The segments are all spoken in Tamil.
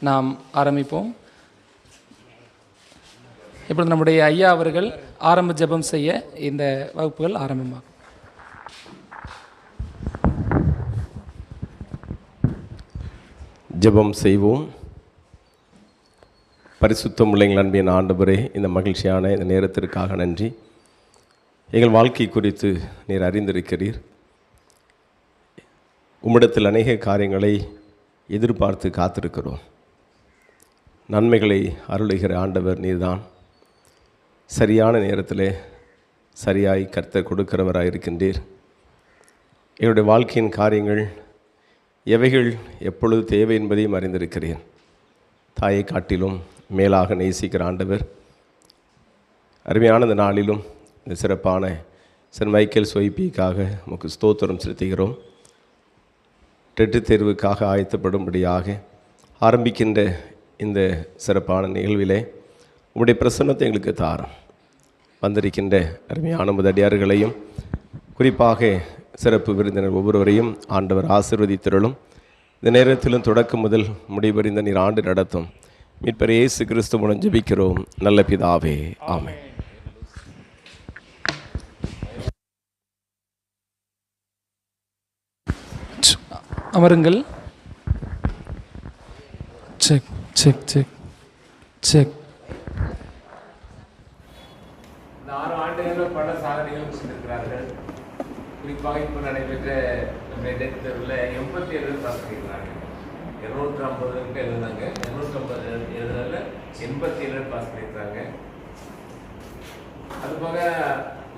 நாம் ஆரம்பிப்போம். இப்பொழுது நம்முடைய ஐயா அவர்கள் ஆரம்ப ஜெபம் செய்ய இந்த வகுப்புகள் ஆரம்பமாகும். ஜெபம் செய்வோம். பரிசுத்தம் உள்ள எங்கள் அன்பின் ஆண்டவரே, இந்த மகிழ்ச்சியான இந்த நேரத்திற்காக நன்றி. எங்கள் வாழ்க்கை குறித்து நீர் அறிந்திருக்கிறீர். உம்மிடத்தில் அநேக காரியங்களை எதிர்பார்த்து காத்திருக்கிறோம். நன்மைகளை அருளுகிற ஆண்டவர் நீர்தான். சரியான நேரத்தில் சரியாய் கர்த்தர் கொடுக்கிறவராக இருக்கின்றீர். என்னுடைய வாழ்க்கையின் காரியங்கள் எவைகள் எப்பொழுது தேவை என்பதையும் அறிந்திருக்கிறேன். தாயை காட்டிலும் மேலாக நேசிக்கிற ஆண்டவர், அருமையான இந்த நாளிலும் இந்த சிறப்பான சென்ட் மைக்கேல் சொய்பிக்காக நமக்கு ஸ்தோத்திரம் செலுத்துகிறோம். டெட்டு தேர்வுக்காக ஆயத்தப்படும்படியாக ஆரம்பிக்கின்ற இந்த சிறப்பான நிகழ்விலே உங்களுடைய பிரசன்னத்தை எங்களுக்கு தாரும். வந்திருக்கின்ற அருமையான முதடியார்களையும் குறிப்பாக சிறப்பு விருந்தினர் ஒவ்வொருவரையும் ஆண்டவர் ஆசீர்வதித்திருளும். இந்த நேரத்திலும் தொடக்கம் முதல் முடிவறிந்த நீர் ஆண்டு நடத்தும். மீட்பர் இயேசு கிறிஸ்து மூலம் ஜெபிக்கிறோம் நல்ல பிதாவே, ஆமென். அமருங்கள். Check check check check. 6 ஆண்டுகளில் பல சாதனைகள் புரிந்திருக்கிறார்கள். குறிப்பாக இப்போ நடைபெற்ற நம்முடைய டெட் தேர்வில் 87 பாஸ் பண்ணியிருக்கிறாங்க. 250 எழுதுனாங்க. 250 எழுதுனால 87 பாஸ் பண்ணியிருக்காங்க. அதுபோக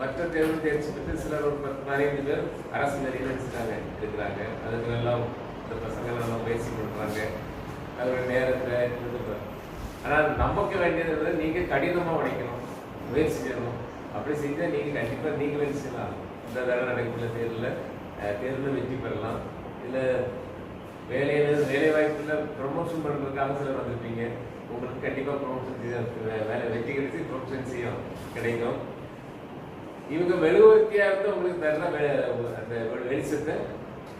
மற்ற தேர்வு தேர்ச்சி பெற்று சிலர் ஒரு 15 பேர் அரசு வேலையில் இருக்கிறாங்க. அதுக்கு எல்லாம் இந்த பசங்கள் எல்லாம் பேசி கொடுக்குறாங்க. அதோட நேரத்தில் இருக்குது. ஆனால் நமக்கு வேண்டியது நீங்கள் கடினமாக உழைக்கணும், முயற்சி செய்யணும். அப்படி செஞ்சால் நீங்கள் கண்டிப்பாக நீங்களே செய்யலாம். இந்த தடவை நடக்கிற தேர்வில் வெற்றி பெறலாம். இல்லை வேலை வாய்ப்பில் ப்ரொமோஷன் பண்ணுறதுக்காக சிலர் வந்திருப்பீங்க. உங்களுக்கு கண்டிப்பாக ப்ரொமோஷன் வேலை வெற்றி கிடைச்சி ப்ரொமோஷன் செய்யும் கிடைக்கும். இவங்க மெழுகுவர்த்தியாக இருந்து உங்களுக்கு தர அந்த வெளிச்சத்தை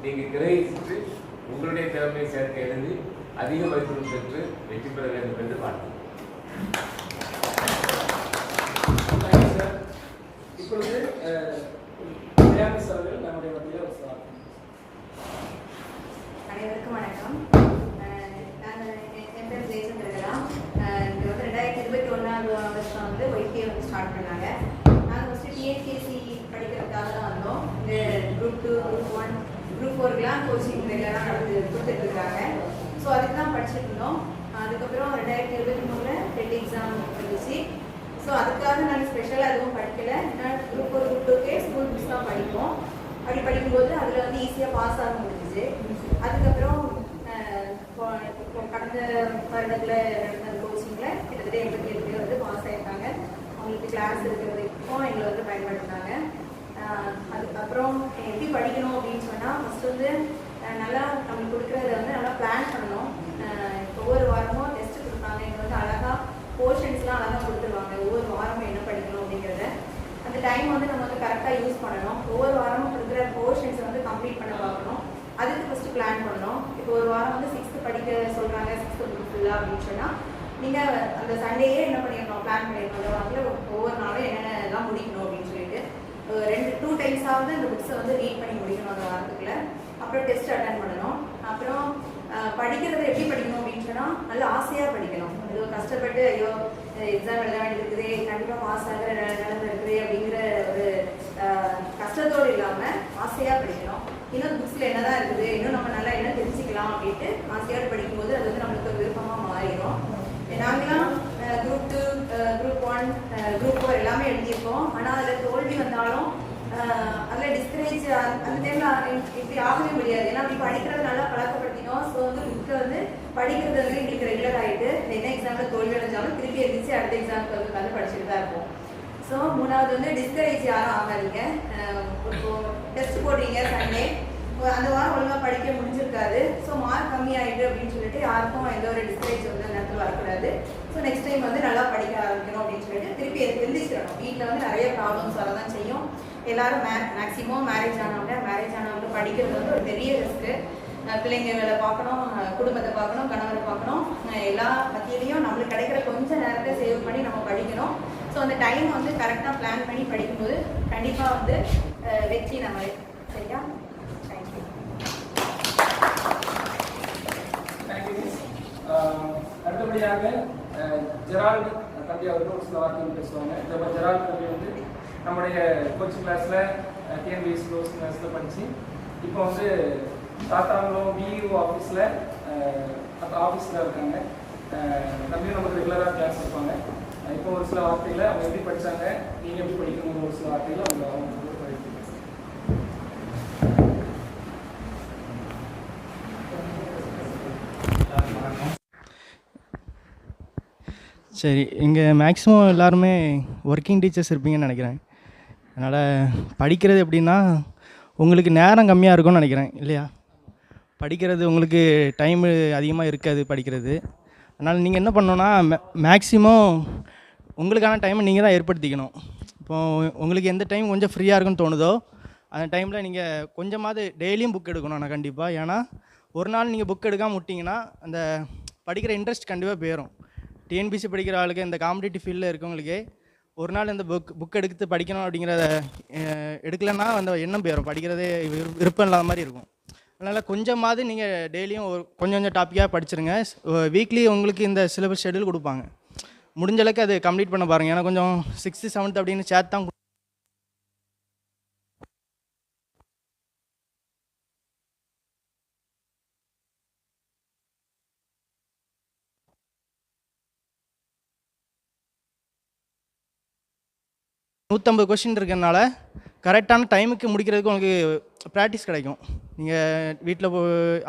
நீங்கள் கிரகிச்சுட்டு உங்களுடைய திறமையை சேர்க்க எழுதி அதிக மதிப்பெண் பெற்று வெற்றி பெற வேண்டும் என்று வாழ்த்துகிறேன். இப்பொழுது நம்முடைய மத்தியில் அனைவருக்கும் வணக்கம். என் பேர் ஜெயச்சந்திரகலாம். இது வந்து 2021 வருஷம் வந்து ஒய்கே வந்து ஸ்டார்ட் பண்ணாங்க. நாங்கள் ஃபஸ்ட்டு டிஎன்பிஎஸ்சி படிக்கிறதுக்காக தான் வந்தோம். இந்த குரூப் 2, குரூப் 1, குரூப் 4லாம் கோச்சிங் ரெகுலராக கொடுத்துட்ருக்காங்க. ஸோ அதுக்கு தான் படிச்சுட்டு இருந்தோம். அதுக்கப்புறம் 2023 டெட் எக்ஸாம் வந்துச்சு. ஸோ அதுக்காக நாங்கள் ஸ்பெஷலாக எதுவும் படிக்கலை. நான் குரூப் 1, குரூப் 2கே ஸ்கூல் புக்ஸ் தான் படிப்போம். அப்படி படிக்கும்போது அதில் வந்து ஈஸியாக பாஸ் ஆக முடிஞ்சிச்சு. அதுக்கப்புறம் இப்போ கடந்த வருடத்தில் நடந்த கோச்சிங்கில் கிட்டத்தட்ட 87 பேர் வந்து பாஸ் ஆகிருக்காங்க. அவங்களுக்கு கிளாஸ் இருக்கிறதுக்கும் எங்களை வந்து பயன்படுத்தினாங்க. அதுக்கப்புறம் எப்படி படிக்கணும் அப்படின்னு சொன்னால் ஃபஸ்ட்டு வந்து நல்லா நம்மளுக்கு கொடுக்குறத வந்து நல்லா பிளான் பண்ணணும். ஒவ்வொரு வாரமும் டெஸ்ட்டு கொடுப்பாங்க. எங்களுக்கு வந்து அழகாக போர்ஷன்ஸ்லாம் அழகாக கொடுத்துருவாங்க. ஒவ்வொரு வாரமும் என்ன படிக்கணும் அப்படிங்கிறத அந்த டைம் வந்து நம்ம வந்து கரெக்டாக யூஸ் பண்ணணும். ஒவ்வொரு வாரமும் கொடுக்குற போர்ஷன்ஸை வந்து கம்ப்ளீட் பண்ண பார்க்கணும். அதுக்கு ஃபஸ்ட்டு பிளான் பண்ணணும். இப்போ ஒரு வாரம் வந்து 6th படிக்க சொல்கிறாங்க, 6th புக் ஃபுல்லாக அப்படின்னு சொன்னால் நீங்கள் அந்த சண்டேயே என்ன பண்ணிடணும், பிளான் பண்ணிடணும். அந்த வாரத்தில் ஒவ்வொரு நாளும் என்னென்னலாம் முடிக்கணும் அப்படின்னு சொல்லிட்டு 2 டைம்ஸாவது இந்த புக்ஸை வந்து ரீட் பண்ணி முடிக்கணும் அந்த வாரத்துக்குள்ள. அப்புறம் டெஸ்ட் அட்டன் பண்ணணும். அப்புறம் படிக்கிறத எப்படி படிக்கணும் அப்படின்னு சொன்னால் நல்லா ஆசையாக படிக்கணும். ஏதோ கஷ்டப்பட்டு ஐயோ எக்ஸாம் எழுத வேண்டியது இருக்குது, கண்டிப்பாக பாஸ் ஆகிற நிலைமை இருக்குது அப்படிங்கிற ஒரு கஷ்டத்தோடு இல்லாமல் ஆசையாக படிக்கணும். இன்னும் புக்ஸில் என்ன தான் இருக்குது, இன்னும் நம்ம நல்லா என்ன தெரிஞ்சுக்கலாம் அப்படின்ட்டு ஆசையோடு படிக்கும்போது அது வந்து நம்மளுக்கு விருப்பமாக மாறிடும். நாங்களாம் குரூப் 2, குரூப் 1, குரூப் 4 எல்லாமே எழுதியிருக்கோம். ஆனால் அதில் தோல்வி வந்தாலும் அதில் டிஸ்கரேஜ் அந்த டைமில் இப்படி ஆகவே முடியாது. ஏன்னா அப்படி படிக்கிறது நல்லா பழக்கப்படுத்தினோம். ஸோ வந்து புக்கை வந்து படிக்கிறது வந்து எங்களுக்கு ரெகுலர் ஆகிட்டு என்ன எக்ஸாமில் தோல்வி அடைஞ்சாலும் திருப்பி எழுதிச்சு அடுத்த எக்ஸாமுக்கு வந்து படிச்சுட்டு தான் இருப்போம். ஸோ 3வது வந்து டிஸ்கரேஜ் யாரும் ஆகாதீங்க. இப்போ டெஸ்ட் போடுறீங்க சண்டே, அந்த வாரம் ஒழுங்காக படிக்க முடிஞ்சிருக்காது. ஸோ மார்க் கம்மியாயிட்டு அப்படின்னு சொல்லிட்டு யாருக்கும் எந்த ஒரு டிஸ்கரேஜ் வந்து அந்த நேரத்தில் வரக்கூடாது. ஸோ நெக்ஸ்ட் டைம் வந்து நல்லா படிக்க ஆரம்பிக்கணும் அப்படின்னு சொல்லிட்டு திருப்பி எழுந்திரிச்சிடணும். வீட்டில் வந்து நிறைய ப்ராப்ளம்ஸ் வரதான் செய்யும். எல்லாரும் மேக்ஸிமம் மேரேஜ் ஆனவங்க படிக்கிறது வந்து ஒரு பெரிய ரிஸ்க்கு. பிள்ளைங்களை பார்க்கணும், குடும்பத்தை பார்க்கணும், கணவரை பார்க்கணும், எல்லா மத்தியிலையும் நம்மளுக்கு கிடைக்கிற கொஞ்சம் நேரத்தை சேவ் பண்ணி நம்ம படிக்கணும். ஸோ அந்த டைம் வந்து கரெக்டாக பிளான் பண்ணி படிக்கும்போது கண்டிப்பாக வந்து வெற்றி நம்ம. சரியா? தேங்க்யூ. Thank you miss. அடுத்தபடியாக ஜெரால்டு தம்பி அவர்கள் ஒரு சில வார்த்தைகள் பேசுவாங்க. இந்த ஜெரால்டு தம்பி வந்து நம்முடைய கோச்சிங் கிளாஸில் டிஎன்பிஎஸ் க்ளோஸ் கிளாஸில் படித்து இப்போ வந்து தாத்தாங்களும் பிஇஓ ஆஃபீஸில் அந்த ஆஃபீஸில் இருக்காங்க. தம்பியும் நமக்கு ரெகுலராக கிளாஸ் இருப்பாங்க. இப்போ ஒரு சில வார்த்தைகளை அவங்க எப்படி படித்தாங்க, நீங்கள் எப்படி படிக்கணுங்கிற ஒரு சில வார்த்தைகளை அவங்க சரி, இங்கே மேக்ஸிமம் எல்லாருமே ஒர்க்கிங் டீச்சர்ஸ் இருப்பீங்கன்னு நினைக்கிறேன். அதனால் படிக்கிறது எப்படின்னா உங்களுக்கு நேரம் கம்மியாக இருக்கும்னு நினைக்கிறேன், இல்லையா? படிக்கிறது உங்களுக்கு டைமு அதிகமாக இருக்காது படிக்கிறது. அதனால் நீங்கள் என்ன பண்ணணுன்னா மேக்ஸிமம் உங்களுக்கான டைமை நீங்கள் தான் ஏற்படுத்திக்கணும். இப்போது உங்களுக்கு எந்த டைம் கொஞ்சம் ஃப்ரீயாக இருக்குன்னு தோணுதோ அந்த டைமில் நீங்கள் கொஞ்சமாவது டெய்லியும் புக் எடுக்கணும். ஆனால் கண்டிப்பாக, ஏன்னா ஒரு நாள் நீங்கள் புக் எடுக்காமல் விட்டிங்கன்னா அந்த படிக்கிற இன்ட்ரெஸ்ட் கண்டிப்பாக போயிடும். டிஎன்பிசி படிக்கிற ஆளுக்கு, இந்த காம்படிட்டிவ் ஃபீல்டில் இருக்கவங்களுக்கே ஒரு நாள் இந்த புக் எடுத்து படிக்கணும் அப்படிங்கிறத எடுக்கலைன்னா அந்த எண்ணம் போயிடும், படிக்கிறதே விருப்பம் இல்லாத மாதிரி இருக்கும். அதனால் கொஞ்சமாவது நீங்கள் டெய்லியும் ஒரு கொஞ்சம் டாப்பிக்காக படிச்சிருங்க. வீக்லி உங்களுக்கு இந்த சிலபஸ் ஷெடியூல் கொடுப்பாங்க, முடிஞ்ச அளவுக்கு அது கம்ப்ளீட் பண்ண பாருங்கள். ஏன்னா கொஞ்சம் 6th 7th அப்படின்னு சேர்த்து தான் $150 கொஸ்டின் இருக்கிறதுனால கரெக்டான டைமுக்கு முடிக்கிறதுக்கு உங்களுக்கு ப்ராக்டிஸ் கிடைக்கும். நீங்கள் வீட்டில்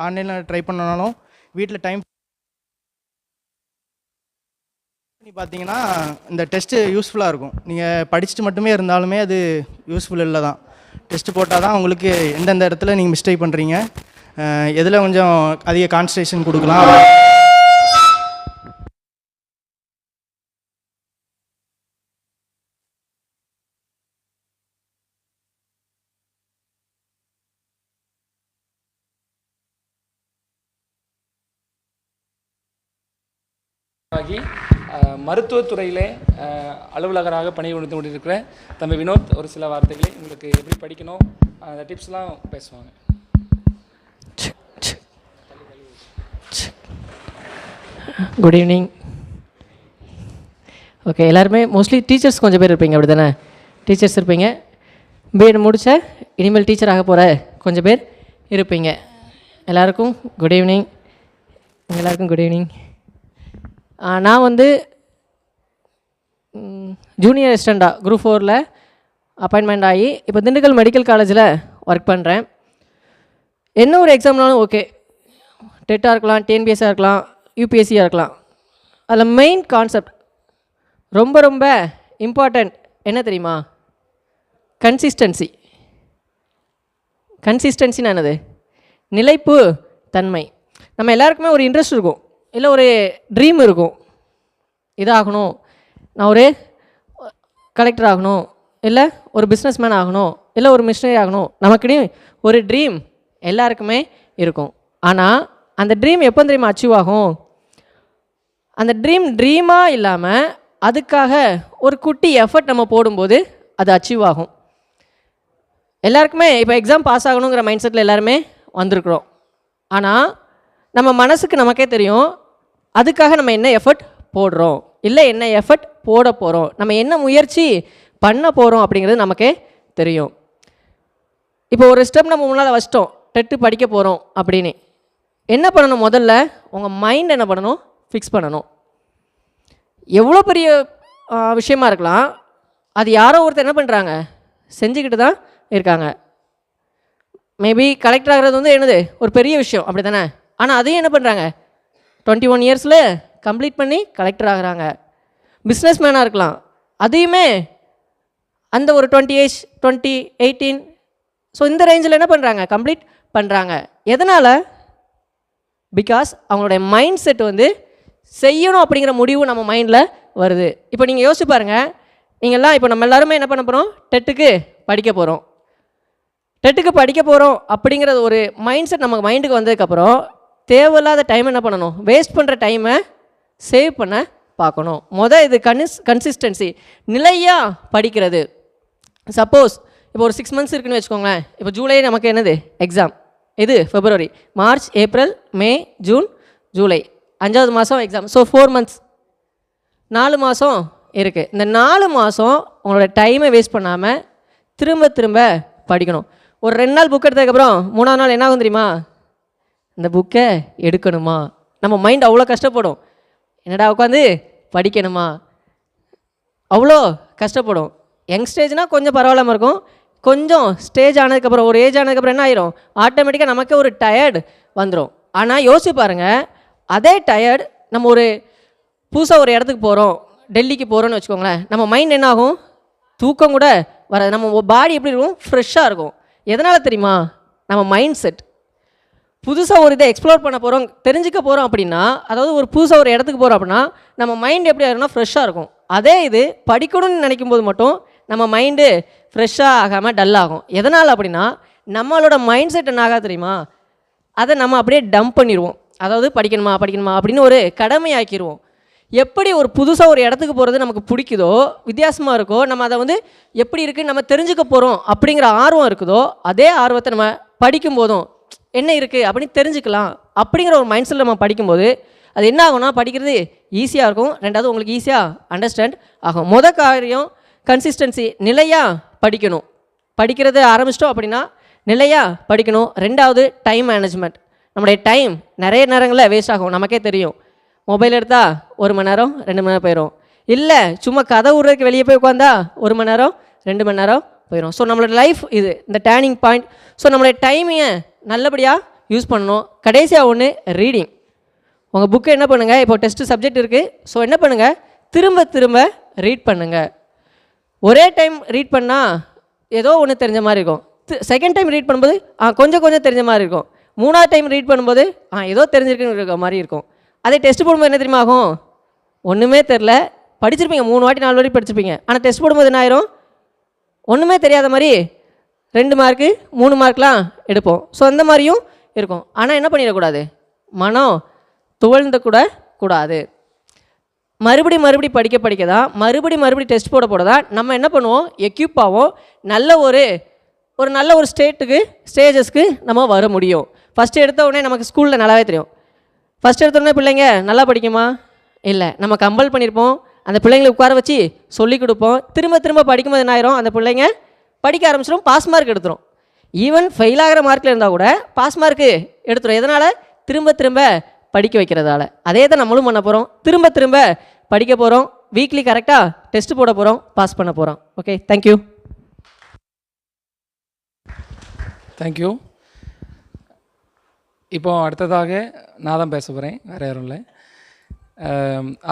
ஆன்லைனில் ட்ரை பண்ணனாலும் வீட்டில் டைம் பண்ணி பார்த்தீங்கன்னா இந்த டெஸ்ட்டு யூஸ்ஃபுல்லாக இருக்கும். நீங்கள் படிச்சுட்டு மட்டுமே இருந்தாலுமே அது யூஸ்ஃபுல் இல்லை தான். டெஸ்ட்டு போட்டால் தான் உங்களுக்கு எந்தெந்த இடத்துல நீங்கள் மிஸ்டேக் பண்ணுறீங்க, எதில் கொஞ்சம் அதிக கான்சன்ட்ரேஷன் கொடுக்கலாம். ஆகி மருத்துவத்துறையிலே அலுவலகராக பணிபுரிந்து கொண்டிருக்கிற தம்பி வினோத் ஒரு சில வார்த்தைகளை உங்களுக்கு எப்படி படிக்கணும் அந்த டிப்ஸ்லாம் பேசுவாங்க. Good evening. ஓகே, எல்லாருமே மோஸ்ட்லி டீச்சர்ஸ் கொஞ்சம் பேர் இருப்பீங்க, அப்படி தானே? டீச்சர்ஸ் இருப்பீங்க. பிஎட் முடித்த இனிமேல் டீச்சர் ஆக போகிற கொஞ்சம் பேர் இருப்பீங்க. எல்லாருக்கும் குட் ஈவினிங். எல்லாருக்கும் குட் ஈவினிங். நான் வந்து ஜூனியர் அசிஸ்டண்ட்டாக குரூப் 4ல் அப்பாயின்மெண்ட் ஆகி இப்போ திண்டுக்கல் மெடிக்கல் காலேஜில் ஒர்க் பண்ணுறேன். என்ன ஒரு எக்ஸாம்னாலும் ஓகே, டெட்டாக இருக்கலாம், டிஎன்பிஎஸ்ஸாக இருக்கலாம், யூபிஎஸ்சியாக இருக்கலாம். அதில் மெயின் கான்செப்ட் ரொம்ப ரொம்ப இம்பார்ட்டண்ட் என்ன தெரியுமா? கன்சிஸ்டன்சி. கன்சிஸ்டன்சின்னு என்னது? நிலைப்பு தன்மை. நம்ம எல்லாருக்குமே ஒரு இன்ட்ரெஸ்ட் இருக்கும், இல்லை ஒரு ட்ரீம் இருக்கும். இதாகணும், நான் ஒரு கலெக்டர் ஆகணும், இல்லை ஒரு பிஸ்னஸ்மேன் ஆகணும், இல்லை ஒரு மிஷினரி ஆகணும். நமக்குன்னு ஒரு ட்ரீம் எல்லாருக்குமே இருக்கும். ஆனால் அந்த ட்ரீம் எப்போ தெரியுமா அச்சீவ் ஆகும்? அந்த ட்ரீமாக இல்லாமல் அதுக்காக ஒரு குட்டி எஃபர்ட் நம்ம போடும்போது அது அச்சீவ் ஆகும். எல்லாருக்குமே இப்போ எக்ஸாம் பாஸ் ஆகணுங்கிற மைண்ட் செட்டில் எல்லாருமே வந்திருக்கிறோம். ஆனால் நம்ம மனசுக்கு நமக்கே தெரியும் அதுக்காக நம்ம என்ன எஃபர்ட் போடுறோம், இல்லை என்ன எஃபர்ட் போட போகிறோம், நம்ம என்ன முயற்சி பண்ண போகிறோம் அப்படிங்கிறது நமக்கே தெரியும். இப்போ ஒரு ஸ்டெப் நம்ம முன்னால் வச்சிட்டோம், டெட்டு படிக்க போகிறோம் அப்படின்னு. என்ன பண்ணணும்? முதல்ல உங்கள் மைண்ட் என்ன பண்ணணும்? ஃபிக்ஸ் பண்ணணும். எவ்வளோ பெரிய விஷயமா இருக்கலாம், அது யாரோ ஒருத்தர் என்ன பண்ணுறாங்க, செஞ்சுக்கிட்டு தான் இருக்காங்க. மேபி கலெக்டர் ஆகிறது வந்து என்னது ஒரு பெரிய விஷயம், அப்படி தானே? ஆனால் அதையும் என்ன பண்ணுறாங்க, 21 இயர்ஸில் கம்ப்ளீட் பண்ணி கலெக்டர் ஆகிறாங்க. பிஸ்னஸ் மேனாக இருக்கலாம், அதையுமே அந்த ஒரு 20 ஏஜ் 20 18 ஸோ இந்த ரேஞ்சில் என்ன பண்ணுறாங்க, கம்ப்ளீட் பண்ணுறாங்க. எதனால்? பிகாஸ் அவங்களுடைய மைண்ட் செட் வந்து செய்யணும் அப்படிங்கிற முடிவு நம்ம மைண்டில் வருது. இப்போ நீங்கள் யோசிச்சு பாருங்கள், நீங்கள்லாம் இப்போ நம்ம எல்லாருமே என்ன பண்ண போகிறோம், டெட்டுக்கு படிக்க போகிறோம். டெட்டுக்கு படிக்க போகிறோம் அப்படிங்கிறது ஒரு மைண்ட் செட் நமக்கு மைண்டுக்கு வந்ததுக்கப்புறம் தேவையில்லாத டைம் என்ன பண்ணணும், வேஸ்ட் பண்ணுற டைமை சேவ் பண்ண பார்க்கணும். இது கன்சிஸ்டன்சி, நிலையாக படிக்கிறது. சப்போஸ் இப்போ ஒரு 6 months இருக்குன்னு வச்சுக்கோங்களேன். இப்போ ஜூலை நமக்கு என்னது எக்ஸாம், இது February, March, April, May, June, July, 5வது மாதம் எக்ஸாம். ஸோ 4 months, 4 மாதம் இருக்குது. இந்த 4 மாதம் உங்களோட டைமை வேஸ்ட் பண்ணாமல் திரும்ப திரும்ப படிக்கணும். ஒரு 2 நாள் புக் எடுத்ததுக்கப்புறம் 3ஆவது நாள் என்ன ஆகும் தெரியுமா? இந்த புக்கை எடுக்கணுமா? நம்ம மைண்ட் அவ்வளோ கஷ்டப்படும். என்னடா உட்காந்து படிக்கணுமா, அவ்வளோ கஷ்டப்படும். யங் ஸ்டேஜ்னால் கொஞ்சம் பரவாயில்லாமல் இருக்கும். கொஞ்சம் ஸ்டேஜ் ஆனதுக்கப்புறம், ஒரு ஏஜ் ஆனதுக்கப்புறம் என்ன ஆயிரும், ஆட்டோமேட்டிக்காக நமக்கே ஒரு டயர்டு வந்துடும். ஆனால் யோசிச்சு பாருங்கள், அதே டயர்டு நம்ம ஒரு புதுசாக ஒரு இடத்துக்கு போகிறோம், டெல்லிக்கு போகிறோன்னு வச்சுக்கோங்களேன், நம்ம மைண்ட் என்ன ஆகும், தூக்கம் கூட வராது. நம்ம பாடி எப்படி இருக்கும், ஃப்ரெஷ்ஷாக இருக்கும். எதனால் தெரியுமா? நம்ம மைண்ட் செட். புதுசாக ஒரு இதை எக்ஸ்ப்ளோர் பண்ண போகிறோம், தெரிஞ்சுக்க போகிறோம் அப்படின்னா, அதாவது ஒரு புதுசாக ஒரு இடத்துக்கு போகிறோம் அப்படின்னா நம்ம மைண்ட் எப்படி ஆகும்னா ஃப்ரெஷ்ஷாக இருக்கும். அதே இது படிக்கணும்னு நினைக்கும் போது மட்டும் நம்ம மைண்டு ஃப்ரெஷ்ஷாக ஆகாமல் டல் ஆகும். எதனால் அப்படின்னா நம்மளோட மைண்ட் செட் என்ன ஆகாது தெரியுமா, அதை நம்ம அப்படியே டம்ப் பண்ணிடுவோம். அதாவது படிக்கணுமா படிக்கணுமா அப்படின்னு ஒரு கடமையாக்கிடுவோம். எப்படி ஒரு புதுசாக ஒரு இடத்துக்கு போகிறது நமக்கு பிடிக்குதோ, வித்தியாசமாக இருக்கோ, நம்ம அதை வந்து எப்படி இருக்குன்னு நம்ம தெரிஞ்சுக்க போகிறோம் அப்படிங்கிற ஆர்வம் இருக்குதோ, அதே ஆர்வத்தை நம்ம படிக்கும் போதும் என்ன இருக்குது அப்படின்னு தெரிஞ்சுக்கலாம் அப்படிங்கிற ஒரு மைண்ட் செட்டில் நம்ம படிக்கும்போது அது என்ன ஆகும்னா படிக்கிறது ஈஸியாக இருக்கும். ரெண்டாவது உங்களுக்கு ஈஸியாக அண்டர்ஸ்டாண்ட் ஆகும். காரியம் கன்சிஸ்டன்சி, நிலையாக படிக்கணும். படிக்கிறது ஆரம்பிச்சிட்டோம் அப்படின்னா நிலையாக படிக்கணும். ரெண்டாவது டைம் மேனேஜ்மெண்ட். நம்முடைய டைம் நிறைய நேரங்களில் வேஸ்ட் ஆகும், நமக்கே தெரியும். மொபைல் எடுத்தால் 1 மணி நேரம் 2 மணி நேரம் போயிடும். இல்லை சும்மா கதை விடுறதுக்கு வெளியே போய் உட்காந்தா 1 மணி நேரம் 2 மணி நேரம் போயிடும். ஸோ நம்மளோட லைஃப் இது இந்த டேர்னிங் பாயிண்ட். ஸோ நம்மளுடைய டைமையை நல்லபடியாக யூஸ் பண்ணணும். கடைசியாக ஒன்று, ரீடிங். உங்கள் புக்கை என்ன பண்ணுங்கள், இப்போ டெஸ்ட்டு சப்ஜெக்ட் இருக்குது, ஸோ என்ன பண்ணுங்கள், திரும்ப திரும்ப ரீட் பண்ணுங்கள். ஒரே டைம் ரீட் பண்ணால் ஏதோ ஒன்று தெரிஞ்ச மாதிரி இருக்கும். செகண்ட் டைம் ரீட் பண்ணும்போது கொஞ்சம் கொஞ்சம் தெரிஞ்ச மாதிரி இருக்கும். 3ஆவது டைம் ரீட் பண்ணும்போது ஏதோ தெரிஞ்சிருக்குன்னு மாதிரி இருக்கும். அதே டெஸ்ட் போடும்போது என்ன தெரியுமா ஆகும், ஒன்றுமே தெரில. படிச்சிருப்பீங்க 3 வாட்டி 4 வாட்டி படிச்சிருப்பீங்க. ஆனால் டெஸ்ட் போடும்போது என்ன ஆயிரும், ஒன்றுமே தெரியாத மாதிரி 2 மார்க்கு 3 மார்க்லாம் எடுப்போம். ஸோ அந்த மாதிரியும் இருக்கும். ஆனால் என்ன பண்ணிடக்கூடாது, மனம் துவழ்ந்து கூட கூடாது. மறுபடி படிக்க தான், மறுபடி டெஸ்ட் போட தான் நம்ம என்ன பண்ணுவோம், எக்யூப் ஆகும். நல்ல ஒரு ஸ்டேஜஸ்க்கு நம்ம வர முடியும். ஃபஸ்ட்டு எடுத்த உடனே நமக்கு ஸ்கூலில் நல்லாவே தெரியும். ஃபஸ்ட் எடுத்த உடனே பிள்ளைங்க நல்லா படிக்குமா, இல்லை, நம்ம கம்பல் பண்ணியிருப்போம். அந்த பிள்ளைங்களை உட்கார வச்சு சொல்லிக் கொடுப்போம். திரும்ப படிக்கும்போது என்ன ஆயிரும், அந்த பிள்ளைங்க படிக்க ஆரம்பிச்சிடும், பாஸ் மார்க் எடுத்துரும். ஈவன் ஃபெயில் ஆகிற மார்க்கில் இருந்தால் கூட பாஸ் மார்க்கு எடுத்துரும். எதனால், திரும்ப படிக்க வைக்கிறதால. அதே தான் நம்மளும் பண்ண போகிறோம். திரும்ப படிக்க போகிறோம். வீக்லி கரெக்டாக டெஸ்ட் போட போகிறோம், பாஸ் பண்ண போகிறோம். Okay, thank you. தேங்க்யூ. இப்போ அடுத்ததாக நான் தான் பேச போகிறேன், வேறு யாரும் இல்லை.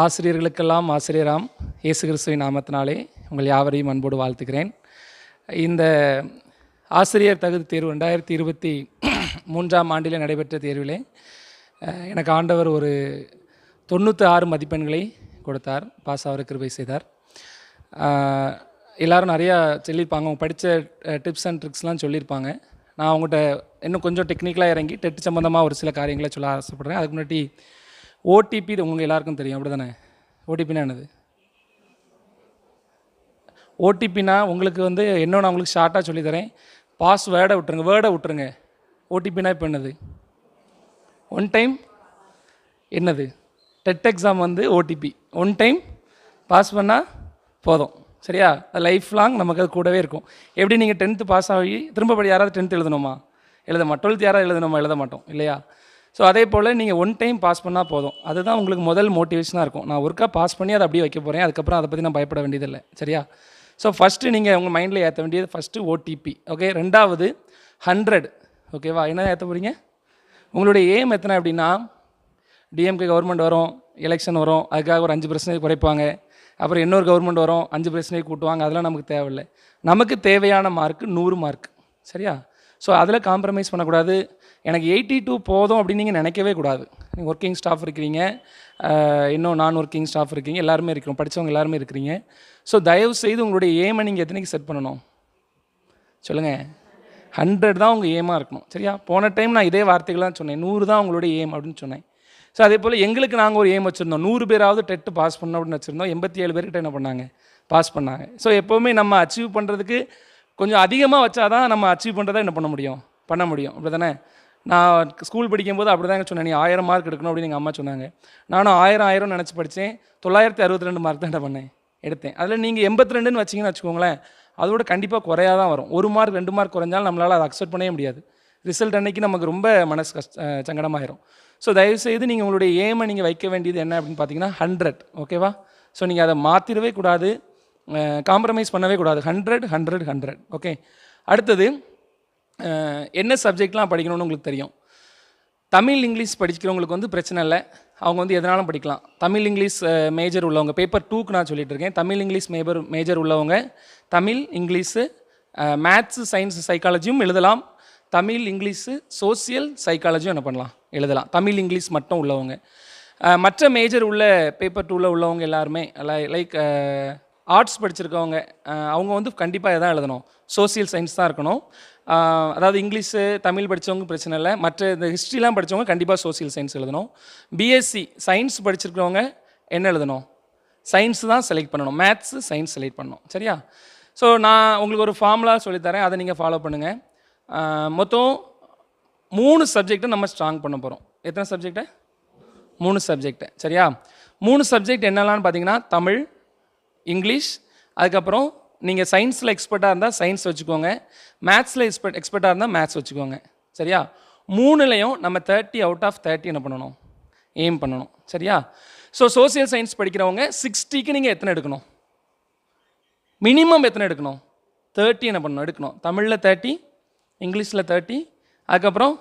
ஆசிரியர்களுக்கெல்லாம் ஆசிரியராம் இயேசு கிறிஸ்துவின் நாமத்தினாலே உங்கள் யாவரையும் அன்போடு வாழ்த்துக்கிறேன். இந்த ஆசிரியர் தகுதி தேர்வு 2023ஆம் ஆண்டில் நடைபெற்ற தேர்விலே எனக்கு ஆண்டவர் ஒரு 96 மதிப்பெண்களை கொடுத்தார். பாஸ் ஆகிற கிருபை செய்தார். எல்லோரும் நிறையா சொல்லியிருப்பாங்க, அவங்க படித்த டிப்ஸ் அண்ட் ட்ரிக்ஸ்லாம் சொல்லியிருப்பாங்க. நான் அவங்ககிட்ட இன்னும் கொஞ்சம் டெக்னிக்கலாக இறங்கி டெட் சம்மந்தமாக ஒரு சில காரியங்களை சொல்ல ஆசைப்படுறேன். அதுக்கு முன்னாடி ஓடிபி உங்களுக்கு எல்லாருக்கும் தெரியும், அப்படி தானே? ஓடிபின்னா என்னது? ஓடிபினா உங்களுக்கு வந்து என்ன, நான் உங்களுக்கு ஷார்ட்டாக சொல்லித்தரேன். பாஸ்வேர்டை விட்டுருங்க, வேர்டை விட்டுருங்க. ஓடிபினா இப்போ என்னது? 1 டைம் என்னது? டெட் எக்ஸாம் வந்து ஓடிபி 1 டைம் பாஸ் பண்ணால் போதும், சரியா? அது லைஃப் லாங் நமக்கு அது கூடவே இருக்கும். எப்படி நீங்கள் 10th பாஸ் ஆகி திரும்ப யாராவது 10th எழுதணுமா? எழுத மாட்டோம். 12th யாராவது எழுதணுமா? எழுத மாட்டோம், இல்லையா? ஸோ அதே போல் நீங்கள் 1 டைம் பாஸ் பண்ணால் போதும். அதுதான் உங்களுக்கு முதல் மோட்டிவேஷனாக இருக்கும். நான் ஒருக்கா பாஸ் பண்ணி அதை அப்படியே வைக்க போகிறேன், அதுக்கப்புறம் அதை பற்றி நான் பயப்பட வேண்டியதில்லை, சரியா? ஸோ ஃபஸ்ட்டு நீங்கள் உங்கள் மைண்டில் ஏற்ற வேண்டியது ஃபஸ்ட்டு ஓடிபி, ஓகே? ரெண்டாவது 100, ஓகேவா? என்ன ஏற்ற போகிறீங்க? உங்களுடைய எய்ம் எத்தனை அப்படின்னா, டிஎம்கே கவர்மெண்ட் வரும், எலெக்ஷன் வரும், அதுக்காக ஒரு 5% குறைப்பாங்க. அப்புறம் இன்னொரு கவர்மெண்ட் வரும், 5% கூட்டுவாங்க. அதெல்லாம் நமக்கு தேவையில்லை. நமக்கு தேவையான மார்க்கு 100 மார்க், சரியா? ஸோ அதில் காம்ப்ரமைஸ் பண்ணக்கூடாது. எனக்கு 82 போதும் அப்படின்னு நீங்கள் நினைக்கவே கூடாது. நீங்கள் ஒர்க்கிங் ஸ்டாஃப் இருக்கிறீங்க, இன்னும் நான் ஒர்க்கிங் ஸ்டாஃப் இருக்கீங்க, எல்லாருமே இருக்கிறோம், படித்தவங்க எல்லாருமே இருக்கிறீங்க. ஸோ தயவு செய்து உங்களுடைய எய்மை நீங்கள் எத்தனைக்கு செட் பண்ணணும் சொல்லுங்கள்? 100 தான் உங்கள் எய்மாக இருக்கணும், சரியா? போன டைம் நான் இதே வார்த்தைகள் தான் சொன்னேன், 100 தான் உங்களுடைய எய்ம் அப்படின்னு சொன்னேன். ஸோ அதே போல் எங்களுக்கு நாங்கள் ஒரு எய்ம் வச்சுருந்தோம், 100 பேராவது டெட்டு பாஸ் பண்ணோம் அப்படின்னு வச்சுருந்தோம். 87 பேர்கிட்ட என்ன பண்ணாங்க, பாஸ் பண்ணாங்க. ஸோ எப்போவுமே நம்ம அச்சீவ் பண்ணுறதுக்கு கொஞ்சம் அதிகமாக வச்சா தான் நம்ம அச்சீவ் பண்ணுறதை என்ன பண்ண முடியும், அப்படி தானே. நான் ஸ்கூல் படிக்கும்போது அப்படி தான் சொன்னேன், நீ 1000 மார்க் எடுக்கணும் அப்படின்னு எங்கள் அம்மா சொன்னாங்க. நானும் 1000 நினச்சி படித்தேன். 962 மார்க் தான் என்ன பண்ணேன், எடுத்தேன். அதில் நீங்கள் 82ன்னு வச்சிங்கன்னு வச்சுக்கோங்களேன், அதோட கண்டிப்பாக குறையாக தான் வரும். 1 மார்க் 2 மார்க் குறைஞ்சாலும் நம்மளால் அதை அக்செப்ட் பண்ணவே முடியாது. ரிசல்ட் அன்னைக்கு நமக்கு ரொம்ப மனசு சங்கடமாயிரும். ஸோ தயவுசெய்து நீங்கள் உங்களுடைய ஏமை நீங்கள் வைக்க வேண்டியது என்ன அப்படின்னு பார்த்தீங்கன்னா 100, ஓகேவா. ஸோ நீங்கள் அதை மாற்றிடவே கூடாது, காம்ப்ரமைஸ் பண்ணவே கூடாது. 100 ஓகே. அடுத்தது என்ன சப்ஜெக்ட்லாம் படிக்கணும்னு உங்களுக்கு தெரியும். தமிழ் இங்கிலீஷ் படிக்கிறவங்களுக்கு வந்து பிரச்சனை இல்லை, அவங்க வந்து எதனாலும் படிக்கலாம். தமிழ் இங்கிலீஷ் மேஜர் உள்ளவங்க, பேப்பர் 2க்கு நான் சொல்லிட்டு இருக்கேன். தமிழ் இங்கிலீஷ் மேஜர் உள்ளவங்க தமிழ் இங்கிலீஷு மேத்ஸு சயின்ஸு சைக்காலஜியும் எழுதலாம். தமிழ் இங்கிலீஷு சோசியல் சைக்காலஜியும் என்ன பண்ணலாம், எழுதலாம். தமிழ் இங்கிலீஷ் மட்டும் உள்ளவங்க. மற்ற மேஜர் உள்ள பேப்பர் 2ல் உள்ளவங்க எல்லாருமே லைக் ஆர்ட்ஸ் படிச்சிருக்கவங்க அவங்க வந்து கண்டிப்பாக எதாவது எழுதணும், சோசியல் சயின்ஸ் தான் இருக்கணும். அதாவது இங்கிலீஷு தமிழ் படித்தவங்க பிரச்சனை இல்லை, மற்ற இந்த ஹிஸ்ட்ரிலாம் படித்தவங்க கண்டிப்பாக சோசியல் சயின்ஸ் எழுதணும். பிஎஸ்சி சயின்ஸ் படிச்சிருக்கிறவங்க என்ன எழுதணும், சயின்ஸ் தான் செலக்ட் பண்ணணும், மேத்ஸு சயின்ஸ் செலக்ட் பண்ணணும், சரியா. ஸோ நான் உங்களுக்கு ஒரு ஃபார்முலா சொல்லித்தரேன், அதை நீங்கள் ஃபாலோ பண்ணுங்கள். மொத்தம் 3 சப்ஜெக்டை நம்ம ஸ்ட்ராங் பண்ண போகிறோம். எத்தனை சப்ஜெக்டை, 3 சப்ஜெக்டை, சரியா. 3 சப்ஜெக்ட் என்னெல்லாம்னு பார்த்தீங்கன்னா தமிழ், இங்கிலீஷ், அதுக்கப்புறம் நீங்கள் சயின்ஸில் எக்ஸ்பர்ட்டாக இருந்தால் சயின்ஸ் வச்சுக்கோங்க, மேத்ஸில் எக்ஸ்பர்ட்டாக இருந்தால் மேத்ஸ் வச்சுக்கோங்க, சரியா. 3லையும் நம்ம 30 அவுட் ஆஃப் 30 என்ன பண்ணணும், எய்ம் பண்ணணும், சரியா. ஸோ சோசியல் சயின்ஸ் படிக்கிறவங்க 60க்கு நீங்கள் எத்தனை எடுக்கணும், மினிமம் எத்தனை எடுக்கணும், 30 என்ன பண்ணணும் எடுக்கணும். தமிழில் 30, இங்கிலீஷில் 30, அதுக்கப்புறம்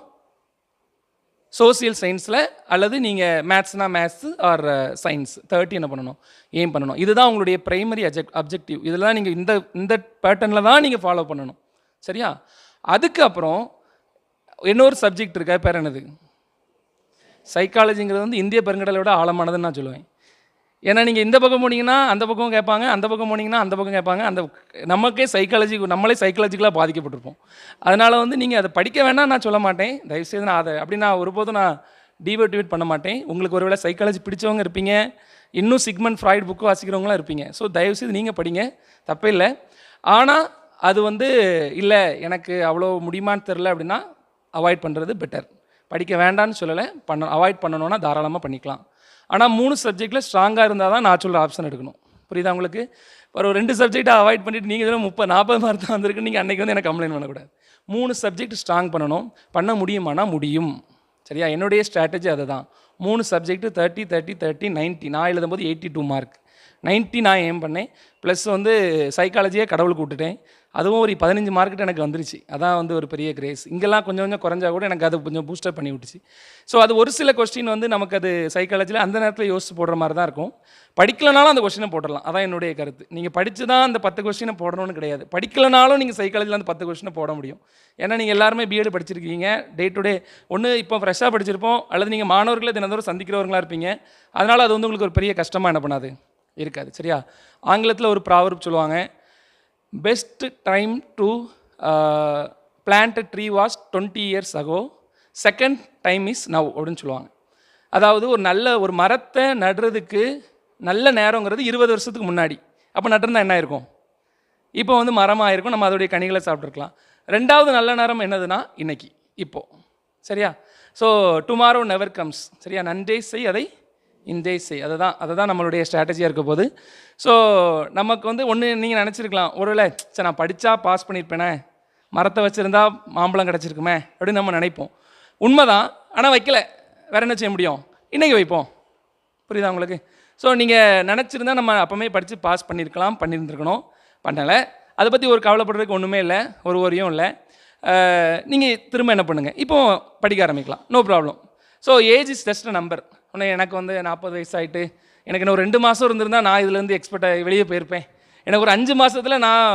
சோசியல் சயின்ஸில் அல்லது நீங்கள் மேத்ஸ்னால் மேத்ஸு ஆர் சயின்ஸ் 30 என்ன பண்ணணும், எய்ம் பண்ணணும். இதுதான் உங்களுடைய ப்ரைமரி அப்ஜெக்டிவ். இதெல்லாம் நீங்கள் இந்த பேட்டர்னில் தான் நீங்கள் ஃபாலோ பண்ணணும், சரியா. அதுக்கப்புறம் இன்னொரு சப்ஜெக்ட் இருக்கா, பேர் என்னது, சைக்காலஜிங்கிறது வந்து இந்திய பெருங்கடலோட ஆழமானதுன்னு நான் சொல்லுவேன். ஏன்னா நீங்கள் இந்த பக்கம் போனீங்கன்னா அந்த பக்கம் கேட்பாங்க, அந்த பக்கம் போனீங்கன்னா அந்த பக்கம் கேட்பாங்க. நமக்கே நம்மளே சைக்காலஜிக்கலாக பாதிக்கப்பட்டிருப்போம். அதனால் வந்து நீங்கள் அதை படிக்க வேண்டாம் நான் சொல்ல மாட்டேன், தயவுசெய்து நான் அதை அப்படி நான் ஒருபோதும் நான் டிமோட்டிவேட் பண்ண மாட்டேன். உங்களுக்கு ஒருவேளை சைக்காலஜி பிடிச்சவங்க இருப்பீங்க, இன்னும் சிக்மண்ட் ஃப்ராய்ட் புக்கு வாசிக்கிறவங்களாம் இருப்பீங்க. ஸோ தயவுசெய்து நீங்கள் படிங்க, தப்பே இல்லை. ஆனால் அது வந்து இல்லை எனக்கு அவ்வளோ முடியுமான்னு தெரில அப்படின்னா அவாய்ட் பண்ணுறது பெட்டர். படிக்க வேண்டான்னு சொல்லலை, அவாய்ட் பண்ணணுன்னா தாராளமாக பண்ணிக்கலாம். ஆனால் 3 சப்ஜெக்டில் ஸ்ட்ராங்காக இருந்தால் தான் நான் சொல்கிற ஆப்ஷன் எடுக்கணும். புரியுதா உங்களுக்கு. ஒரு 2 சப்ஜெக்டை அவாய்ட் பண்ணிவிட்டு நீங்கள் 30-40 மார்க் தான் வந்திருக்கு, நீங்கள் அன்றைக்கி வந்து எனக்கு கம்ப்ளைண்ட் பண்ணக்கூடாது. 3 சப்ஜெக்ட் ஸ்ட்ராங் பண்ணணும். பண்ண முடியுமானா முடியும், சரியா. என்னுடைய ஸ்ட்ராட்டஜி அதை தான். 3 சப்ஜெக்ட் 30 30 30 90. நான் எழுதும்போது 82 மார்க் 90 நான் ஏம் பண்ணேன். ப்ளஸ் வந்து சைக்காலஜியே கடவுளுக்கு விட்டுட்டேன், அதுவும் ஒரு 15 மார்க்கிட்ட எனக்கு வந்துருச்சு. அதான் வந்து ஒரு பெரிய கிரேஸ். இங்கெல்லாம் கொஞ்சம் கொஞ்சம் குறைஞ்சா கூட எனக்கு அது கொஞ்சம் பூஸ்டப் பண்ணி விட்டுச்சு. ஸோ அது ஒரு சில கொஸ்டின் வந்து நமக்கு அது சைக்காலஜியில் அந்த நேரத்தில் யோசிச்சு போடுற மாதிரி தான் இருக்கும். படிக்கலனாலும் அந்த கொஸ்டினை போடலாம், அதான் என்னுடைய கருத்து. நீங்கள் படித்து தான் அந்த 10 கொஸ்டினை போடணும்னு கிடையாது, படிக்கலனாலும் நீங்கள் சைக்காலஜியில் அந்த 10 கொஸ்டினை போட முடியும். ஏன்னா நீங்கள் எல்லாருமே பிஎட் படிச்சிருக்கீங்க, டே டு டே ஒன்று இப்போ ஃப்ரெஷ்ஷாக படிச்சிருப்போம், அல்லது நீங்கள் மாணவர்களை தினந்தோறும் சந்திக்கிறவர்களாக இருப்பீங்க. அதனால் அது வந்து உங்களுக்கு ஒரு பெரிய கஷ்டமாக என்ன பண்ணாது இருக்காது, சரியா. ஆங்கிலத்தில் ஒரு ப்ராவர்ப் சொல்லுவாங்க, best time to plant a tree was 20 years ago, second time is now அப்படின்னு சொல்லுவாங்க. அதாவது ஒரு மரத்தை நடுறதுக்கு நல்ல நேரங்கிறது 20 வருஷத்துக்கு முன்னாடி. அப்போ நட்டிருந்தா என்ன ஆயிருக்கும், இப்போ வந்து மரமாக இருக்கும், நம்ம அதோடைய கனிகளை சாப்பிட்ருக்கலாம். 2வது நல்ல நேரம் என்னதுன்னா இன்னைக்கு, இப்போது, சரியா. ஸோ டுமாரோ நெவர் கம்ஸ், சரியா. நன்றே செய் அதை இன்றே செய், அதை தான் நம்மளுடைய ஸ்ட்ராட்டஜியாக இருக்க போது. ஸோ நமக்கு வந்து ஒன்று நீங்கள் நினச்சிருக்கலாம், ஒருவேளை சரி நான் படித்தா பாஸ் பண்ணியிருப்பேனே, மரத்தை வச்சுருந்தா மாம்பழம் கிடச்சிருக்குமே அப்படின்னு நம்ம நினைப்போம். உண்மைதான், ஆனால் வைக்கலை, வேறு என்ன செய்ய முடியும், இன்றைக்கி வைப்போம். புரியுதா உங்களுக்கு. ஸோ நீங்கள் நினச்சிருந்தா நம்ம அப்போமே படித்து பாஸ் பண்ணியிருந்துருக்கணும், பண்ணலை. அதை பற்றி ஒரு கவலைப்படுறதுக்கு ஒன்றுமே இல்லை, ஒரு வரியும் இல்லை. நீங்கள் திரும்ப என்ன பண்ணுங்கள், இப்போது படிக்க ஆரம்பிக்கலாம், no problem. So age is just a number. உடனே எனக்கு வந்து 40 வயசு ஆகிட்டு எனக்கு இன்னும் 2 மாதம் இருந்திருந்தால் நான் இதுலேருந்து எக்ஸ்பர்ட்டாக வெளியே போயிருப்பேன். எனக்கு ஒரு 5 மாதத்தில் நான்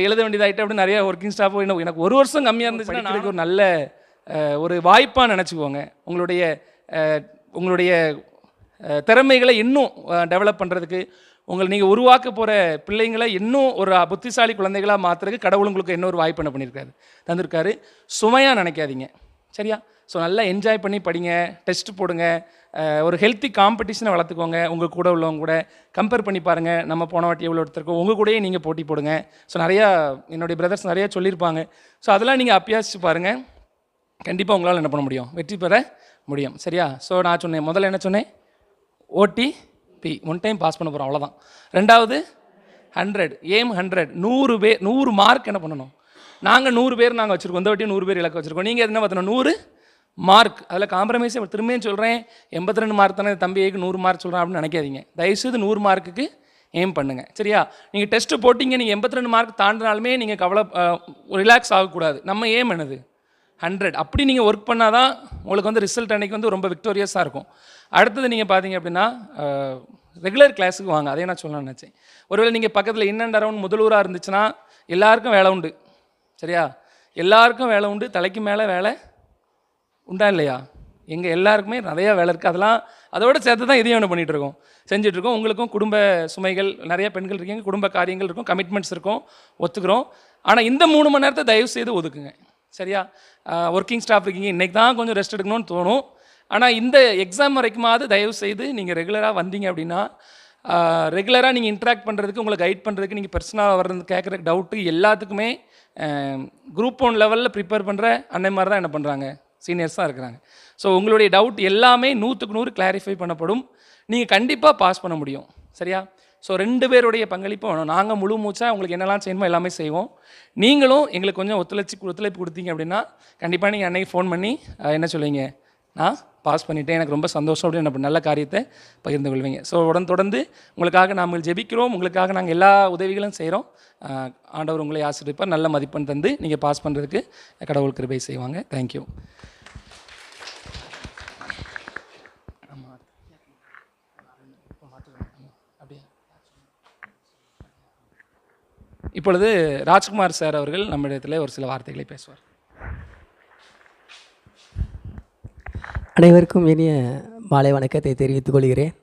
எழுத வேண்டியதாகிட்டு அப்படின்னு நிறைய ஒர்க்கிங் ஸ்டாஃபோ எனக்கு 1 வருஷம் கம்மியாக இருந்துச்சுன்னா எனக்கு ஒரு நல்ல ஒரு வாய்ப்பாக நினச்சிக்கோங்க. உங்களுடைய திறமைகளை இன்னும் டெவலப் பண்ணுறதுக்கு, நீங்கள் உருவாக்க போகிற பிள்ளைங்களை இன்னும் ஒரு புத்திசாலி குழந்தைகளாக மாற்றுறதுக்கு கடவுள் உங்களுக்கு இன்னொரு வாய்ப்பு என்ன பண்ணியிருக்காரு, தந்திருக்காரு. சுமையாக நினைக்காதீங்க, சரியா? ஸோ நல்லா என்ஜாய் பண்ணி படிங்க, டெஸ்ட் போடுங்க, ஒரு ஹெல்த்தி காம்படிஷனை வளர்த்துக்கோங்க. உங்கள் கூட உள்ளவங்க கூட கம்பேர் பண்ணி பாருங்கள், நம்ம போன வாட்டி எவ்வளோ எடுத்திருக்கோம், உங்கள் கூடயே நீங்கள் போட்டி போடுங்க. ஸோ நிறையா என்னுடைய பிரதர்ஸ் நிறையா சொல்லியிருப்பாங்க. ஸோ அதெல்லாம் நீங்கள் அபியாசிச்சு பாருங்கள், கண்டிப்பாக உங்களால் என்ன பண்ண முடியும், வெற்றி பெற முடியும். சரியா? ஸோ நான் சொன்னேன், முதல்ல என்ன சொன்னேன், ஓடிபி 1 டைம் பாஸ் பண்ண போகிறோம், அவ்வளோதான். ரெண்டாவது 100, ஏம் 100, 100 பேர் 100 மார்க் என்ன பண்ணணும். நாங்கள் 100 பேர் நாங்கள் வச்சுருக்கோம், இந்த வாட்டி 100 பேர் இலக்கு வச்சுருக்கோம். நீங்கள் என்ன பார்த்தோன்னா 100 மார்க், அதில் காம்ப்ரமைஸே. திரும்பியும் சொல்கிறேன், 82 மார்க் தானே தம்பிக்கு 100 மார்க் சொல்கிறேன் அப்படின்னு நினைக்காதீங்க. தயவுசெய்து 100 மார்க்குக்கு எய்ம் பண்ணுங்கள். சரியா? நீங்கள் டெஸ்ட்டு போட்டிங்க, நீங்கள் 82 மார்க் தாண்டினாலுமே நீங்கள் கவலை ரிலாக்ஸ் ஆகக்கூடாது. நம்ம ஏம் என்னது 100. அப்படி நீங்கள் ஒர்க் பண்ணால் தான் உங்களுக்கு வந்து ரிசல்ட் அன்றைக்கி வந்து ரொம்ப விக்டோரியஸாக இருக்கும். அடுத்தது நீங்கள் பார்த்தீங்க அப்படின்னா ரெகுலர் கிளாஸுக்கு வாங்க. அதே நான் சொல்லணும்னு நினச்சேன். ஒருவேளை நீங்கள் பக்கத்தில் இன் அண்ட் அரவுண்ட் முதலூராக இருந்துச்சுன்னா எல்லாருக்கும் வேலை உண்டு. சரியா? எல்லாருக்கும் வேலை உண்டு, தலைக்கு மேலே வேலை உண்டா இல்லையா? எங்கள் எல்லாருக்குமே நிறையா வேலை இருக்குது. அதெல்லாம் அதோட சேர்த்து தான் இதையும் ஒன்று பண்ணிகிட்ருக்கோம், செஞ்சிட்ருக்கோம். உங்களுக்கும் குடும்ப சுமைகள், நிறைய பெண்கள் இருக்கீங்க, குடும்ப காரியங்கள் இருக்கும், கமிட்மெண்ட்ஸ் இருக்கும், ஒத்துக்கிறோம். ஆனால் இந்த 3 மணி நேரத்தை தயவு செய்து ஒதுக்குங்க. சரியா? ஒர்க்கிங் ஸ்டாஃப் இருக்கீங்க, இன்றைக்கி தான் கொஞ்சம் ரெஸ்ட் எடுக்கணும்னு தோணும். ஆனால் இந்த எக்ஸாம் வரைக்குமாவது தயவு செய்து நீங்கள் ரெகுலராக வந்தீங்க அப்படின்னா, ரெகுலராக நீங்கள் இன்ட்ராக்ட் பண்ணுறதுக்கு, உங்களை கைட் பண்ணுறதுக்கு, நீங்கள் பர்சனலாக வர்றது, கேட்குற டவுட்டு எல்லாத்துக்குமே குரூப் 1 லெவலில் ப்ரிப்பேர் பண்ணுற அன்னை மாதிரி தான் என்ன பண்ணுறாங்க, சீனியர்ஸாக இருக்கிறாங்க. ஸோ உங்களுடைய டவுட் எல்லாமே 100க்கு 100 கிளாரிஃபை பண்ணப்படும். நீங்கள் கண்டிப்பாக பாஸ் பண்ண முடியும். சரியா? ஸோ 2 பேருடைய பங்களிப்பு வேணும். நாங்கள் முழு மூச்சாக உங்களுக்கு என்னெல்லாம் செய்யணுமோ எல்லாமே செய்வோம். நீங்களும் எங்களுக்கு கொஞ்சம் ஒத்துழைப்பு கொடுத்தீங்க அப்படின்னா கண்டிப்பாக நீங்கள் அன்னைக்கு ஃபோன் பண்ணி என்ன சொல்லுவீங்க, நான் பாஸ் பண்ணிவிட்டேன், எனக்கு ரொம்ப சந்தோஷம் அப்படின்னு என்ன நல்ல காரியத்தை பகிர்ந்து கொள்வீங்க. ஸோ தொடர்ந்து உங்களுக்காக நாங்கள் ஜெபிக்கிறோம், உங்களுக்காக நாங்கள் எல்லா உதவிகளும் செய்கிறோம். ஆண்டவர் உங்களை ஆசீர்வதிப்பார், நல்ல மதிப்பெண் தந்து நீங்கள் பாஸ் பண்ணுறதுக்கு கடவுள் கிருபை செய்வாங்க. தேங்க்யூ. இப்பொழுது ராஜ்குமார் சார் அவர்கள் நம்மிடத்தில் ஒரு சில வார்த்தைகளை பேசுவார். அனைவருக்கும் இனிய மாலை வணக்கத்தை தெரிவித்துக் கொள்கிறேன்.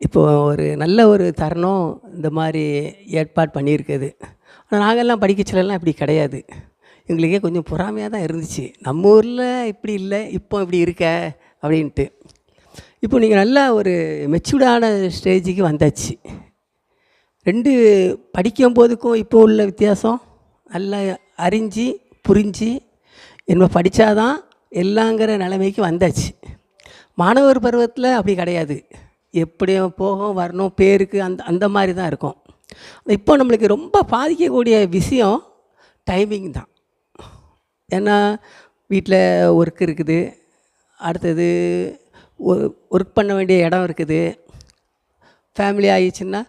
இப்போது ஒரு நல்ல ஒரு தருணம் இந்த மாதிரி ஏற்பாடு பண்ணியிருக்குது. ஆனால் நாங்கள்லாம் படிக்கச்சலாம் இப்படி கிடையாது. எங்களுக்கே கொஞ்சம் பொறாமையாக தான் இருந்துச்சு, நம்ம ஊரில் இப்படி இல்லை, இப்போ இப்படி இருக்க அப்படின்ட்டு. இப்போ நீங்கள் நல்லா ஒரு மெச்சூர்டான ஸ்டேஜுக்கு வந்தாச்சு. 2 படிக்கும் போதுக்கும் இப்போ உள்ள வித்தியாசம் நல்லா அறிஞ்சு புரிஞ்சு என்ன படித்தாதான் எல்லாங்கிற நிலைமைக்கு வந்தாச்சு. மாணவர் பருவத்தில் அப்படி கிடையாது, எப்படியும் போகும் வரணும், பேருக்கு அந்த மாதிரி தான் இருக்கும். இப்போ நம்மளுக்கு ரொம்ப பாதிக்கக்கூடிய விஷயம் டைமிங் தான். ஏன்னா வீட்டில் ஒர்க் இருக்குது, அடுத்தது ஒர்க் பண்ண வேண்டிய இடம் இருக்குது, ஃபேமிலி ஆகிடுச்சுன்னா,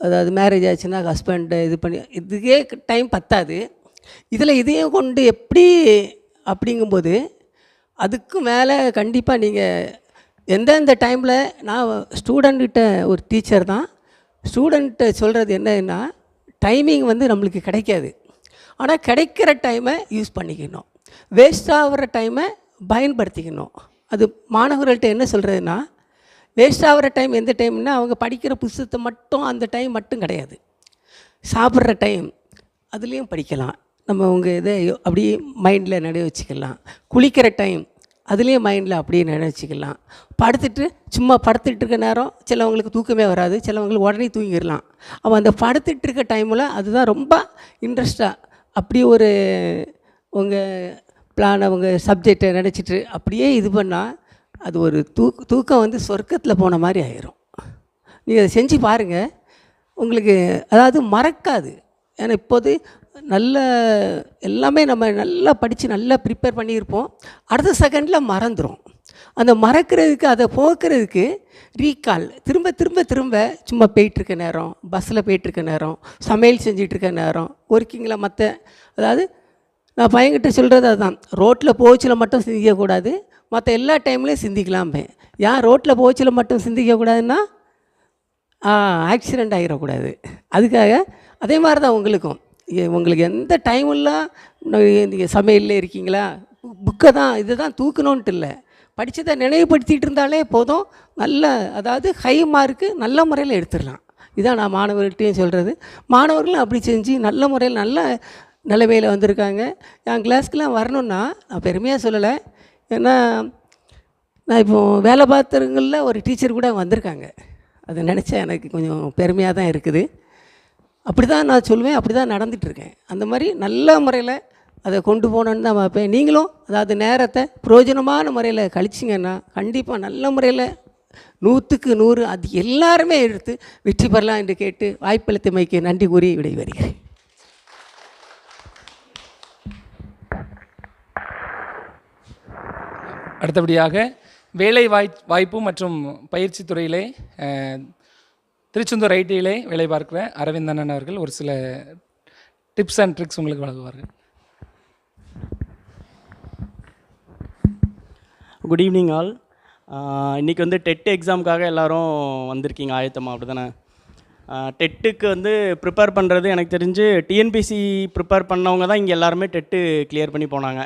அதாவது மேரேஜ் ஆச்சுன்னா ஹஸ்பண்ட் இது பண்ணி இதுக்கே டைம் பத்தாது. இதில் இதையும் கொண்டு எப்படி அப்படிங்கும்போது அதுக்கு மேலே கண்டிப்பாக நீங்கள் எந்தெந்த டைமில் நான் ஸ்டூடெண்ட்கிட்ட ஒரு டீச்சர் தான், ஸ்டூடெண்ட்டை சொல்கிறது என்னன்னா டைமிங் வந்து நம்மளுக்கு கிடைக்காது. ஆனால் கிடைக்கிற டைமை யூஸ் பண்ணிக்கணும், வேஸ்ட் ஆகிற டைமை பயன்படுத்திக்கணும். அது மாணவர்கள்ட்ட என்ன சொல்கிறதுனா, வேஸ்ட் ஆகிற டைம் எந்த டைம்னா அவங்க படிக்கிற புத்தகத்தை மட்டும் அந்த டைம் மட்டும் கிடையாது, சாப்பிட்ற டைம் அதுலேயும் படிக்கலாம், நம்ம உங்கள் இதை அப்படியே மைண்டில் நினைவு வச்சுக்கலாம். குளிக்கிற டைம் அதுலேயும் மைண்டில் அப்படியே நினைச்சிக்கலாம். படுத்துட்டு சும்மா படுத்துட்டு இருக்க நேரம் சிலவங்களுக்கு தூக்கமே வராது, சிலவங்களுக்கு உடனே தூங்கிடலாம். அவன் அந்த படுத்துட்டு இருக்க டைமில் அதுதான் ரொம்ப இன்ட்ரெஸ்டாக அப்படி ஒரு உங்கள் பிளானை உங்கள் சப்ஜெக்டை நினச்சிட்டு அப்படியே இது பண்ணால் அது ஒரு தூக்கம் வந்து சொர்க்கத்தில் போன மாதிரி ஆயிரும். நீங்கள் அதை செஞ்சு பாருங்கள், உங்களுக்கு அதாவது மறக்காது. ஏன்னா இப்போது நல்ல எல்லாமே நம்ம நல்லா படித்து நல்லா ப்ரிப்பேர் பண்ணியிருப்போம், அடுத்த செகண்டில் மறந்துடும். அந்த மறக்கிறதுக்கு அதை போக்குறதுக்கு ரீகால் திரும்ப திரும்ப திரும்ப சும்மா போயிட்டுருக்க நேரம், பஸ்ஸில் போயிட்டுருக்க நேரம், சமையல் செஞ்சிட்ருக்க நேரம், ஒர்க்கிங்கில் மற்ற அதாவது நான் பையன்கிட்ட சொல்கிறது அதுதான், ரோட்டில் போச்சில் மட்டும் சிந்திக்கக்கூடாது, மற்ற எல்லா டைம்லேயும் சிந்திக்கலாமே. ஏன் ரோட்டில் போச்சில் மட்டும் சிந்திக்கக்கூடாதுன்னா ஆக்சிடெண்ட் ஆகிடக்கூடாது. அதுக்காக அதே மாதிரி தான் உங்களுக்கு எந்த டைமெல்லாம் நீங்கள் சமையலில் இருக்கீங்களா, புக்கை தான் இதை தான் தூக்கணுன்ட்டு இல்லை, படித்ததை நினைவுபடுத்திகிட்டு இருந்தாலே போதும், நல்ல அதாவது ஹை மார்க்கு நல்ல முறையில் எடுத்துடலாம். இதான் நான் மாணவர்கள்ட்டையும் சொல்கிறது. மாணவர்களும் அப்படி செஞ்சு நல்ல முறையில் நல்ல நிலைமையில் வந்திருக்காங்க. என் கிளாஸ்க்கெலாம் வரணுன்னா நான் பெருமையாக சொல்லலை, ஏன்னா நான் இப்போது வேலை பார்த்தவங்களில் ஒரு டீச்சர் கூட வந்திருக்காங்க. அதை நினச்சா எனக்கு கொஞ்சம் பெருமையாக தான் இருக்குது. அப்படி தான் நான் சொல்லுவேன், அப்படி தான் நடந்துகிட்ருக்கேன். அந்த மாதிரி நல்ல முறையில் அதை கொண்டு போகணுன்னு தான் பார்ப்பேன். நீங்களும் அதாவது நேரத்தை பிரயோஜனமான முறையில் கழிச்சிங்கன்னா கண்டிப்பாக நல்ல முறையில் 100க்கு 100 அது எல்லாருமே எடுத்து வெற்றி பெறலாம் என்று கேட்டு வாய்ப்பளித்தமைக்கு நன்றி கூறி விடைபெறுகிறேன். அடுத்தபடியாக வேலை வாய்ப்பு மற்றும் பயிற்சி துறையிலே திருச்செந்தூர் ஐடியிலே வேலை பார்க்குற அரவிந்தண்ணன் அவர்கள் ஒரு சில டிப்ஸ் அண்ட் ட்ரிக்ஸ் உங்களுக்கு வழங்குவார்கள். Good evening all. இன்றைக்கி வந்து டெட் எக்ஸாமுக்காக எல்லோரும் வந்திருக்கீங்க ஆயத்தமாக, அப்படி தானே? டெட்டுக்கு வந்து ப்ரிப்பேர் பண்ணுறது எனக்கு தெரிஞ்சு டிஎன்பிசி ப்ரிப்பேர் பண்ணவங்க தான் இங்கே எல்லாருமே டெட்டு கிளியர் பண்ணி போனாங்க.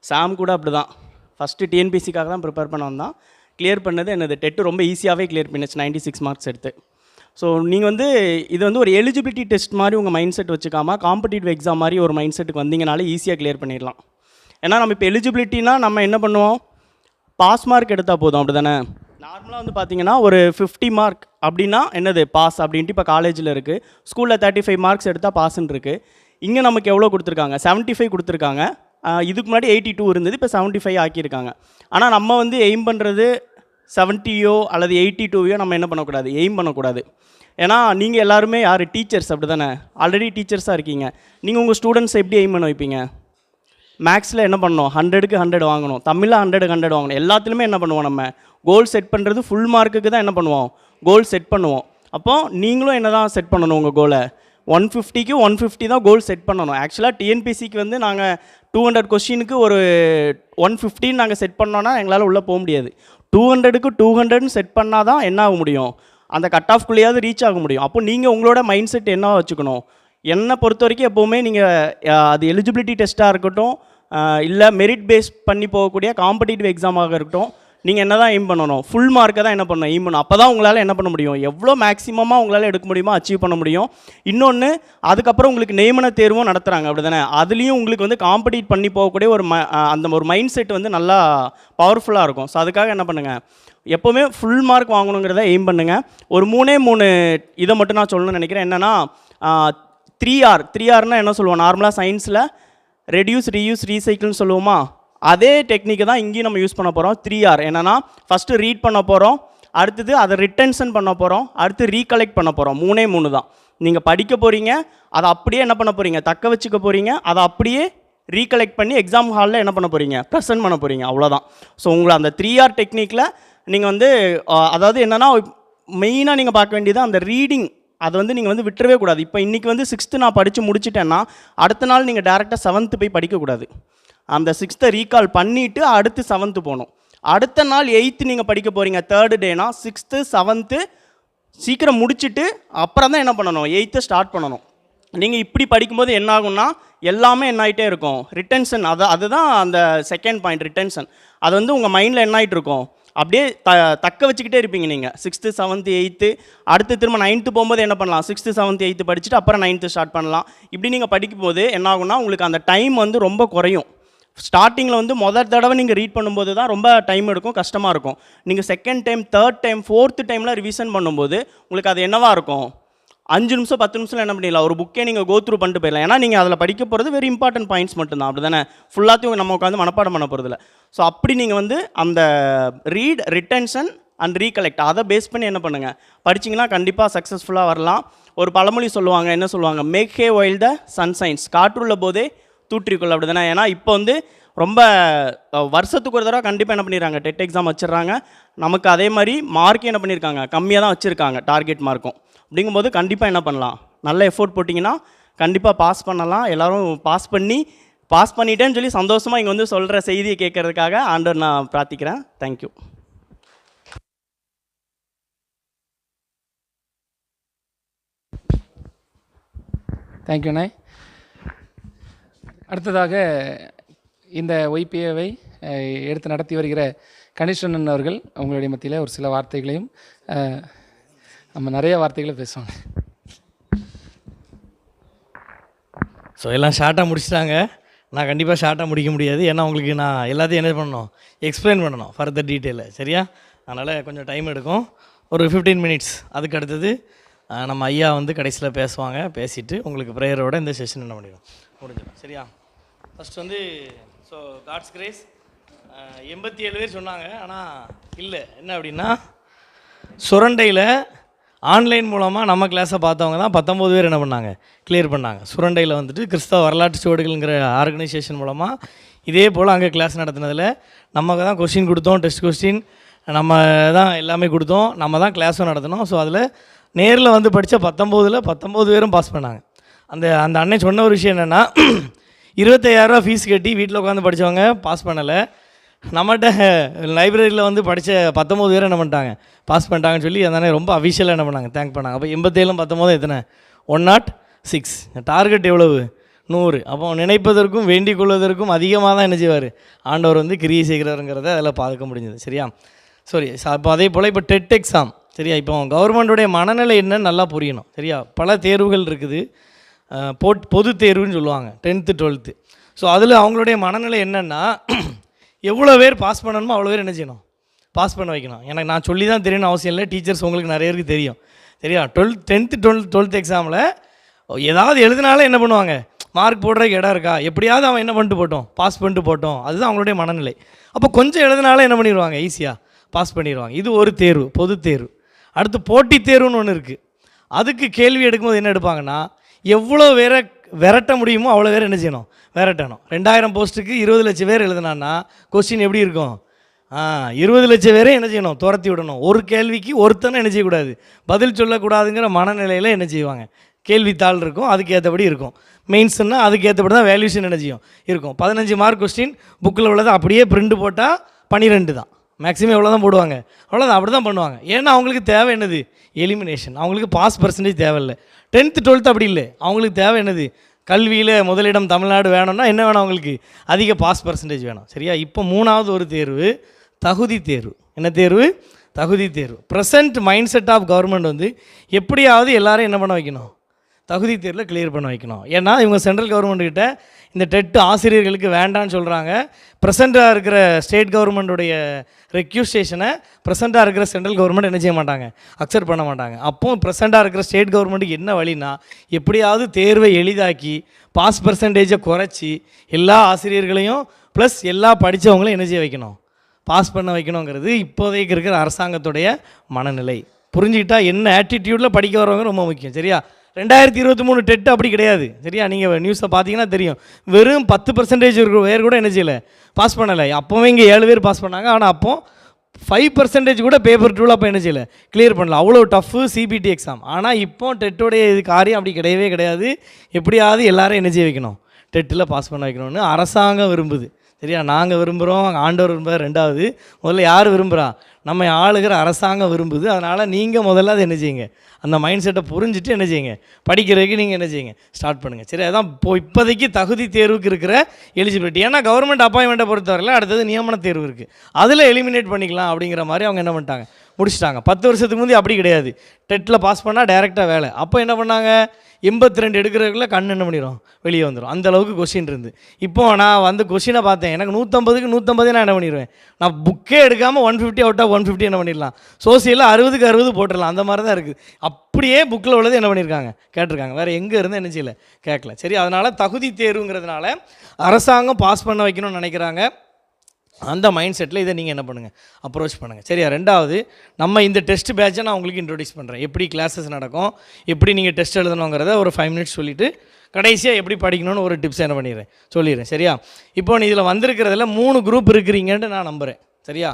சாம் கூட அப்படி தான் ஃபஸ்ட்டு டிஎன்பிசிக்காக தான் ப்ரிப்பேர் பண்ண வந்தான். கிளியர் பண்ணது என்னது டெட்டு ரொம்ப ஈஸியாகவே கிளியர் பண்ணிச்சு, 96 மார்க்ஸ் எடுத்து. ஸோ நீங்கள் வந்து இது வந்து ஒரு எலிஜிபிலிட்டி டெஸ்ட் மாதிரி உங்கள் மைண்ட் செட் வச்சுக்காமல் காம்படிட்டிவ் எக்ஸாம் மாதிரி ஒரு மைண்ட் செட்டுக்கு வந்தீங்கனாலே ஈஸியாக கிளியர் பண்ணிடலாம். ஏன்னா நம்ம இப்போ எலிஜிபிலிட்டினா நம்ம என்ன பண்ணுவோம், பாஸ் மார்க் எடுத்தால் போதும், அப்படி தானே? நார்மலாக வந்து பார்த்தீங்கன்னா ஒரு 50 மார்க் அப்படின்னா என்னது பாஸ் அப்படின்ட்டு இப்போ காலேஜில் இருக்குது. ஸ்கூலில் 35 மார்க்ஸ் எடுத்தால் பாஸ்ன்னு இருக்குது. இங்கே நமக்கு எவ்வளோ கொடுத்துருக்காங்க, 75 கொடுத்துருக்காங்க. இதுக்கு முன்னாடி 82 இருந்தது, இப்போ 75 ஆக்கியிருக்காங்க. ஆனால் நம்ம வந்து எய்ம் பண்ணுறது 70யோ அல்லது 82யோ நம்ம என்ன பண்ணக்கூடாது, எய்ம் பண்ணக்கூடாது. ஏன்னா நீங்கள் எல்லாருமே யார், டீச்சர்ஸ், அப்படி தானே? ஆல்ரெடி டீச்சர்ஸாக இருக்கீங்க. நீங்கள் உங்கள் ஸ்டூடெண்ட்ஸ் எப்படி எய்ம் பண்ண வைப்பீங்க? மேக்ஸில் என்ன பண்ணணும், 100க்கு 100 வாங்கணும். தமிழில் 100க்கு 100 வாங்கணும். எல்லாத்துலேயுமே என்ன பண்ணுவோம், நம்ம கோல் செட் பண்ணுறது ஃபுல் மார்க்குக்கு தான் என்ன பண்ணுவோம், கோல் செட் பண்ணுவோம். அப்போது நீங்களும் என்ன தான் செட் பண்ணணும், உங்கள் கோலை 150க்கு 150 தான் கோல் செட் பண்ணணும். ஆக்சுவலாக டிஎன்பிசிக்கு வந்து நாங்கள் 200 கொஸ்டினுக்கு ஒரு 150 நாங்கள் செட் பண்ணோன்னா எங்களால் உள்ளே போக முடியாது. 200க்கு 200ன்னு செட் பண்ணால் தான் என்ன ஆக முடியும், அந்த கட் ஆஃப்குள்ளேயாவது ரீச் ஆக முடியும். அப்போ நீங்கள் உங்களோட மைண்ட் செட் என்ன வச்சுக்கணும், என்னை பொறுத்த வரைக்கும் எப்போவுமே நீங்கள் அது எலிஜிபிலிட்டி டெஸ்ட்டாக இருக்கட்டும், இல்லை மெரிட் பேஸ் பண்ணி போகக்கூடிய காம்படிட்டிவ் எக்ஸாமாக இருக்கட்டும், நீங்கள் என்ன தான் எய்ம் பண்ணணும், ஃபுல் மார்க்கை தான் என்ன பண்ணணும், எய்ம் பண்ணணும். அப்போ தான் உங்களால் என்ன பண்ண முடியும், எவ்வளோ மேக்ஸிமமாக உங்களால் எடுக்க முடியுமோ அச்சீவ் பண்ண முடியும். இன்னொன்று, அதுக்கப்புறம் உங்களுக்கு நியமன தேர்வும் நடத்துகிறாங்க, அப்படி தானே? அதுலேயும் உங்களுக்கு வந்து காம்படிட் பண்ணி போகக்கூடிய அந்த ஒரு மைண்ட் செட் வந்து நல்லா பவர்ஃபுல்லாக இருக்கும். ஸோ அதுக்காக என்ன பண்ணுங்கள், எப்போவுமே ஃபுல் மார்க் வாங்கணுங்கிறத எய்ம் பண்ணுங்கள். ஒரு 3 இதை மட்டும் நான் சொல்லணும்னு நினைக்கிறேன். என்னென்னா 3Rனா என்ன சொல்லுவோம், நார்மலாக சயின்ஸில் ரெடியூஸ், ரீயூஸ், ரீசைக்கிள்னு சொல்லுவோமா, அதே டெக்னிக்கு தான் இங்கேயும் நம்ம யூஸ் பண்ண போகிறோம். 3R என்னென்னா ஃபஸ்ட்டு ரீட் பண்ண போகிறோம், அடுத்தது அதை ரிட்டென்ஷன் பண்ண போகிறோம், அடுத்து ரீகலெக்ட் பண்ண போகிறோம். 3 தான். நீங்கள் படிக்க போகிறீங்க, அதை அப்படியே என்ன பண்ண போகிறீங்க, தக்க வச்சுக்க போகிறீங்க, அதை அப்படியே ரீகலெக்ட் பண்ணி எக்ஸாம் ஹாலில் என்ன பண்ண போகிறீங்க, ப்ரெசென்ட் பண்ண போகிறீங்க, அவ்வளோதான். ஸோ உங்களை அந்த 3R டெக்னிக்கில் நீங்கள் வந்து அதாவது என்னென்னா மெயினாக நீங்கள் பார்க்க வேண்டியது அந்த ரீடிங், அதை வந்து நீங்கள் வந்து விட்டுறவே கூடாது. இப்போ இன்றைக்கி வந்து 6th நான் படித்து முடிச்சிட்டேன்னா அடுத்த நாள் நீங்கள் டேரெக்டாக 7th போய் படிக்கக்கூடாது. அந்த 6th ரீகால் பண்ணிவிட்டு அடுத்து 7th போகணும். அடுத்த நாள் 8th நீங்கள் படிக்க போகிறீங்க, 3rd டேனா 6th 7th சீக்கிரம் முடிச்சுட்டு அப்புறம் தான் என்ன பண்ணணும், 8th ஸ்டார்ட் பண்ணணும். நீங்கள் இப்படி படிக்கும்போது என்ன ஆகும்னா எல்லாமே என்ன ஆகிட்டே இருக்கும், ரிட்டென்ஷன். அதுதான் அந்த செகண்ட் பாயிண்ட், ரிட்டென்ஷன். அது வந்து உங்கள் மைண்டில் என்ன ஆகிட்டு இருக்கும், அப்படியே தக்க வச்சுக்கிட்டே இருப்பீங்க நீங்கள். 6th 7th 8th அடுத்து திரும்ப 9th போகும்போது என்ன பண்ணலாம், 6th 7th 8th படிச்சுட்டு அப்புறம் 9th ஸ்டார்ட் பண்ணலாம். இப்படி நீங்கள் படிக்கும்போது என்ன ஆகும்னா உங்களுக்கு அந்த டைம் வந்து ரொம்ப குறையும். ஸ்டார்டிங்கில் வந்து முதல் தடவை நீங்கள் ரீட் பண்ணும்போது தான் ரொம்ப டைம் எடுக்கும், கஷ்டமாக இருக்கும். நீங்கள் second time, 3rd time, 4th டைமில் ரிவிஷன் பண்ணும்போது உங்களுக்கு அது என்னவாக இருக்கும், 5 நிமிஷம் 10 நிமிஷத்தில் என்ன பண்ணிடலாம், ஒரு புக்கே நீங்கள் கோத்ரூ பண்ணிட்டு போயிடலாம். ஏன்னா நீங்கள் அதில் படிக்க போகிறது வெரி இம்பார்ட்டன்ட் பாயிண்ட்ஸ் மட்டும்தான், அப்படி தானே? ஃபுல்லாத்தையும் நம்ம உட்காந்து மனப்பாடம் பண்ண போகிறதில்ல. ஸோ அப்படி நீங்கள் வந்து அந்த ரீட், ரிட்டென்ஷன் அண்ட் ரீகலெக்ட் அதை பேஸ் பண்ணி என்ன பண்ணுங்கள், படிச்சிங்கன்னா கண்டிப்பாக சக்ஸஸ்ஃபுல்லாக வரலாம். ஒரு பழமொழி சொல்லுவாங்க, என்ன சொல்லுவாங்க, மேக் ஹே வைல் த சன்சைன்ஸ், காற்றுள்ள போதே தூற்றிக்கொள்ள, அப்படி தானே? ஏன்னா இப்போ வந்து ரொம்ப வருஷத்துக்கு ஒரு தடவை கண்டிப்பாக என்ன பண்ணிடுறாங்க, டெட் எக்ஸாம் வச்சிடுறாங்க. நமக்கு அதே மாதிரி மார்க்கே என்ன பண்ணியிருக்காங்க, கம்மியாக தான் வச்சுருக்காங்க, டார்கெட் மார்க்கும். அப்படிங்கும்போது கண்டிப்பாக என்ன பண்ணலாம், நல்ல எஃபோர்ட் போட்டிங்கன்னா கண்டிப்பாக பாஸ் பண்ணலாம். எல்லோரும் பாஸ் பண்ணிட்டேன்னு சொல்லி சந்தோஷமாக இங்கே வந்து சொல்கிற செய்தியை கேட்கறதுக்காக ஆண்டவர் நான் பிரார்த்திக்கிறேன். தேங்க்யூ. தேங்க்யூண்ணே. அடுத்ததாக இந்த ஒய்பிஏவை எடுத்து நடத்தி வருகிற கணேசன் அவர்கள் உங்களுடைய மத்தியில் ஒரு சில வார்த்தைகளையும், நம்ம நிறைய வார்த்தைகளை பேசுவாங்க. ஸோ எல்லாம் ஷார்ட்டாக முடிச்சிட்டாங்க. நான் கண்டிப்பாக ஷார்ட்டாக முடிக்க முடியாது. ஏன்னா உங்களுக்கு நான் எல்லாத்தையும் என்ன பண்ணணும், எக்ஸ்பிளைன் பண்ணணும் ஃபர்தர் டீட்டெயிலில். சரியா? அதனால் கொஞ்சம் டைம் எடுக்கும், ஒரு 15 மினிட்ஸ். அதுக்கு அடுத்தது நம்ம ஐயா வந்து கடைசியில் பேசுவாங்க. பேசிவிட்டு உங்களுக்கு ப்ரேயரோட இந்த செஷன் என்ன பண்ணிடும், முடிஞ்சிடும். சரியா? ஃபஸ்ட் வந்து ஸோ காட்ஸ் கிரேஸ் 87 பேர் சொன்னாங்க. ஆனால் இல்லை, என்ன அப்படின்னா சுரண்டையில் ஆன்லைன் மூலமாக நம்ம கிளாஸை பார்த்தவங்க தான் 19 பேர் என்ன பண்ணாங்க, கிளியர் பண்ணாங்க. சுரண்டையில் வந்துட்டு கிறிஸ்தவ வரலாற்று சுவடுகள்ங்கிற ஆர்கனைசேஷன் மூலமாக இதே போல் அங்கே கிளாஸ் நடத்துனதில் நமக்கு தான் கொஸ்டின் கொடுத்தோம், டெஸ்ட் கொஸ்டின் நம்ம தான் எல்லாமே கொடுத்தோம், நம்ம தான் கிளாஸும் நடத்தினோம். ஸோ அதில் நேரில் வந்து படித்த 19 பேரும் பாஸ் பண்ணாங்க. அந்த அந்த அண்ணன் சொன்ன ஒரு விஷயம் என்னென்னா 25,000 ஃபீஸ் கட்டி வீட்டில் உட்காந்து படித்தவங்க பாஸ் பண்ணலை. நம்மகிட்ட லைப்ரரியில் வந்து படித்த 19 பேர் என்ன பண்ணிட்டாங்க, பாஸ் பண்ணிட்டாங்கன்னு சொல்லி அதனால ரொம்ப அஃபிஷியலாக என்ன பண்ணாங்க, தேங்க் பண்ணாங்க. அப்போ 87 19 எத்தனை, 106. டார்கெட் எவ்வளவு, 100. அப்போ நினைப்பதற்கும் வேண்டிக் கொள்வதற்கும் அதிகமாக தான் என்ன செய்வார் ஆண்டவர் வந்து கிரியை செய்கிறாருங்கிறத அதில் பார்க்க முடிஞ்சது. சரியா? சாரி. அப்போ அதே போல் இப்போ டெட் எக்ஸாம். சரியா? இப்போ கவர்மெண்ட்டுடைய மனநிலை என்னன்னு நல்லா புரியணும். சரியா? பல தேர்வுகள் இருக்குது, பொது தேர்வுன்னு சொல்லுவாங்க, 10th 12th. ஸோ அதில் அவங்களுடைய மனநிலை என்னென்னா எவ்வளோ பேர் பாஸ் பண்ணணுமோ அவ்வளோ பேர் என்ன செய்யணும், பாஸ் பண்ண வைக்கணும். எனக்கு நான் சொல்லி தான் தெரியணும்னு அவசியம் இல்லை, டீச்சர்ஸ் உங்களுக்கு நிறைய பேருக்கு தெரியும். சரியா? 10th 12th எக்ஸாமில் ஏதாவது எழுதினாலே என்ன பண்ணுவாங்க, மார்க் போடுறதுக்கு இடம் இருக்கா, எப்படியாவது அவன் என்ன பண்ணிட்டு போட்டோம், பாஸ் பண்ணிட்டு போட்டோம். அதுதான் அவங்களுடைய மனநிலை. அப்போ கொஞ்சம் எழுதினாலே என்ன பண்ணிடுவாங்க, ஈஸியாக பாஸ் பண்ணிடுவாங்க. இது ஒரு தேர்வு, பொது தேர்வு. அடுத்து போட்டித் தேர்வுன்னு ஒன்று இருக்குது. அதுக்கு கேள்வி எடுக்கும்போது என்ன எடுப்பாங்கன்னா, எவ்வளோ பேரை விரட்ட முடியுமோ அவ்வளோ பேர் என்ன செய்யணும், விரட்டணும். 2000 போஸ்ட்டுக்கு 20 லட்சம் பேர் எழுதுனான்னா கொஸ்டின் எப்படி இருக்கும், 20 லட்சம் பேரே என்ன செய்யணும், துரத்தி விடணும். ஒரு கேள்விக்கு ஒருத்தனை என்ன செய்யக்கூடாது, பதில் சொல்லக்கூடாதுங்கிற மனநிலையில் என்ன செய்வாங்க, கேள்வித்தாள் இருக்கும், அதுக்கேற்றபடி இருக்கும். மெயின்ஸ்னால் அதுக்கேற்றபடி தான் வேல்யூஷன் என்ன செய்யும் இருக்கும். 15 மார்க் கொஸ்டின் புக்கில் உள்ளதை அப்படியே பிரிண்ட் போட்டால் 12 தான், மேக்ஸிமம் எவ்வளோ தான் போடுவாங்க, அவ்வளோதான். அப்படி தான் பண்ணுவாங்க. ஏன்னா அவங்களுக்கு தேவை என்னது, எலிமினேஷன். அவங்களுக்கு பாஸ் பர்சன்டேஜ் தேவையில்லை. 10th 12th அப்படி இல்லை, அவங்களுக்கு தேவை என்னது, கல்வியில் முதலிடம் தமிழ்நாடு வேணும்னா என்ன வேணும், அவங்களுக்கு அதிக பாஸ் பர்சன்டேஜ் வேணும். சரியா? இப்போ 3வது ஒரு தேர்வு, தகுதி தேர்வு. என்ன தேர்வு, தகுதி தேர்வு. Present mind set of government வந்து எப்படியாவது எல்லாரும் என்ன பண்ண வைக்கணும், தகுதி தேர்வில் கிளியர் பண்ண வைக்கணும். ஏன்னா இவங்க சென்ட்ரல் கவர்மெண்ட்டுக்கிட்ட இந்த டெட் ஆசிரியர்களுக்கு வேண்டான்னு சொல்கிறாங்க. ப்ரெசண்ட்டாக இருக்கிற ஸ்டேட் கவர்மெண்ட்டுடைய ரெக்யூஸ்டேஷனை ப்ரெசண்ட்டாக இருக்கிற சென்ட்ரல் கவர்மெண்ட் என்ன செய்ய மாட்டாங்க, அக்செப்ட் பண்ண மாட்டாங்க. அப்போது ப்ரெசண்ட்டாக இருக்கிற ஸ்டேட் கவர்மெண்ட்டுக்கு என்ன வழினா, எப்படியாவது தேர்வை எளிதாக்கி பாஸ் பர்சன்டேஜை குறைச்சி எல்லா ஆசிரியர்களையும் ப்ளஸ் எல்லா படித்தவங்களையும் என்ன செய்ய வைக்கணும், பாஸ் பண்ண வைக்கணுங்கிறது இப்போதைக்கு இருக்கிற அரசாங்கத்துடைய மனநிலை. புரிஞ்சுக்கிட்டா என்ன ஆட்டிடியூடில் படிக்க வரவங்க ரொம்ப முக்கியம். சரியா? 2023 டெட் அப்படி கிடையாது. சரியா? நீங்கள் நியூஸை பார்த்தீங்கன்னா தெரியும், வெறும் 10% பேர் கூட என்ன செய்யலை, பாஸ் பண்ணலை. அப்போவே இங்கே 7 பேர் பாஸ் பண்ணாங்க. ஆனால் அப்போ 5% கூட பேப்பர் 2 அப்போ என்ன செய்யலை, கிளியர் பண்ணல. அவ்வளோ டஃப்பு சிபிடி எக்ஸாம். ஆனால் இப்போ டெட்டோடைய இது காரியம் அப்படி கிடையவே கிடையாது. எப்படியாவது எல்லாரும் என்ன செய்ய வைக்கணும், டெட்டில் பாஸ் பண்ண வைக்கணும்னு அரசாங்கம் விரும்புது. சரியா? நாங்கள் விரும்புகிறோம், ஆண்டவர் விரும்புகிறார். ரெண்டாவது முதல்ல யார் விரும்புகிறா, நம்ம ஆளுகிற அரசாங்கம் விரும்புது. அதனால் நீங்கள் முதல்ல அதை என்ன செய்யுங்க, அந்த மைண்ட் செட்டை புரிஞ்சுட்டு என்ன செய்யுங்க, படிக்கிறதுக்கு நீங்கள் என்ன செய்யுங்க, ஸ்டார்ட் பண்ணுங்கள். சரி? அதான் இப்போதைக்கு தகுதி தேர்வுக்கு இருக்கிற எலிஜிபிலிட்டி. ஏன்னா கவர்மெண்ட் அப்பாயின்மெண்ட்டை பொறுத்தவரையில் அடுத்தது நியமன தேர்வு இருக்குது, அதில் எலிமினேட் பண்ணிக்கலாம் அப்படிங்கிற மாதிரி அவங்க என்ன பண்ணிட்டாங்க, முடிச்சிட்டாங்க. 10 வருஷத்துக்கு முந்தைய அப்படி கிடையாது. டெட்டில் பாஸ் பண்ணால் டைரெக்டாக வேலை. அப்போ என்ன பண்ணாங்க, 82 எடுக்கிறதுக்குள்ள கண் என்ன பண்ணிடும், வெளியே வந்துடும். அந்தளவுக்கு கொஸ்டின் இருந்து. இப்போது நான் வந்து கொஸ்டினை பார்த்தேன், எனக்கு 150க்கு 150 நான் என்ன பண்ணிடுவேன், நான் புக்கே எடுக்காமல் 150 அவுட் ஆஃப் 150 என்ன பண்ணிடலாம், சோசியலில் 60க்கு 60 போட்டுடலாம். அந்த மாதிரி தான் இருக்குது. அப்படியே புக்கில் உள்ளது என்ன பண்ணியிருக்காங்க, கேட்டிருக்காங்க. வேறு எங்கே இருந்து என்ன செய்யலை, கேட்கல. சரி? அதனால் தகுதி தேர்வுங்கிறதுனால அரசாங்கம் பாஸ் பண்ண வைக்கணும்னு நினைக்கிறாங்க. அந்த மைண்ட் செட்டில் இதை நீங்கள் என்ன பண்ணுங்கள், அப்ரோச் பண்ணுங்கள். சரியா? ரெண்டாவது, நம்ம இந்த டெஸ்ட் பேட்சை நான் உங்களுக்கு இன்ட்ரொடியூஸ் பண்ணுறேன். எப்படி கிளாஸஸ் நடக்கும், எப்படி நீங்கள் டெஸ்ட் எழுதணுங்கிறத ஒரு 5 மினிட்ஸ் சொல்லிவிட்டு கடைசியாக எப்படி படிக்கணும்னு ஒரு டிப்ஸ் என்ன சொல்லிடுறேன். சரியா? இப்போ நீ இதில் வந்திருக்கிறதுல 3 குரூப் இருக்கிறீங்கன்ட்டு நான் நம்புகிறேன். சரியா?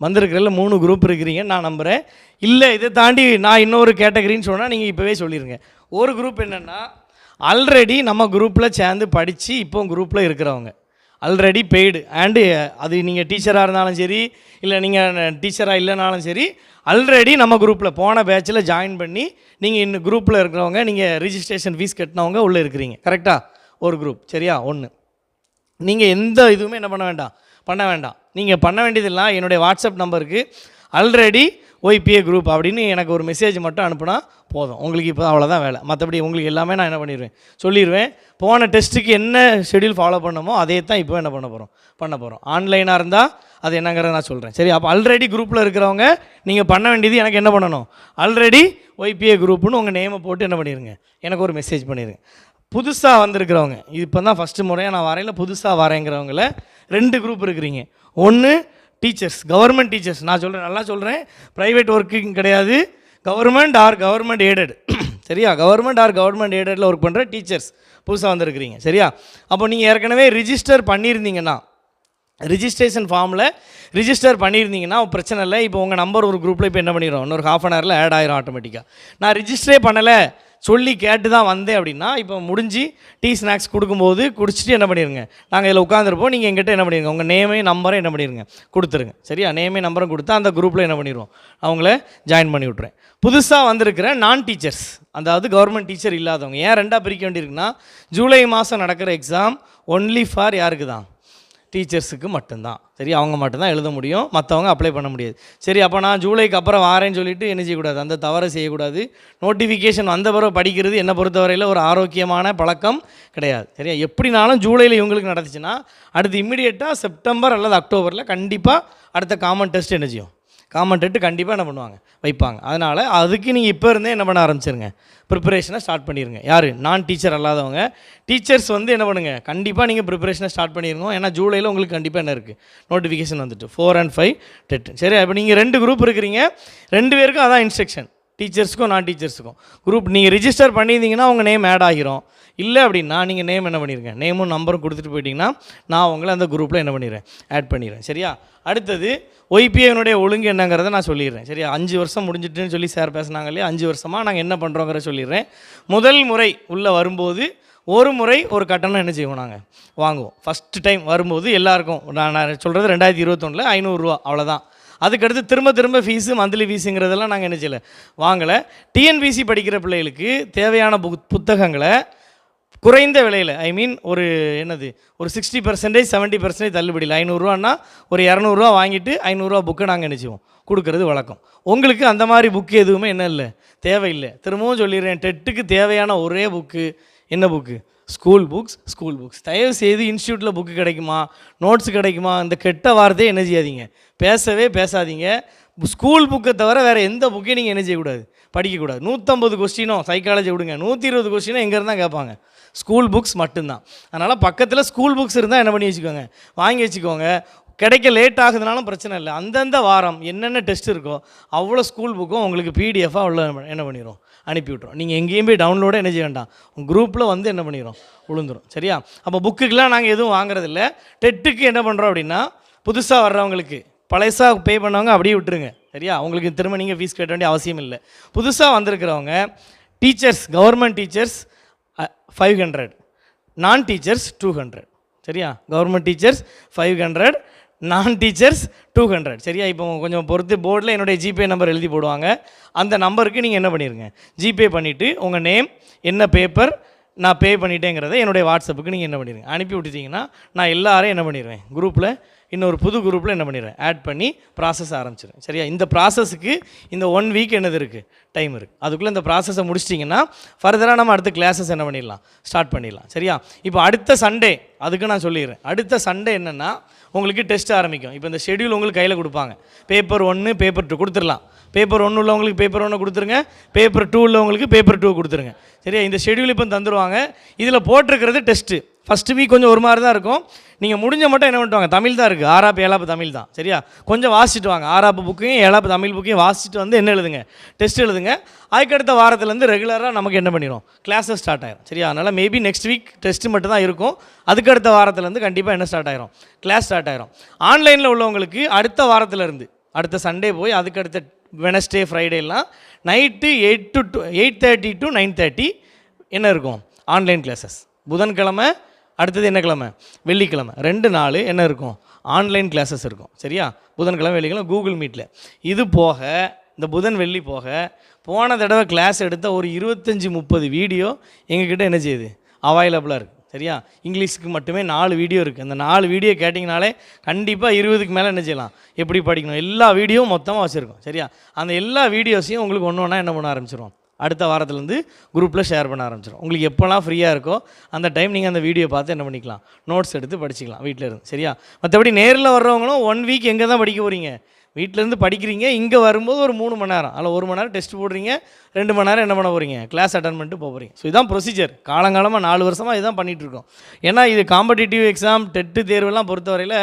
வந்திருக்கிறதுல 3 குரூப் இருக்கிறீங்கன்னு நான் நம்புகிறேன். இல்லை இதை தாண்டி நான் இன்னொரு கேட்டகரின்னு சொன்னால் நீங்கள் இப்போவே சொல்லிடுங்க. ஒரு குரூப் என்னென்னா, ஆல்ரெடி நம்ம குரூப்பில் சேர்ந்து படித்து இப்போ குரூப்பில் இருக்கிறவங்க, ஆல்ரெடி பெய்டு அண்டு, அது நீங்கள் டீச்சராக இருந்தாலும் சரி, இல்லை நீங்கள் டீச்சராக இல்லைனாலும் சரி, ஆல்ரெடி நம்ம குரூப்பில் போன பேட்சில் ஜாயின் பண்ணி நீங்கள் இன்னும் குரூப்பில் இருக்கிறவங்க, நீங்கள் ரிஜிஸ்ட்ரேஷன் ஃபீஸ் கட்டினவங்க உள்ளே இருக்கிறீங்க. கரெக்டாக? ஒரு குரூப். சரியா? 1. நீங்கள் எந்த இதுவுமே என்ன பண்ண வேண்டாம், நீங்கள் பண்ண வேண்டியதெல்லாம் என்னுடைய வாட்ஸ்அப் நம்பருக்கு ஆல்ரெடி ஒய்பிஏ குரூப் அப்படின்னு எனக்கு ஒரு மெசேஜ் மட்டும் அனுப்புனா போதும். உங்களுக்கு இப்போ அவ்வளோதான் வேலை. மற்றபடி உங்களுக்கு எல்லாமே நான் என்ன பண்ணிடுவேன், சொல்லிடுவேன். போன டெஸ்ட்டுக்கு என்ன ஷெடியூல் ஃபாலோ பண்ணமோ அதே தான் இப்போ என்ன பண்ண போகிறோம். ஆன்லைனாக இருந்தால் அது என்னங்கிறத நான் சொல்கிறேன். சரி, அப்போ ஆல்ரெடி குரூப்பில் இருக்கிறவங்க நீங்கள் பண்ண வேண்டியது எனக்கு என்ன பண்ணணும், ஆல்ரெடி ஒய்பிஏ குரூப்புன்னு உங்கள் நேமை போட்டு என்ன பண்ணிடுங்க, எனக்கு ஒரு மெசேஜ் பண்ணிடுங்க. புதுசாக வந்திருக்கிறவங்க, இப்போ தான் ஃபஸ்ட்டு முறையாக நான் வரையில் புதுசாக வரேங்கிறவங்கள 2 குரூப் இருக்கிறீங்க. ஒன்று டீச்சர்ஸ், கவர்மெண்ட் டீச்சர்ஸ். நான் சொல்கிறேன், நல்லா சொல்கிறேன், ப்ரைவேட் ஒர்க்கிங் கிடையாது, கவர்மெண்ட் ஆர் கவர்மெண்ட் எய்டட். சரியா, கவர்மெண்ட் ஆர் கவர்மெண்ட் எய்டடில் ஒர்க் பண்ணுற டீச்சர்ஸ் புதுசாக வந்திருக்கிறீங்க. சரியா, அப்போ நீங்கள் ஏற்கனவே ரிஜிஸ்டர் பண்ணியிருந்தீங்கன்னா, ரிஜிஸ்ட்ரேஷன் ஃபார்மில் ரிஜிஸ்டர் பண்ணியிருந்தீங்கன்னா பிரச்சனை இல்லை. இப்போ உங்கள் நம்பர் ஒரு குரூப்பில் இப்போ என்ன பண்ணிடுறோம், இன்னொரு ½ அன் ஹவரில் ஆட் ஆயிரும் ஆட்டோமேட்டிக்காக. நான் ரிஜிஸ்டரே பண்ணலை, சொல்லி கேட்டு தான் வந்தேன் அப்படின்னா, இப்போ முடிஞ்சு டீ ஸ்நாக்ஸ் கொடுக்கும்போது குடிச்சிட்டு என்ன பண்ணிடுங்க, நாங்கள் இதில் உட்காந்துருப்போம், நீங்கள் எங்கிட்ட என்ன பண்ணிடுங்க, உங்கள் நேமே நம்பரை என்ன பண்ணிடுங்க கொடுத்துருங்க. சரியா, நேமே நம்பரும் கொடுத்தா அந்த குரூப்பில் என்ன பண்ணிடுவோம், அவங்கள ஜாயின் பண்ணி விட்றேன். புதுசாக வந்திருக்கிற நான் டீச்சர்ஸ், அதாவது கவர்மெண்ட் டீச்சர் இல்லாதவங்க, ஏன் 2ஆக பிரிக்க வேண்டியிருக்குன்னா, ஜூலை மாதம் நடக்கிற எக்ஸாம் ஒன்லி ஃபார் யாருக்கு தான், டீச்சர்ஸுக்கு மட்டும்தான். சரி, அவங்க மட்டும்தான் எழுத முடியும், மற்றவங்க அப்ளை பண்ண முடியாது. சரி, அப்போ நான் ஜூலைக்கு அப்புறம் வாரேன்னு சொல்லிட்டு என்ன செய்யக்கூடாது, அந்த தவறை செய்யக்கூடாது. நோட்டிஃபிகேஷன் வந்த பிறகு படிக்கிறது என்னை பொறுத்தவரையில் ஒரு ஆரோக்கியமான பழக்கம் கிடையாது. சரியா, எப்படினாலும் ஜூலையில் இவங்களுக்கு நடந்துச்சுன்னா அடுத்து இம்மிடியேட்டாக செப்டம்பர் அல்லது அக்டோபரில் கண்டிப்பாக அடுத்த காமன் டெஸ்ட் என்ன செய்யும், காமன் டெஸ்ட் கண்டிப்பாக என்ன பண்ணுவாங்க, வைப்பாங்க. அதனால் அதுக்கு நீங்கள் இப்போ இருந்தே என்ன பண்ண ஆரம்பிச்சிருங்க, ப்ரிப்பரேஷனை ஸ்டார்ட் பண்ணிடுங்க. யார், நான் டீச்சர் அல்லாதவங்க. டீச்சர்ஸ் வந்து என்ன பண்ணுங்கள், கண்டிப்பாக நீங்கள் ப்ரிப்பரேஷனை ஸ்டார்ட் பண்ணிடுங்க. ஏன்னா ஜூலையில் உங்களுக்கு கண்டிப்பாக என்ன இருக்குது, நோட்டிஃபிகேஷன் வந்துட்டு 4 and 5 டெட். சரி, இப்போ நீங்கள் 2 குரூப் இருக்கிறீங்க, 2 பேருக்கும் அதான் இன்ஸ்ட்ரக்ஷன், டீச்சர்ஸுக்கும் நான் டீச்சர்ஸுக்கும். குரூப் நீங்கள் ரிஜிஸ்டர் பண்ணியிருந்தீங்கன்னா உங்கள் நேம் ஆட் ஆகிரும். இல்லை அப்படின்னா நீங்கள் நேம் என்ன பண்ணிடுங்க, நேமும் நம்பரும் கொடுத்துட்டு போயிட்டீங்கன்னா நான் உங்களை அந்த குரூப்பில் என்ன பண்ணிடுறேன், ஆட் பண்ணிடுறேன். சரியா, அடுத்தது ஒய்பிஏனுடைய ஒழுங்கு என்னங்கிறத நான் சொல்லிடுறேன். சரியா, 5 வருஷம் முடிஞ்சிட்டுன்னு சொல்லி சார் பேசுனாங்க இல்லையா, 5 வருஷமாக நாங்கள் என்ன பண்ணுறோங்கிற சொல்லிடுறேன். முதல் முறை உள்ளே வரும்போது ஒரு முறை ஒரு கட்டணம் என்ன செய்வோம், நாங்கள் வாங்குவோம். ஃபஸ்ட்டு டைம் வரும்போது எல்லாருக்கும் நான் சொல்கிறது 2021 500 அவ்வளோதான். அதுக்கடுத்து திரும்ப ஃபீஸு, மந்த்லி ஃபீஸுங்கிறதெல்லாம் நாங்கள் என்ன செய்யலை, வாங்கலை. டிஎன்பிசி படிக்கிற பிள்ளைகளுக்கு தேவையான புத்தகங்களை குறைந்த விலையில், ஐ மீன் ஒரு என்னது ஒரு 60% 70% தள்ளுபடியில் 500 ஒரு 200 வாங்கிட்டு 500 புக்கை நாங்கள் நினச்சிவோம் கொடுக்கறது வழக்கம். உங்களுக்கு அந்த மாதிரி புக்கு எதுவுமே என்ன இல்லை, தேவையில்லை. திரும்பவும் சொல்லிடுறேன், டெட்டுக்கு தேவையான ஒரே புக்கு என்ன புக்கு, ஸ்கூல் புக்ஸ். தயவு செய்து இன்ஸ்டியூட்டில் புக்கு கிடைக்குமா, நோட்ஸ் கிடைக்குமா, இந்த கெட்ட வார்த்தையே என்ன செய்யாதீங்க, பேசாதீங்க. ஸ்கூல் புக்கை தவிர வேறு எந்த புக்கையும் நீங்கள் என்ன செய்யக்கூடாது, படிக்கக்கூடாது. 150 கொஸ்டினும் சைக்காலஜி விடுங்க, 120 கொஸ்டினும் எங்கேருந்து தான் கேட்பாங்க, ஸ்கூல் புக்ஸ் மட்டும்தான். அதனால் பக்கத்தில் ஸ்கூல் புக்ஸ் இருந்தால் என்ன பண்ணி வச்சுக்கோங்க, வாங்கி வச்சுக்கோங்க. கிடைக்க லேட் ஆகுதுனாலும் பிரச்சனை இல்லை. அந்தந்த வாரம் என்னென்ன டெஸ்ட் இருக்கோ அவ்வளோ ஸ்கூல் புக்கும் உங்களுக்கு பிடிஎஃபாக உள்ள என்ன பண்ணிடும், அனுப்பி விட்றோம். நீங்கள் எங்கேயும் போய் டவுன்லோடே என்ன செய்ய வேண்டாம், உங்கள் குரூப்பில் வந்து என்ன பண்ணிடும், விழுந்துடும். சரியா, அப்போ புக்குக்கெலாம் நாங்கள் எதுவும் வாங்குறதில்ல. டெட்டுக்கு என்ன பண்ணுறோம் அப்படின்னா, புதுசாக வர்றவங்களுக்கு பழைசாக பே பண்ணவங்க அப்படியே விட்டுருங்க. சரியா, உங்களுக்கு திரும்ப நீங்கள் ஃபீஸ் கட்ட வேண்டிய அவசியம் இல்லை. புதுசாக வந்திருக்கிறவங்க டீச்சர்ஸ், கவர்மெண்ட் டீச்சர்ஸ் 500, நான் டீச்சர்ஸ் 200. சரியா, கவர்மெண்ட் டீச்சர்ஸ் 500, நான் டீச்சர்ஸ் 200. சரியா, இப்போ கொஞ்சம் பொறுத்து போர்டில் என்னுடைய ஜிபே நம்பர் எழுதி போடுவாங்க. அந்த நம்பருக்கு நீங்கள் என்ன பண்ணிடுங்க, ஜிபே பண்ணிவிட்டு உங்கள் நேம் என்ன பேப்பர் நான் பே பண்ணிட்டேங்கிறத என்னுடைய வாட்ஸ்அப்புக்கு நீங்கள் என்ன பண்ணிடுங்க, அனுப்பி விட்டுட்டிங்கன்னா நான் எல்லாரையும் என்ன பண்ணிடுவேன், குரூப்பில் இன்னொரு புது குரூப்பில் என்ன பண்ணிடுறேன், ஆட் பண்ணி ப்ராசஸ் ஆரம்பிச்சிடுறேன். சரியா, இந்த ப்ராசஸுக்கு இந்த 1 வீக் என்னது இருக்குது, டைம் இருக்குது. அதுக்குள்ளே இந்த ப்ராசஸை முடிச்சிட்டிங்கன்னா ஃபர்தராக நம்ம அடுத்த கிளாஸஸ் என்ன பண்ணிடலாம், ஸ்டார்ட் பண்ணிடலாம். சரியா, இப்போ அடுத்த சண்டே அதுக்கு நான் சொல்லிடுறேன். அடுத்த சண்டே என்னென்னா உங்களுக்கு டெஸ்ட் ஆரம்பிக்கும். இப்போ இந்த ஷெடியூல் உங்களுக்கு கையில் கொடுப்பாங்க. பேப்பர் 1 பேப்பர் 2 கொடுத்துடலாம். பேப்பர் 1 உள்ளவங்களுக்கு பேப்பர் 1 கொடுத்துருங்க, பேப்பர் 2 உள்ளவங்களுக்கு பேப்பர் 2 கொடுத்துருங்க. சரியா, இந்த ஷெடியூல் இப்போ தந்துடுவாங்க. இதில் போட்டிருக்கிறது டெஸ்ட்டு. ஃபஸ்ட்டு வீக் கொஞ்சம் ஒரு மாதிரி தான் இருக்கும். நீங்கள் முடிஞ்ச மட்டும் என்ன பண்ணுவாங்க, தமிழ் தான் இருக்குது, 6 7 தமிழ் தான். சரியா, கொஞ்சம் வாசிச்சுட்டு வாங்க. 6 புக்கையும் 7 தமிழ் புக்கையும் வாசிச்சுட்டு வந்து என்ன எழுதுங்க, டெஸ்ட் எழுதுங்க. அதுக்கடுத்த வாரத்துலேருந்து ரெகுலராக நமக்கு என்ன பண்ணிடும், கிளாஸஸ் ஸ்டார்ட் ஆயிரும். சரியா, அதனால் மேபி நெக்ஸ்ட் வீக் டெஸ்ட்டு மட்டும் தான் இருக்கும். அதுக்கடுத்த வாரத்துலேருந்து கண்டிப்பாக என்ன ஸ்டார்ட் ஆயிரும், கிளாஸ் ஸ்டார்ட் ஆயிரும். ஆன்லைனில் உள்ளவங்களுக்கு அடுத்த வாரத்துலேருந்து அடுத்த சண்டே போய் அதுக்கடுத்த வெனஸ்டே ஃப்ரைடேலாம் நைட்டு 8:30 to 9:30 என்ன இருக்கும், ஆன்லைன் கிளாஸஸ். புதன்கிழமை அடுத்தது என்ன கிழமை, வெள்ளிக்கிழமை 2 நாள் என்ன இருக்கும், ஆன்லைன் கிளாஸஸ் இருக்கும். சரியா, புதன்கிழமை வெள்ளிக்கிழமை கூகுள் மீட்டில். இது போக இந்த புதன் வெள்ளி போக போன தடவை கிளாஸ் எடுத்த ஒரு 25-30 வீடியோ எங்ககிட்ட என்ன செய்யுது, அவைலபிளாக இருக்குது. சரியா? இங்கிலீஷுக்கு மட்டுமே 4 வீடியோ இருக்குது. அந்த 4 வீடியோ கேட்டிங்கனாலே கண்டிப்பாக 20க்கு மேலே என்ன செய்யலாம், எப்படி படிக்கணும் எல்லா வீடியோவும் மொத்தமாக வச்சுருக்கோம். சரியா? அந்த எல்லா வீடியோஸையும் உங்களுக்கு ஒன்று ஒன்றா என்ன பண்ண ஆரம்பிச்சிருவோம், அடுத்த வாரத்துலேருந்து குரூப்பில் ஷேர் பண்ண ஆரம்பிச்சிடும். உங்களுக்கு எப்போல்லாம் ஃப்ரீயாக இருக்கோ அந்த டைம் நீங்கள் அந்த வீடியோ பார்த்து என்ன பண்ணிக்கலாம், நோட்ஸ் எடுத்து படிச்சிக்கலாம் வீட்டில் இருந்து. சரியா? மற்றபடி நேரில் வர்றவங்களும் 1 வீக் எங்கே தான் படிக்க போகிறீங்க, வீட்டிலேருந்து படிக்கிறீங்க. இங்கே வரும்போது ஒரு 3 மணி நேரம், அதில் 1 மணி நேரம் டெஸ்ட் போடுறீங்க, 2 மணி நேரம் என்ன பண்ண போகிறீங்க, கிளாஸ் அட்டன் பண்ணிட்டு போகிறீங்க. ஸோ இதுதான் ப்ரொசீஜர். காலங்காலமாக 4 வருஷமாக இதுதான் பண்ணிகிட்ருக்கோம். ஏன்னா இது காம்படிட்டிவ் எக்ஸாம் டெட்டு தேர்வெல்லாம் பொறுத்தவரையில்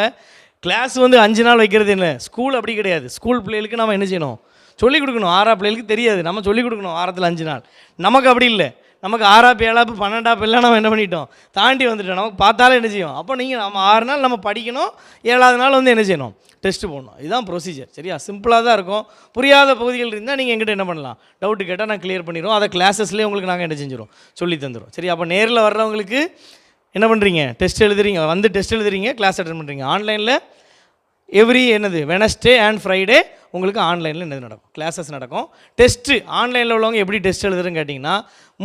கிளாஸ் வந்து 5 நாள் வைக்கிறது இல்லை. ஸ்கூல் அப்படி கிடையாது. ஸ்கூல் பிள்ளைகளுக்கு நம்ம என்ன செய்யணும், சொல்லிக் கொடுக்கணும். 6 பிள்ளைகளுக்கு தெரியாது, நம்ம சொல்லிக் கொடுக்கணும் வாரத்தில் 5 நாள். நமக்கு அப்படி இல்லை. நமக்கு 6 7 12 எல்லாம் நம்ம என்ன பண்ணிட்டோம், தாண்டி வந்துட்டோம். நமக்கு பார்த்தாலே என்ன செய்யும், அப்போ நீங்கள் நம்ம 6 நாள் நம்ம படிக்கணும், 7வது நாள் வந்து என்ன செய்யணும், டெஸ்ட்டு போடணும். இதுதான் ப்ரொசீஜர். சரியா? சிம்பிளாக தான் இருக்கும். புரியாத பகுதிகள் இருந்தால் நீங்கள் எங்கிட்ட என்ன பண்ணலாம், டவுட்டு கேட்டால் நான் கிளியர் பண்ணிடுவோம். அதை கிளாஸஸ்லேயே உங்களுக்கு நாங்கள் என்ன செஞ்சிடும், சொல்லி தந்துடும். சரி? அப்போ நேரில் வர்றவங்களுக்கு என்ன பண்ணுறீங்க, டெஸ்ட் எழுதுறீங்க, வந்து டெஸ்ட் எழுதுறீங்க, கிளாஸ் அட்டன் பண்ணுறீங்க. ஆன்லைனில் எவ்ரி வெனஸ்டே அண்ட் ஃப்ரைடே உங்களுக்கு ஆன்லைனில் என்னது நடக்கும், கிளாஸஸ் நடக்கும். டெஸ்ட்டு ஆன்லைனில் உள்ளவங்க எப்படி டெஸ்ட் எழுதுறதுன்னு கேட்டிங்கன்னா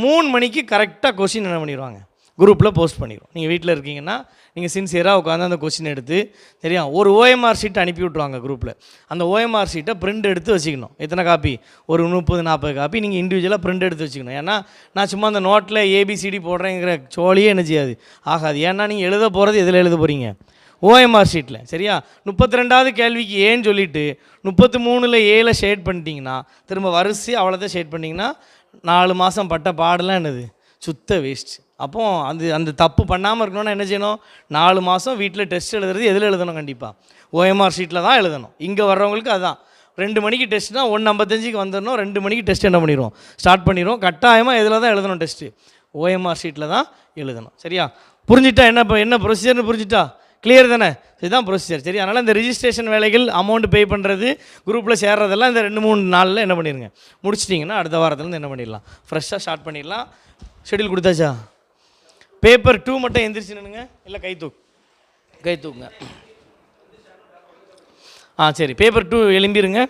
3 மணிக்கு கரெக்டாக கொஸ்டின் என்ன பண்ணிடுவாங்க, குரூப்பில் போஸ்ட் பண்ணிடுவோம். நீங்கள் வீட்டில் இருக்கீங்கன்னா நீங்கள் சின்சியராக உட்காந்து அந்த கொஸ்டின் எடுத்து, சரியா, ஒரு OMR ஷீட் அனுப்பி விட்ருவாங்க குரூப்பில். அந்த OMR ஷீட்டை பிரிண்ட் எடுத்து வச்சுக்கணும். எத்தனை காப்பி, ஒரு 30-40 காப்பி நீங்கள் இண்டிவிஜுவலாக பிரிண்ட் எடுத்து வச்சுக்கணும். ஏன்னா நான் சும்மா அந்த நோட்டில் ABCD போடுறேங்கிற சோழியே என்ன செய்யாது, ஆகாது. ஏன்னா நீங்கள் எழுத போகிறது எதில் எழுத போகிறீங்க, OMR ஷீட்டில். சரியா? 32வது கேள்விக்கு ஏன்னு சொல்லிவிட்டு 33ல் ஏல ஷேட் பண்ணிட்டீங்கன்னா திரும்ப வரிசை அவ்வளோதான் ஷேட் பண்ணிங்கன்னா 4 மாதம் பட்ட பாடலாம் என்னது, சுத்த வேஸ்ட். அப்போ அந்த தப்பு பண்ணாமல் இருக்கணும்னா என்ன செய்யணும், 4 மாதம் வீட்டில் டெஸ்ட் எழுதுறது எதில் எழுதணும், கண்டிப்பாக OMR ஷீட்டில் தான் எழுதணும். இங்கே வர்றவங்களுக்கு அதுதான் 2 மணிக்கு டெஸ்ட்னா 1:55க்கு வந்துடணும். 2 மணிக்கு டெஸ்ட் என்ன பண்ணிடுவோம், ஸ்டார்ட் பண்ணிடுவோம். கட்டாயமாக எதில் தான் எழுதணும் டெஸ்ட்டு, OMR ஷீட்டில் தான் எழுதணும். சரியா? புரிஞ்சிட்டா, என்ன ப்ரொசீஜர்னு புரிஞ்சிட்டா, கிளியர் தானே? இதுதான் ப்ரொசீஜர். சரி? அதனால் இந்த ரிஜிஸ்ட்ரேஷன் வேலைகள், அமௌண்ட் பே பண்ணுறது, குரூப்பில் சேர்றதெல்லாம் இந்த 2-3 நாளில் என்ன பண்ணிடுங்க, முடிச்சிட்டிங்கன்னா அடுத்த வாரத்துலேருந்து என்ன பண்ணிடலாம், ஃப்ரெஷ்ஷாக ஸ்டார்ட் பண்ணிடலாம். ஷெட்யூல் கொடுத்தாச்சா? பேப்பர் 2 மட்டும் எந்திரிச்சுனுங்க, இல்லை கை தூக்குங்க. சரி, பேப்பர் 2 எழும்பிடுங்க.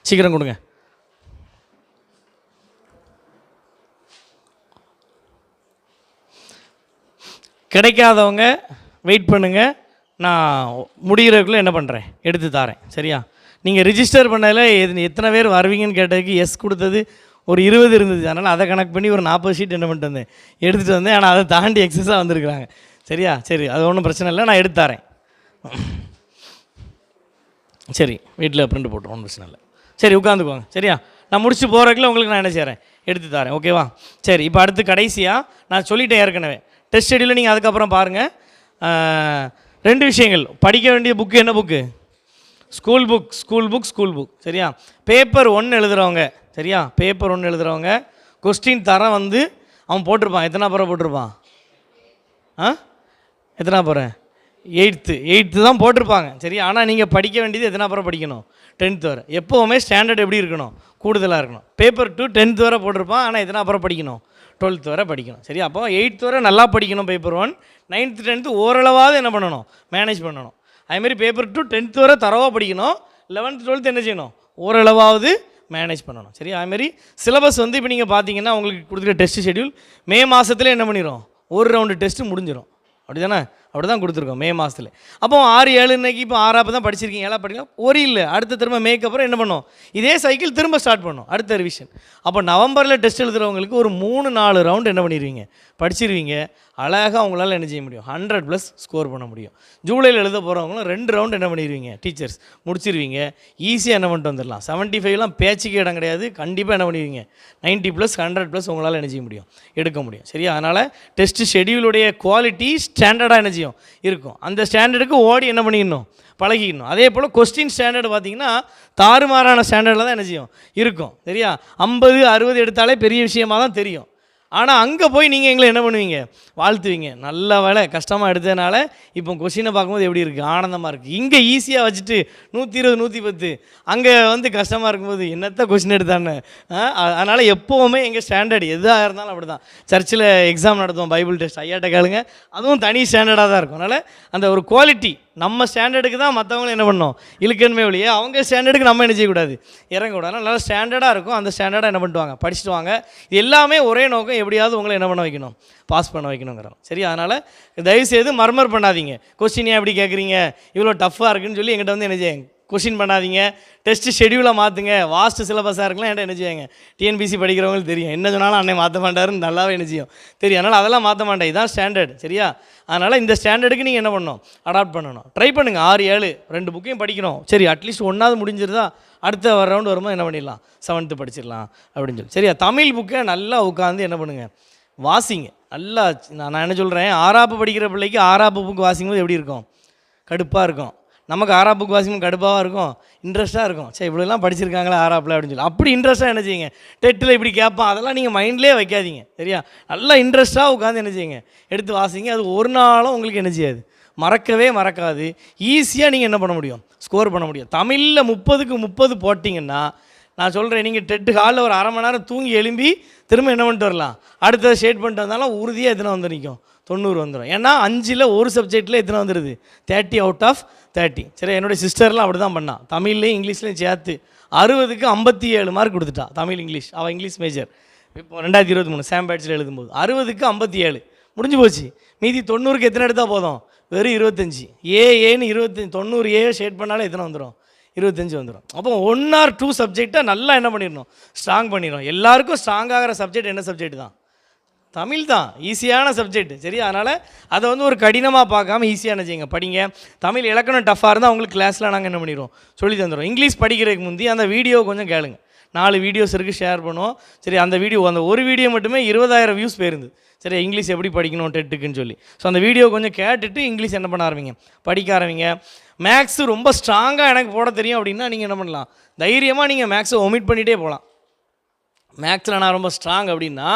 சீக்கிரம் கொடுங்க. கிடைக்காதவங்க வெயிட் பண்ணுங்கள், நான் முடிகிறதுக்குள்ளே என்ன பண்ணுறேன், எடுத்து தாரேன். சரியா? நீங்கள் ரிஜிஸ்டர் பண்ணதில் எத்தனை பேர் வருவீங்கன்னு கேட்டதுக்கு எஸ் கொடுத்தது ஒரு 20 இருந்தது. அதனால் அதை கணக்கு பண்ணி ஒரு 40 ஷீட் என்ன பண்ணிட்டு வந்தேன், எடுத்துகிட்டு வந்தேன். ஆனால் அதை தாண்டி எக்ஸஸாக வந்திருக்கிறாங்க. சரியா? சரி, அது ஒன்றும் பிரச்சனை இல்லை, நான் எடுத்து தரேன். சரி, வீட்டில் பிரிண்ட் போட்டு ஒன்றும் பிரச்சனை இல்லை. சரி, உட்காந்துக்குவாங்க. சரியா? நான் முடிச்சு போகிறதுக்குள்ள உங்களுக்கு நான் என்ன செய்கிறேன், எடுத்து தரேன். ஓகேவா? சரி, இப்போ அடுத்து கடைசியாக நான் சொல்லிட்டேன் ஏற்கனவே, டெஸ்ட் ஷெடியூலில் நீங்கள் அதுக்கப்புறம் பாருங்கள். 2 விஷயங்கள். படிக்க வேண்டிய புக்கு என்ன புக்கு, ஸ்கூல் புக். சரியா? பேப்பர் 1 எழுதுகிறவங்க, சரியா, பேப்பர் 1 எழுதுகிறவங்க கொஸ்டின் தரம் வந்து அவன் போட்டிருப்பான். எத்தனை புறம் போட்டிருப்பான், எத்தனை புறம், 8th தான் போட்டிருப்பாங்க. சரி? ஆனால் நீங்கள் படிக்க வேண்டியது எத்தனை புறம் படிக்கணும், 10th வரை. எப்போவுமே ஸ்டாண்டர்ட் எப்படி இருக்கணும், கூடுதலாக இருக்கணும். பேப்பர் 2 10th வரை போட்டிருப்பான், ஆனால் எத்தனை புறம் படிக்கணும், 12th வரை படிக்கணும். சரி? அப்போ 8th வரை நல்லா படிக்கணும் பேப்பர் 1. 9th 10th ஓரளவாவது என்ன பண்ணணும், மேனேஜ் பண்ணணும். அதுமாரி பேப்பர் 2 10th வரை தரவாக படிக்கணும். 11th 12th என்ன செய்யணும், ஓரளவாவது மேனேஜ் பண்ணணும். சரி? அதுமாரி சிலபஸ் வந்து இப்போ நீங்கள் பார்த்தீங்கன்னா உங்களுக்கு கொடுத்துருக்க டெஸ்ட் ஷெட்யூல் மே மாதத்தில் என்ன பண்ணிடும், ஒரு ரவுண்டு டெஸ்ட்டு முடிஞ்சிடும். அப்படி தானே? அப்படி தான் கொடுத்துருக்கோம் மே மாதத்தில். அப்போ 6-7 இன்னைக்கு இப்போ 6 தான் படிச்சிருக்கீங்க, 7 படிக்கலாம் ஒரு இல்லை. அடுத்த திரும்ப மேக்கு அப்புறம் என்ன பண்ணோம், இதே சைக்கிள் திரும்ப ஸ்டார்ட் பண்ணோம், அடுத்த ரிவிஷன். அப்போ நவம்பரில் டெஸ்ட் எழுதுகிறவங்களுக்கு ஒரு 3-4 ரவுண்டு என்ன பண்ணிடுவீங்க, படிச்சிருவீங்க. அழகாக அவங்களால என்ன செய்ய முடியும், 100+ ஸ்கோர் பண்ண முடியும். ஜூலையில் எழுத போகிறவங்களும் 2 ரவுண்டு என்ன பண்ணிடுவீங்க, டீச்சர்ஸ் முடிச்சிருவீங்க. ஈஸியாக என்ன பண்ணிட்டு வந்துடலாம். 75லாம் பேச்சுக்கு இடம் கிடையாது. கண்டிப்பாக என்ன பண்ணுவீங்க, 90+, 100+ உங்களால் என்ன செய்ய முடியும், எடுக்க முடியும். சரியா? அதனால் டெஸ்ட் ஷெடியூலுடைய குவாலிட்டி ஸ்டாண்டர்டாக என்ன செய்யும் இருக்கும். அந்த ஸ்டாண்டர்டுக்கு ஓடி என்ன பண்ணிக்கணும், பழகிக்கணும். அதே போல் கொஸ்டின் ஸ்டாண்டர்டு பார்த்திங்கன்னா தாறுமாறான ஸ்டாண்டர்டில் தான் என்ன செய்யும் இருக்கும். சரியா? 50-60 எடுத்தாலே பெரிய விஷயமாக தான் தெரியும். ஆனால் அங்கே போய் நீங்கள் எங்களை என்ன பண்ணுவீங்க, வாழ்த்துவீங்க. நல்ல வேலை கஷ்டமாக எடுத்ததுனால இப்போ கொஷினை பார்க்கும்போது எப்படி இருக்குது, ஆனந்தமாக இருக்குது. இங்கே ஈஸியாக வச்சுட்டு 120 110, அங்கே வந்து கஷ்டமாக இருக்கும்போது என்னத்த கொஷின் எடுத்தான்னு. அதனால் எப்போவுமே எங்கள் ஸ்டாண்டர்ட் எதாக இருந்தாலும் அப்படி தான். சர்ச்சில் எக்ஸாம் நடத்துவோம், பைபிள் டெஸ்ட், ஐயாட்ட கேளுங்க, அதுவும் தனி ஸ்டாண்டர்டாக தான் இருக்கும். அதனால் அந்த ஒரு குவாலிட்டி நம்ம ஸ்டாண்டர்டுக்கு தான் மற்றவங்களும் என்ன பண்ணோம், இழுக்கணுமே ஒழிய அவங்க ஸ்டாண்டர்டுக்கு நம்ம என்ன செய்யக்கூடாது, இறங்கக்கூடாது. நல்லா ஸ்டாண்டர்டாக இருக்கும், அந்த ஸ்டாண்டர்டாக என்ன பண்ணிட்டு படிச்சுட்டு வாங்க. இது எல்லாமே ஒரே நோக்கம், எப்படியாவது உங்களை என்ன பண்ண வைக்கணும், பாஸ் பண்ண வைக்கணுங்கிறோம். சரி, அதனால் தயவுசெய்து மர்மர் பண்ணாதீங்க. கொஸ்டின் ஏன் எப்படி கேட்குறீங்க, இவ்வளோ டஃப்பாக இருக்குன்னு சொல்லி எங்கிட்ட வந்து என்ன செய்யுங்க, கொஷின் பண்ணாதீங்க. டெஸ்ட்டு ஷெடியூலை மாற்றுங்க. வாஸ்ட்டு சிலபஸாக இருக்கலாம், என்கிட்ட என்ன செய்யுங்க, டிஎன்பிசி படிக்கிறவங்களுக்கு தெரியும், என்ன சொன்னாலும் அன்னை மாற்ற மாட்டாருன்னு நல்லாவே என்ன செய்யும் தெரியும். அதனால் அதெல்லாம் மாற்ற மாட்டேன், இதுதான் ஸ்டாண்டர்ட். சரியா, அதனால் இந்த ஸ்டாண்டர்டுக்கு நீங்கள் என்ன பண்ணணும், அடாப்ட் பண்ணணும். ட்ரை பண்ணுங்கள். 6 7 2 புக்கையும் படிக்கணும். சரி, அட்லீஸ்ட் 1ஆவது முடிஞ்சிருந்தா அடுத்த வர ரவுண்டு வரும்போது என்ன பண்ணிடலாம், 7th படிச்சிடலாம் அப்படின்னு சொல்லி. சரியா, தமிழ் புக்கை நல்லா உட்காந்து என்ன பண்ணுங்கள், வாசிங்க. நல்லா நான் என்ன சொல்கிறேன், 6ஆப்பு படிக்கிற பிள்ளைக்கு 6ஆப்பு புக் வாசிக்கும் போது எப்படி இருக்கும், கடுப்பாக இருக்கும். நமக்கு 6ஆப்பு புக் வாசிக்கும் கடுப்பாக இருக்கும், இன்ட்ரெஸ்ட்டாக இருக்கும். சரி, இவ்வளோலாம் படிச்சிருக்காங்களா 6ஆப்பில் அப்படின்னு சொல்லி அப்படி இன்ட்ரெஸ்ட்டாக என்ன செய்யுங்க. டெட்டில் இப்படி கேட்பான், அதெல்லாம் நீங்கள் மைண்ட்லேயே வைக்காதீங்க. சரியா, நல்லா இன்ட்ரெஸ்ட்டாக உட்காந்து என்ன செய்யுங்க, எடுத்து வாசிங்க. அது ஒரு நாளும் உங்களுக்கு என்ன செய்யாது, மறக்கவே மறக்காது. ஈஸியாக நீங்கள் என்ன பண்ண முடியும், ஸ்கோர் பண்ண முடியும். தமிழில் 30க்கு 30 போட்டிங்கன்னா நான் சொல்கிறேன், நீங்கள் டெட்டு ஹாலில் ஒரு 1/2 மணி நேரம் தூங்கி எழும்பி திரும்ப என்ன பண்ணிட்டு வரலாம், அடுத்தது ஷேட் பண்ணிட்டு வந்தாலும் உறுதியாக எத்தனை வந்து நிற்கும், 90 வந்துடும். ஏன்னா 5ல் ஒரு சப்ஜெக்டில் எத்தனை வந்துடுது, 30 அவுட் ஆஃப் 30. சரி, என்னுடைய சிஸ்டர்லாம் அப்படி தான் பண்ணான், தமிழ்லேயும் இங்கிலீஷ்லேயும் சேர்த்து 60க்கு 57 மார்க் கொடுத்துட்டா. தமிழ் இங்கிலீஷ், அவள் இங்கிலீஷ் மேஜர். இப்போ 2023 சாம் பேட்சில் எழுதும்போது 60க்கு 57 முடிஞ்சு போச்சு. மீதி 90க்கு எத்தனை எடுத்தால் போதும், வெறும் 25. ஏன்னு 25, 90 ஷேட் பண்ணாலும் எத்தனை வந்துடும், 25 வந்துடும். அப்போ 1 or 2 சப்ஜெக்டை நல்லா என்ன பண்ணிடணும், ஸ்ட்ராங் பண்ணிடணும். எல்லாருக்கும் ஸ்ட்ராங் ஆகிற சப்ஜெக்ட் என்ன சப்ஜெக்ட் தான், தமிழ் தான். ஈஸியான சப்ஜெக்ட். சரி, அதனால் அதை வந்து ஒரு கடினமாக பார்க்காம ஈஸியாக என்ன செய்யுங்க, படிங்க. தமிழ் இலக்கணம் டஃப்பாக இருந்தால் அவங்களுக்கு கிளாஸில் நாங்கள் என்ன பண்ணிடுவோம், சொல்லி தந்துடுவோம். இங்கிலீஷ் படிக்கிறதுக்கு முந்தி அந்த வீடியோ கொஞ்சம் கேளுங்க. 4 வீடியோஸ் இருக்குது, ஷேர் பண்ணுவோம். சரி, அந்த வீடியோ, அந்த ஒரு வீடியோ மட்டுமே 20,000 வியூஸ் போயிருந்து. சரி, இங்கிலீஷ் எப்படி படிக்கணும் டெட்டுக்குன்னு சொல்லி. ஸோ அந்த வீடியோ கொஞ்சம் கேட்டுட்டு இங்கிலீஷ் என்ன பண்ண ஆரம்பிங்க, படிக்க ஆரம்பிங்க. மேக்ஸு ரொம்ப ஸ்ட்ராங்காக எனக்கு போட தெரியும் அப்படின்னா நீங்கள் என்ன பண்ணலாம், தைரியமாக நீங்கள் மேக்ஸை ஒமிட் பண்ணிகிட்டே போகலாம். மேக்ஸில் நான் ரொம்ப ஸ்ட்ராங் அப்படின்னா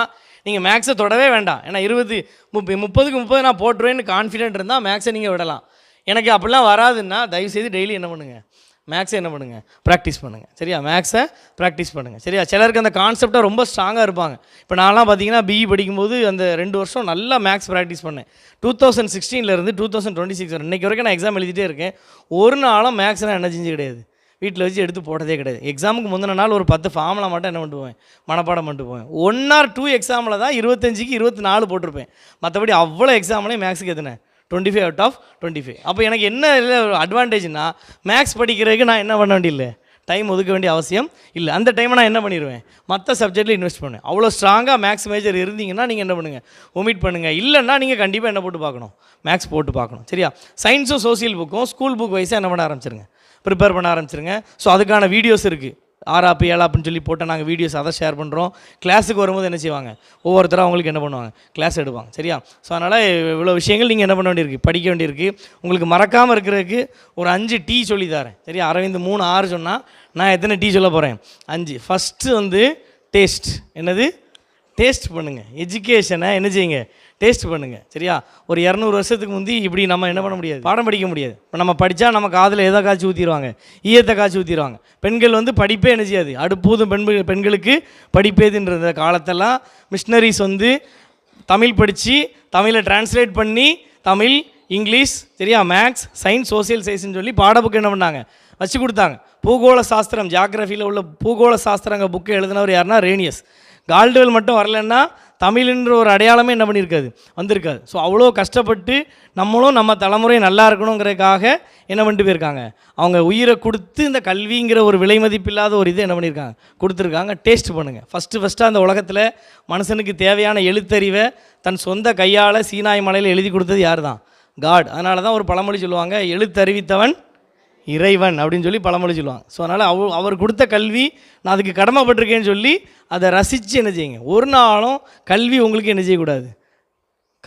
நீங்கள் மேக்ஸை தொடவே வேண்டாம். ஏன்னா 30க்கு 30 நான் போட்டுருவேன்னு கான்ஃபிடென்ட் இருந்தால் மேக்ஸை நீங்கள் விடலாம். எனக்கு அப்படிலாம் வராதுன்னா தயவுசெய்து டெய்லி என்ன பண்ணுங்கள், மேக்ஸை என்ன பண்ணுங்கள், ப்ராக்டிஸ் பண்ணுங்கள். சரியா, மேக்ஸை ப்ராக்டிஸ் பண்ணுங்கள். சரியா, சிலருக்கு அந்த கான்செப்டாக ரொம்ப ஸ்ட்ராங்காக இருப்பாங்க. இப்போ நான்லாம் பார்த்தீங்கன்னா பிஇ படிக்கும்போது அந்த 2 வருஷம் நல்லா மேக்ஸ் ப்ராக்டிஸ் பண்ணேன். 2016 2026 வரை இன்றைக்கி வரைக்கும் நான் எக்ஸாம் எழுதிட்டே இருக்கேன். ஒரு நாளும் மேக்ஸ் நான் என்ன செஞ்சு கிடையாது, வீட்டில் வச்சு எடுத்து போட்டதே கிடையாது. எக்ஸாமுக்கு முந்தின நாள் ஒரு 10 ஃபார்முலா மட்டும் என்ன பண்ணிட்டு போவேன், மனப்பாடம் பண்ணிட்டு போவேன். 1 or 2 எக்ஸாமில் தான் 25க்கு 24 போட்டிருப்பேன். மற்றபடி அவ்வளோ எக்ஸாம்லேயும் மேக்ஸுக்கு எத்தனை, 25 அவுட் ஆஃப் 25. அப்போ எனக்கு என்ன அட்வான்டேஜ்னா, மேக்ஸ் படிக்கிறதுக்கு நான் என்ன பண்ண வேண்டியில்லை, டைம் ஒதுக்க வேண்டிய அவசியம் இல்லை. அந்த டைமை நான் என்ன பண்ணிடுவேன், மற்ற சப்ஜெக்டில் இன்வெஸ்ட் பண்ணுவேன். அவ்வளோ ஸ்ட்ராங்காக மேக்ஸ் மேஜர் இருந்தீங்கன்னா நீங்கள் என்ன பண்ணுங்கள், ஒமிட் பண்ணுங்கள். இல்லைன்னா நீங்கள் கண்டிப்பாக என்ன போட்டு பார்க்கணும், மேக்ஸ் போட்டு பார்க்கணும். சரியா, சயின்ஸும் சோசியல் புக்கும் ஸ்கூல் புக் வைஸாக என்ன பண்ண ஆரம்பிச்சிருங்க, ப்ரிப்பேர் பண்ண ஆரம்பிச்சிருங்க. ஸோ அதுக்கான வீடியோஸ் இருக்குது, 6ஆப்பு 7ஆப்புன்னு சொல்லி போட்டால் நாங்கள் வீடியோஸ் அதை ஷேர் பண்ணுறோம். கிளாஸுக்கு வரும்போது என்ன செய்வாங்க, ஒவ்வொருத்தரும் அவங்களுக்கு என்ன பண்ணுவாங்க, கிளாஸ் எடுப்பாங்க. சரியா, ஸோ அதனால் இவ்வளோ விஷயங்கள் நீங்கள் என்ன பண்ண வேண்டியிருக்கு, படிக்க வேண்டியிருக்கு. உங்களுக்கு மறக்காமல் இருக்கிறதுக்கு ஒரு 5 டீ சொல்லி தரேன். சரியா, அரவிந்த் 3 6 சொன்னால் நான் எத்தனை டீ சொல்ல போகிறேன், 5. ஃபஸ்ட்டு வந்து டேஸ்ட். என்னது, டேஸ்ட் பண்ணுங்கள். எஜுகேஷனை என்ன செய்யுங்க, டேஸ்ட் பண்ணுங்கள். சரியா, ஒரு 200 வருஷத்துக்கு முந்தி இப்படி நம்ம என்ன பண்ண முடியாது, பாடம் படிக்க முடியாது. இப்போ நம்ம படித்தா நம்ம காதில் எதை காய்ச்சி ஊற்றிடுவாங்க, ஈயத்தை காய்ச்சி ஊற்றிடுவாங்க. பெண்கள் வந்து படிப்பே என்ன செய்யாது, அடுப்பூதும் பெண்களுக்கு படிப்பேதுன்ற காலத்தெல்லாம் மிஷினரிஸ் வந்து தமிழ் படித்து தமிழை டிரான்ஸ்லேட் பண்ணி தமிழ், இங்கிலீஷ், சரியா, மேக்ஸ், சயின்ஸ், சோசியல் சயின்ஸ்னு சொல்லி பாடப்புக்கு என்ன பண்ணாங்க, வச்சு கொடுத்தாங்க. பூகோள சாஸ்திரம், ஜியாகிரஃபியில் உள்ள பூகோள சாஸ்திரங்க புக்கு எழுதினவர் யாருன்னா ரேனியஸ். கால்டுவெல் மட்டும் வரலன்னா தமிழ்ன்ற ஒரு அடையாளமே என்ன பண்ணியிருக்காது, வந்திருக்காது. ஸோ அவ்வளோ கஷ்டப்பட்டு நம்மளும் நம்ம தலைமுறை நல்லா இருக்கணுங்கிறதுக்காக என்ன பண்ணிட்டு போயிருக்காங்க, அவங்க உயிரை கொடுத்து இந்த கல்விங்கிற ஒரு விலை மதிப்பில்லாத ஒரு இது என்ன பண்ணியிருக்காங்க, கொடுத்துருக்காங்க. டேஸ்ட் பண்ணுங்கள். ஃபஸ்ட்டு அந்த உலகத்தில் மனுஷனுக்கு தேவையான எழுத்தறிவை தன் சொந்த கையால் சீனாய் மலையில் எழுதி கொடுத்தது யார் தான், காட். அதனால தான் ஒரு பழமொழி சொல்லுவாங்க, எழுத்தறிவித்தவன் இறைவன் அப்படின்னு சொல்லி பழமொழி சொல்லுவாங்க. ஸோ அதனால் அவர் கொடுத்த கல்வி நான் அதுக்கு கடமைப்பட்டிருக்கேன்னு சொல்லி அதை ரசித்து என்ன செய்யுங்க. ஒரு நாளும் கல்வி உங்களுக்கு என்ன செய்யக்கூடாது,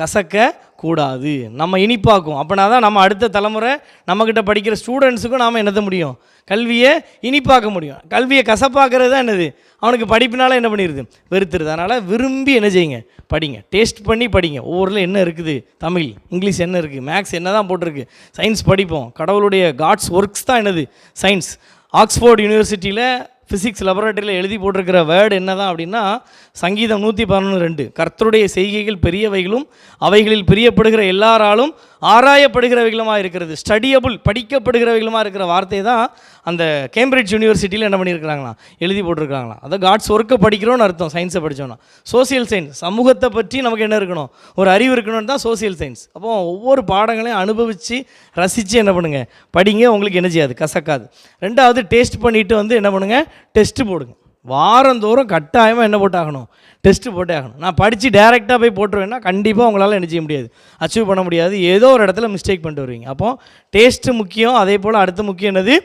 கசக்க கூடாது, நம்ம இனிப்பாக்கும். அப்படின்னா தான் நம்ம அடுத்த தலைமுறை நம்மக்கிட்ட படிக்கிற ஸ்டூடெண்ட்ஸுக்கும் நாம் என்னத்த முடியும், கல்வியை இனிப்பாக்க முடியும். கல்வியை கசப்பாக்குறது தான் என்னது, அவனுக்கு படிப்பினால என்ன பண்ணிடுது, வெறுத்துருது. அதனால் விரும்பி என்ன செய்யுங்க, படிங்க, டேஸ்ட் பண்ணி படிங்க. ஒவ்வொருல என்ன இருக்குது, தமிழ், இங்கிலீஷ் என்ன இருக்குது, மேக்ஸ் என்ன தான் போட்டிருக்கு, சயின்ஸ் படிப்போம். கடவுளுடைய காட்ஸ் ஒர்க்ஸ் தான் என்னது, சயின்ஸ். ஆக்ஸ்ஃபோர்ட் யூனிவர்சிட்டியில் ஃபிசிக்ஸ் லெபரட்டரியில் எழுதி போட்டிருக்கிற வேர்டு என்ன தான் அப்படின்னா, சங்கீதம் 111:2, கர்த்தருடைய செய்கைகள் பெரியவைகளும் அவைகளில் பிரியப்படுகிற எல்லாராலும் ஆராயப்படுகிறவைகளுமாக இருக்கிறது. ஸ்டடியபிள், படிக்கப்படுகிறவைகளுமாக இருக்கிற வார்த்தை தான் அந்த கேம்பிரிட்ஜ் யூனிவர்சிட்டியில் என்ன பண்ணியிருக்கிறாங்களா, எழுதி போட்டிருக்காங்களா. அதான் காட்ஸ் ஒர்க்கை படிக்கிறோன்னு அர்த்தம் சயின்ஸை படித்தோன்னா. சோசியல் சயின்ஸ், சமூகத்தை பற்றி நமக்கு என்ன இருக்கணும், ஒரு அறிவு இருக்கணும்னு தான் சோசியல் சயின்ஸ். அப்போ ஒவ்வொரு பாடங்களையும் அனுபவித்து ரசித்து என்ன பண்ணுங்கள், படிங்க. உங்களுக்கு என்ன செய்யாது, கசக்காது. ரெண்டாவது, டேஸ்ட் பண்ணிவிட்டு என்ன பண்ணுங்கள், டெஸ்ட்டு போடுங்க. வாரந்தோறும் கட்டாயமாக என்ன போட்டாகணும், டெஸ்ட்டு போட்டே ஆகணும். நான் படித்து டேரெக்டாக போய் போட்டுருவேன்னா கண்டிப்பாக உங்களால் என்ன செய்ய முடியாது, அச்சீவ் பண்ண முடியாது. ஏதோ ஒரு இடத்துல மிஸ்டேக் பண்ணிட்டு வருவீங்க. அப்போது டேஸ்ட்டு முக்கியம். அதே போல் அடுத்து முக்கியம் என்னது,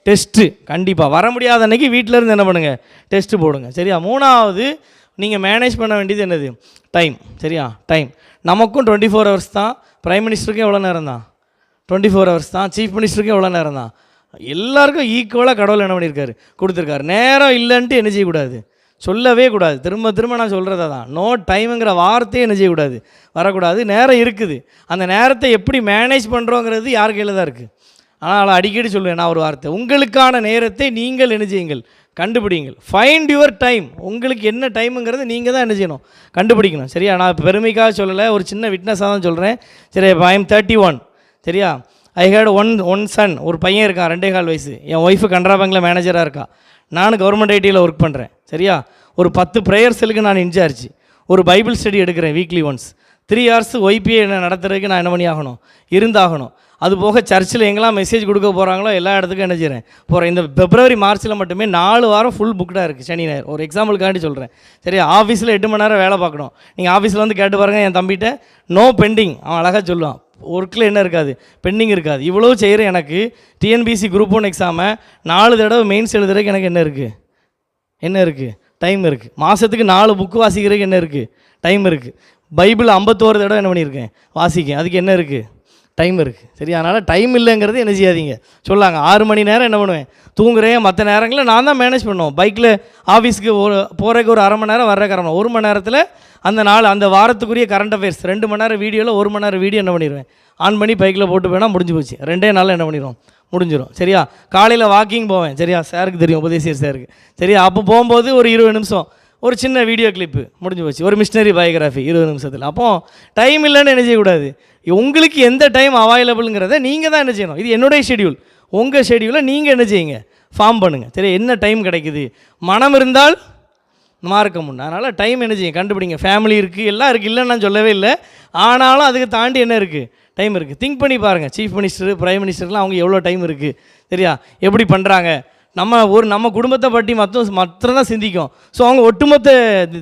டெஸ்ட்டு. கண்டிப்பாக வர முடியாத அன்றைக்கி வீட்டில் இருந்து என்ன பண்ணுங்கள், டெஸ்ட்டு போடுங்க. சரியா? மூணாவது, நீங்கள் மேனேஜ் பண்ண வேண்டியது என்னது, டைம். சரியா? டைம். நமக்கும் 24 ஹவர்ஸ் தான். பிரைம் மினிஸ்டருக்கும் எவ்வளோ நேரம் தான், 24 ஹவர்ஸ் தான். சீஃப் மினிஸ்டருக்கும் எவ்வளோ நேரம் தான். எல்லாருக்கும் ஈக்குவலாக கடவுள் என்ன பண்ணியிருக்காரு, கொடுத்துருக்காரு. நேரம் இல்லைன்ட்டு என்ன செய்யக்கூடாது, சொல்லவே கூடாது. திரும்ப திரும்ப நான் சொல்கிறத தான், நோ டைமுங்கிற வார்த்தையே என்ன செய்யக்கூடாது, வரக்கூடாது. நேரம் இருக்குது, அந்த நேரத்தை எப்படி மேனேஜ் பண்ணுறோங்கிறது யார் கையில் தான் இருக்குது. ஆனால் அடிக்கடி சொல்லுவேன் நான் ஒரு வார்த்தை, உங்களுக்கான நேரத்தை நீங்கள் என்ன செய்யுங்கள், கண்டுபிடிங்கள். Find your time. உங்களுக்கு என்ன டைமுங்கிறது நீங்கள் தான் என்ன செய்யணும், கண்டுபிடிக்கணும். சரியா? நான் பெருமைக்காக சொல்லலை, ஒரு சின்ன விட்னஸாக தான் சொல்கிறேன். சரி, இப்போ ஐ எம் 31. சரியா? ஐ ஹேட் ஒன் சன். ஒரு பையன் இருக்கான், 2.25 வயசு. என் ஒய்ஃபு கனரா பேங்கில் மேனேஜராக இருக்கா. நான் கவர்மெண்ட் ஐடியில் ஒர்க் பண்ணுறேன். சரியா? ஒரு 10 ப்ரேயர் செல்லுக்கு நான் இன்சார்ஜ். ஒரு பைபிள் ஸ்டடி எடுக்கிறேன் வீக்லி ஒன்ஸ். 3 hours ஒய்பிஏ என்ன நடத்துறதுக்கு நான் என்ன பண்ணி ஆகணும், இருந்தாகணும். அது போக சர்ச்சில் எங்கெல்லாம் மெசேஜ் கொடுக்க போகிறாங்களோ எல்லா இடத்துக்கும் என்ன செய்கிறேன், போகிறேன். இந்த பிப்ரவரி மார்ச்சில் மட்டுமே 4 வாரம் ஃபுல் புக்டாக இருக்குது, சனி ஞாயிறு. ஒரு எக்ஸாம்பிளுக்காண்டி சொல்கிறேன். சரியா? ஆஃபீஸில் 8 மணி நேரம் வேலை பார்க்கணும். நீங்கள் ஆஃபீஸில் கேட்டு பாருங்கள், என் தம்பிகிட்ட நோ பெண்டிங், அவன் அழகாக சொல்லுவான். ஒர்க்கில் என்ன இருக்காது, பெண்டிங் இருக்காது. இவ்வளோ செய்கிற எனக்கு டிஎன்பிசி குரூப் 1 எக்ஸாமை 4 தடவை மெயின்ஸ் எழுதுறதுக்கு எனக்கு என்ன இருக்குது, டைம் இருக்குது. மாதத்துக்கு 4 புக்கு வாசிக்கிறதுக்கு என்ன இருக்குது, டைம் இருக்குது. பைபிள் 51 தடவை என்ன பண்ணியிருக்கேன், வாசிக்கேன். அதுக்கு என்ன இருக்குது, டைம் இருக்குது. சரி? அதனால் டைம் இல்லைங்கிறது என்ன செய்யாதீங்க. சொல்லாங்க 6 மணி நேரம் என்ன பண்ணுவேன், தூங்குறேன். மற்ற நேரங்களில் நான் தான் மேனேஜ் பண்ணுவோம். பைக்கில் ஆஃபீஸுக்கு போகிறதுக்கு ஒரு 1/2 மணி நேரம், வர்றதுக்கு 1/2 மணி நேரம். 1 மணி நேரத்தில் அந்த நாள், அந்த வாரத்துக்குரிய கரண்ட் அஃபேர்ஸ் 2 மணி நேரம் வீடியோவில் 1 மணி நேரம் வீடியோ என்ன பண்ணிடுவேன், ஆன் பண்ணி பைக்கில் போட்டு போனால் முடிஞ்சு போச்சு. 2 நாளில் என்ன பண்ணிடுவோம், முடிஞ்சிடும். சரியா? காலையில் வாக்கிங் போவேன். சரியா? சாருக்கு தெரியும், உபதேசியர் சாருக்கு. சரியா? அப்போ போகும்போது ஒரு 20 நிமிஷம் ஒரு சின்ன வீடியோ கிளிப்பு முடிஞ்சு போச்சு. ஒரு மிஷினரி பயோகிராஃபி 20 நிமிஷத்தில். அப்போது டைம் இல்லைன்னு என்ன செய்யக்கூடாது. உங்களுக்கு எந்த டைம் அவைலபிளுங்கிறத நீங்கள் தான் என்ன செய்யணும். இது என்னுடைய ஷெடியூல். உங்கள் ஷெடியூலை நீங்கள் என்ன செய்யுங்க, ஃபார்ம் பண்ணுங்கள். சரி? என்ன டைம் கிடைக்குது, மனம் இருந்தால் மார்க்கம் உண்டு. அதனால் டைம் என்ன செய்யுங்க, கண்டுபிடிங்க. ஃபேமிலி இருக்குது, எல்லாம் இருக்குது, இல்லைன்னு நான் சொல்லவே இல்லை. ஆனாலும் அதுக்கு தாண்டி என்ன இருக்குது, டைம் இருக்குது. திங்க் பண்ணி பாருங்கள். சீஃப் மினிஸ்டர், பிரைம் மினிஸ்டர்லாம் அவங்க எவ்வளோ டைம் இருக்குது. சரியா? எப்படி பண்ணுறாங்க. நம்ம குடும்பத்தை பற்றி மற்ற தான் சிந்திக்கும். ஸோ அவங்க ஒட்டுமொத்த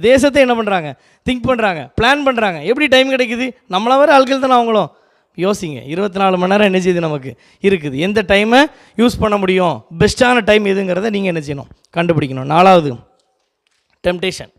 தேசத்தை என்ன பண்ணுறாங்க, திங்க் பண்ணுறாங்க, பிளான் பண்ணுறாங்க. எப்படி டைம் கிடைக்குது, நம்மளை வர ஆட்கள் தானே அவங்களும். யோசிங்க. 24 மணி நேரம் என்ன செய்யுது நமக்கு இருக்குது. எந்த டைமை யூஸ் பண்ண முடியும், பெஸ்ட்டான டைம் எதுங்கிறத நீங்கள் என்ன செய்யணும், கண்டுபிடிக்கணும். 4வது, டெம்டேஷன்.